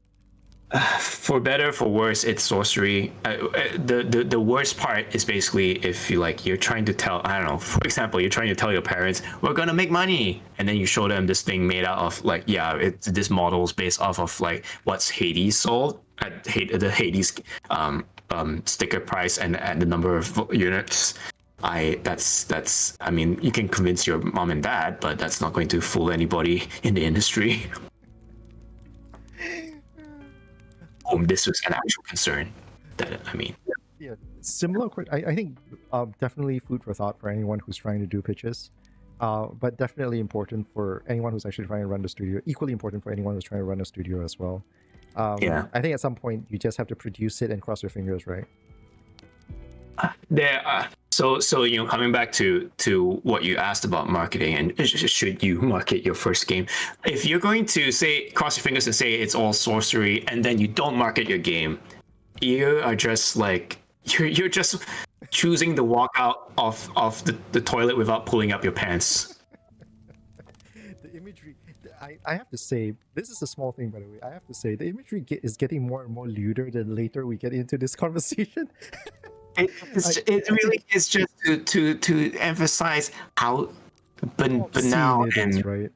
for better, for worse. It's sorcery. The worst part is basically if you're trying to tell, I don't know, for example, you're trying to tell your parents, we're gonna make money, and then you show them this thing made out of like, this model is based off of like what's Hades sold at the Hades sticker price and the number of units. that's I mean, you can convince your mom and dad, but that's not going to fool anybody in the industry whom this was an actual concern. That I mean, Yeah, similar. I think definitely food for thought for anyone who's trying to do pitches, but definitely important for anyone who's actually trying to run the studio. Equally important for anyone who's trying to run a studio as well. yeah. I think at some point you just have to produce it and cross your fingers, right? So coming back to what you asked about marketing and should you market your first game, if you're going to say cross your fingers and say it's all sorcery and then you don't market your game, you are just like you're just choosing to walk out of the toilet without pulling up your pants. The imagery, I have to say, this is a small thing, by the way. I have to say, the imagery is getting more and more lewder the later we get into this conversation. It really is just to emphasize how banal Obscene it is, right?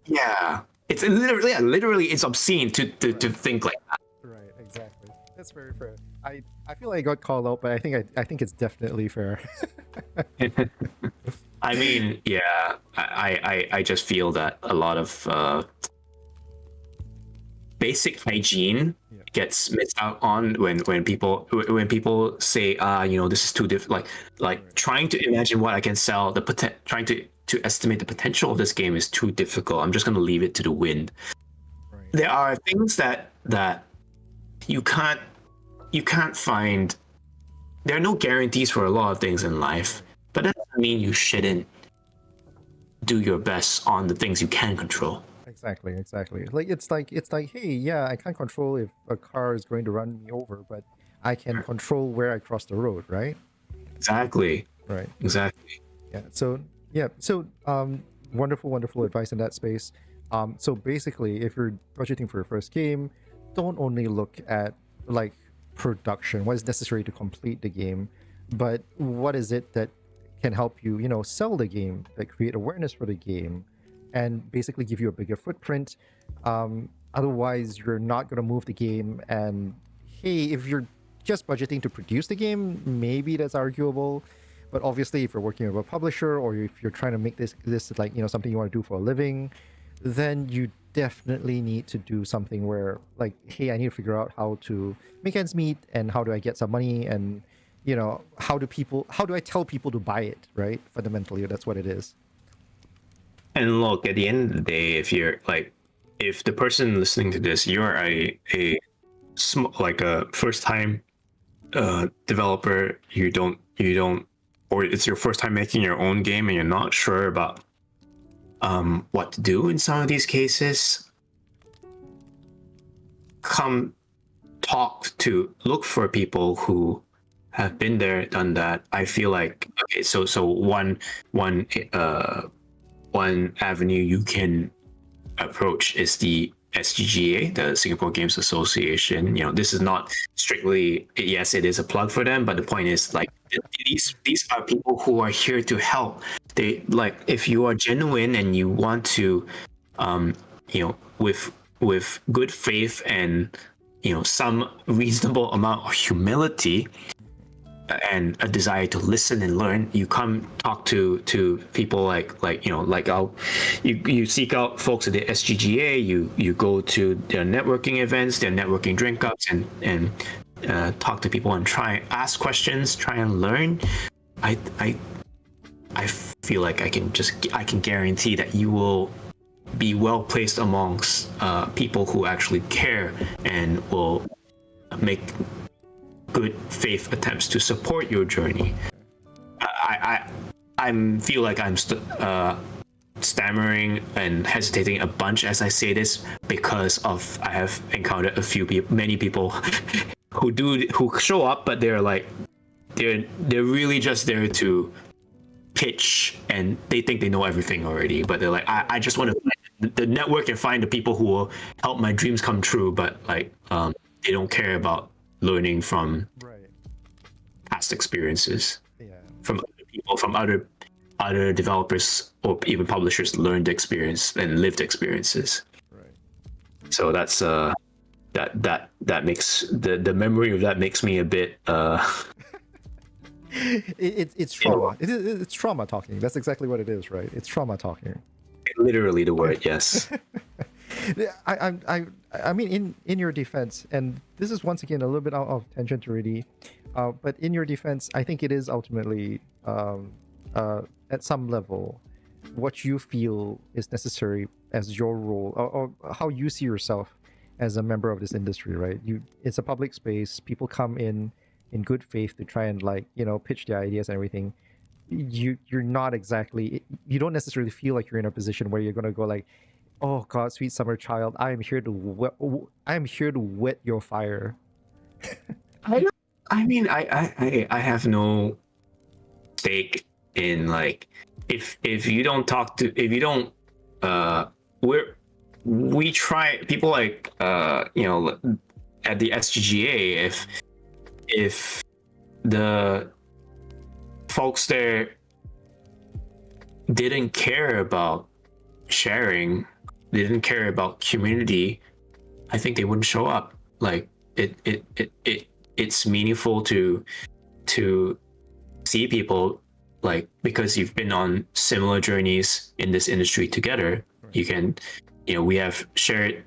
yeah, it's literally it's obscene to think like that. Right, exactly. That's very fair. I feel like I got called out, but I think it's definitely fair. I mean, yeah, I just feel that a lot of basic hygiene gets missed out on when people say this is too difficult, like trying to imagine what I can sell, trying to estimate the potential of this game is too difficult. I'm just going to leave it to the wind. Right. There are things that you can't find. There are no guarantees for a lot of things in life, but that doesn't mean you shouldn't do your best on the things you can control. Exactly. Like it's like, hey, yeah, I can't control if a car is going to run me over, but I can control where I cross the road, right? Exactly. Right. Exactly. Yeah. So wonderful advice in that space. So basically, if you're budgeting for your first game, don't only look at like production, what is necessary to complete the game, but what is it that can help you, sell the game, that create awareness for the game, and basically give you a bigger footprint. Otherwise, you're not going to move the game. And hey, if you're just budgeting to produce the game, maybe that's arguable. But obviously, if you're working with a publisher or if you're trying to make this like something you want to do for a living, then you definitely need to do something where like, hey, I need to figure out how to make ends meet and how do I get some money and how do I tell people to buy it, right? Fundamentally, that's what it is. And look, at the end of the day, if the person listening to this, you're a first time developer, you don't, or it's your first time making your own game and you're not sure about what to do in some of these cases, look for people who have been there, done that. I feel like, okay, so one avenue you can approach is the SGGA, the Singapore Games Association. This is not strictly, yes, it is a plug for them, but the point is like these are people who are here to help. They like, if you are genuine and you want to, with good faith and some reasonable amount of humility and a desire to listen and learn, you come talk to people you seek out folks at the SGGA, you go to their networking events, their networking drink ups, and talk to people and try ask questions, try and learn. I feel like I can guarantee that you will be well placed amongst people who actually care and will make good faith attempts to support your journey. I feel like I'm stammering and hesitating a bunch as I say this because I have encountered many people who show up, but they're really just there to pitch and they think they know everything already, but they're like, I just want to find the network and find the people who will help my dreams come true, but they don't care about learning from past experiences, from other people, from other developers or even publishers learned experience and lived experiences. So that's that makes the memory of that makes me a bit It's trauma. It's trauma talking. That's exactly what it is, right? It's trauma talking. Literally the word, yes. I mean, in your defense, and this is once again a little bit out of tangent already, but in your defense, I think it is ultimately, at some level, what you feel is necessary as your role, or how you see yourself as a member of this industry, right? It's a public space. People come in good faith to try and, like, pitch their ideas and everything. You're not exactly, you don't necessarily feel like you're in a position where you're going to go like, oh God, sweet summer child, I am here to wet your fire. I mean, I have no stake in, like, if you don't talk to, if you don't we try, people like at the SGGA, if the folks there didn't care about sharing, they didn't care about community, I think they wouldn't show up. Like, it's meaningful to see people, like, because you've been on similar journeys in this industry together. You can, we have shared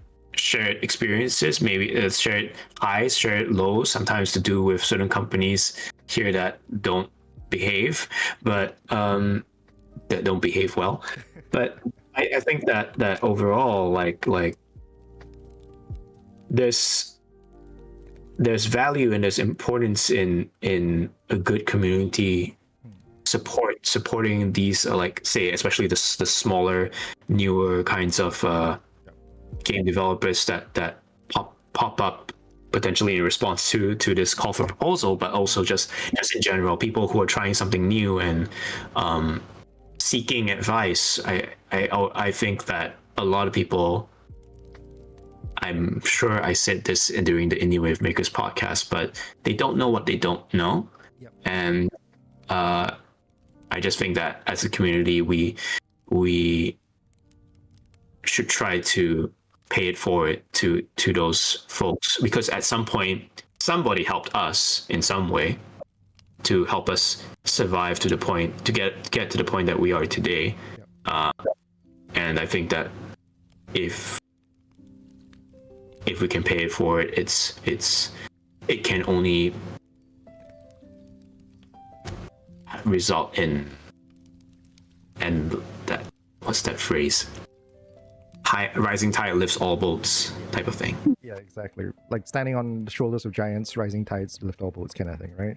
experiences, maybe shared highs, shared lows, sometimes to do with certain companies here that don't behave, but that don't behave well. But I think that overall, like there's value and there's importance in a good community supporting these, like, say, especially the smaller, newer kinds of game developers that pop up potentially in response to this call for proposal, but also just in general, people who are trying something new and seeking advice. I think that a lot of people, I'm sure I said this during the Indie Wave Makers podcast, but they don't know what they don't know. Yep. And I just think that as a community, we should try to pay it forward to those folks, because at some point somebody helped us in some way to help us survive to the point, to get to the point that we are today. Yep. And I think that if we can pay it forward, it can only result in, and that, what's that phrase? Rising tide lifts all boats type of thing. Yeah, exactly. Like standing on the shoulders of giants, rising tides lift all boats kind of thing, right?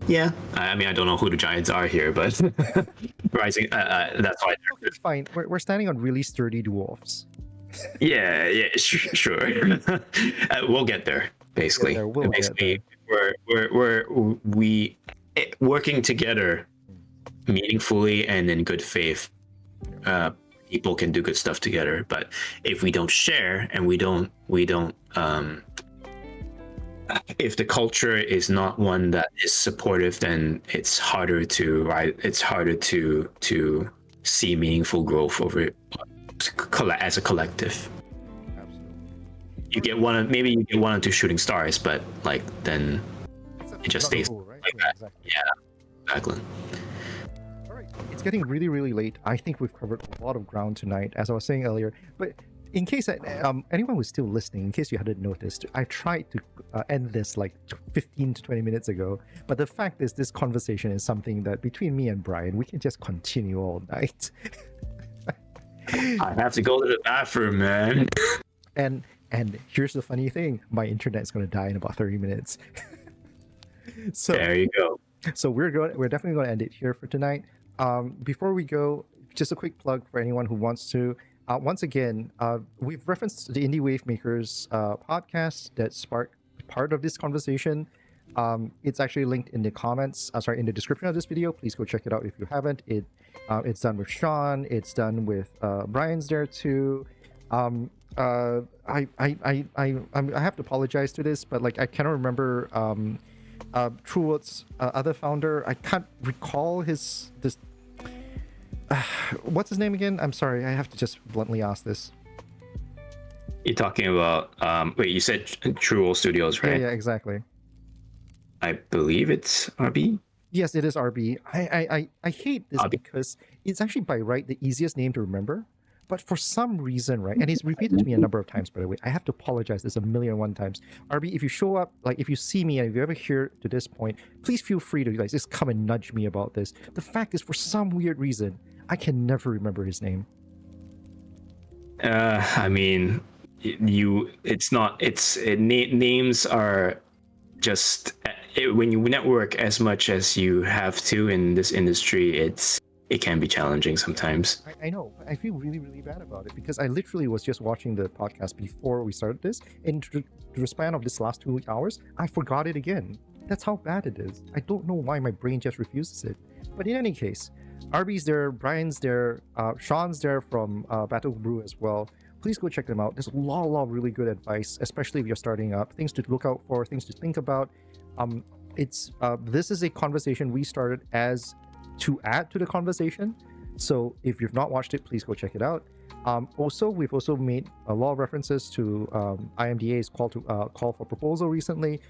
Yeah. I mean, I don't know who the giants are here, but rising, that's why. Okay, it's fine. We're standing on really sturdy dwarfs. Yeah, sure. We'll get there, basically. We working together meaningfully and in good faith, people can do good stuff together. But if we don't share and we don't if the culture is not one that is supportive, then it's harder to see meaningful growth over as a collective. Absolutely. You get one or two shooting stars, but like then it just stays cool, right? like that. Exactly. Yeah, exactly. All right, it's getting really, really late. I think we've covered a lot of ground tonight, as I was saying earlier. But in case anyone was still listening, in case you hadn't noticed, I tried to end this like 15 to 20 minutes ago. But the fact is, this conversation is something that between me and Brian, we can just continue all night. I have to go to the bathroom, man. And here's the funny thing: my internet is going to die in about 30 minutes. So there you go. So we're definitely going to end it here for tonight. Before we go, just a quick plug for anyone who wants to. Once again, we've referenced the Indie Wave Makers podcast that sparked part of this conversation. It's actually linked in the comments. In the description of this video. Please go check it out if you haven't. It's done with Sean. It's done with Brian's there too. I have to apologize to this, but like I cannot remember TrueWorld's other founder. I can't recall this. What's his name again? I'm sorry. I have to just bluntly ask this. You're talking about wait, you said True World Studios, right? Yeah, exactly. I believe it's RB. Yes, it is RB. I hate this RB. because it's actually by right the easiest name to remember. But for some reason, right, and he's repeated to me a number of times, by the way, I have to apologize this a million and one times. RB, if you show up, like if you see me and if you ever hear to this point, please feel free to like just come and nudge me about this. The fact is, for some weird reason, I can never remember his name. I mean, names are just when you network as much as you have to in this industry, it can be challenging sometimes. I know, but I feel really, really bad about it because I literally was just watching the podcast before we started this, and through the span of this last 2 hours, I forgot it again. That's how bad it is. I don't know why my brain just refuses it. But in any case, RB's there, Brian's there, Sean's there from Battle Brew as well. Please go check them out. There's a lot of really good advice, especially if you're starting up. Things to look out for, things to think about. This is a conversation we started as to add to the conversation. So if you've not watched it, please go check it out. Also, we've also made a lot of references to IMDA's call for proposal recently.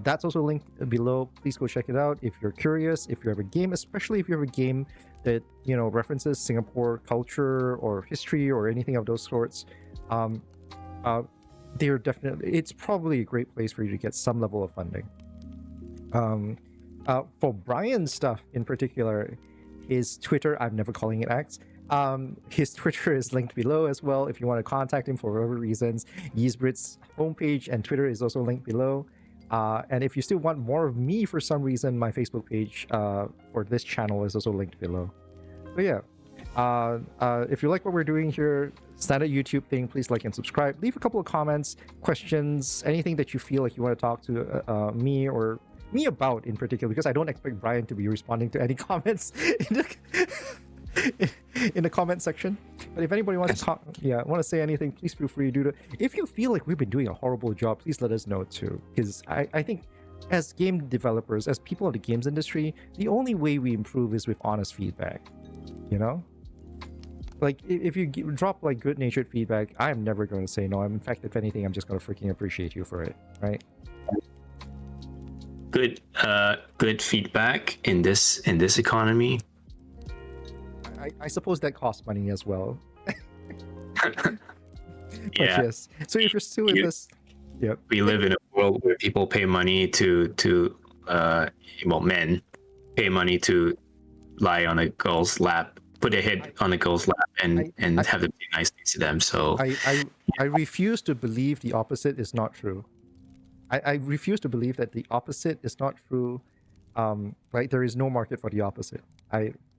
That's also linked below. Please go check it out if you're curious. If you have a game, especially if you have a game that references Singapore culture or history or anything of those sorts, it's probably a great place for you to get some level of funding. For Brian's stuff in particular, his Twitter, I'm never calling it X. His Twitter is linked below as well if you want to contact him for whatever reasons. Ysbryd's homepage and Twitter is also linked below. And if you still want more of me for some reason, my Facebook page for this channel is also linked below. So yeah, if you like what we're doing here, standard YouTube thing, please like and subscribe. Leave a couple of comments, questions, anything that you feel like you want to talk to me or me about in particular, because I don't expect Brian to be responding to any comments in the comment section. But if anybody wants to say anything, please feel free to do that. If you feel like we've been doing a horrible job, please let us know too, because I think as game developers, as people of the games industry, the only way we improve is with honest feedback. Like if you drop like good-natured feedback, I'm never going to say no. In fact, if anything, I'm just going to freaking appreciate you for it, right? Good feedback in this economy. I suppose that costs money as well. Yeah. Yes. So if you're still in this, yep. We live in a world where people pay money men pay money to lie on a girl's lap, put a head on a girl's lap, and have them be nice to them. So I refuse to believe the opposite is not true. I refuse to believe that the opposite is not true. Right? There is no market for the opposite.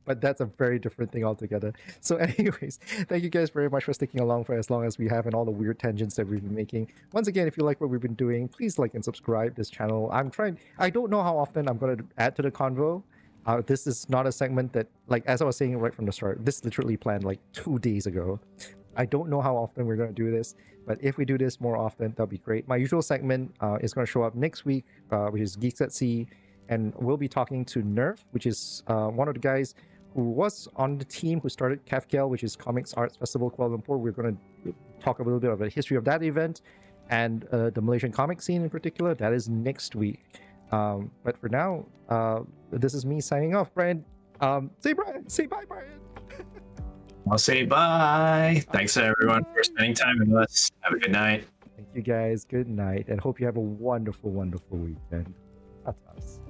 But that's a very different thing altogether. So anyways, thank you guys very much for sticking along for as long as we have and all the weird tangents that we've been making. Once again, if you like what we've been doing, please like and subscribe this channel. I don't know how often I'm going to add to the convo. This is not a segment that, like, as I was saying right from the start, this literally planned like 2 days ago. I don't know how often we're going to do this, but if we do this more often, that'll be great. My usual segment is going to show up next week, which is Geeks at Sea, and we'll be talking to Nerf, which is one of the guys who was on the team who started CAFCAL, which is Comics Arts Festival Kuala Lumpur. We're going to talk a little bit of the history of that event and the Malaysian comic scene in particular. That is next week. But for now, this is me signing off. Brian, say bye, Brian. I'll say bye. Thanks everyone for spending time with us. Have a good night. Thank you guys. Good night, and hope you have a wonderful, wonderful weekend. That's us.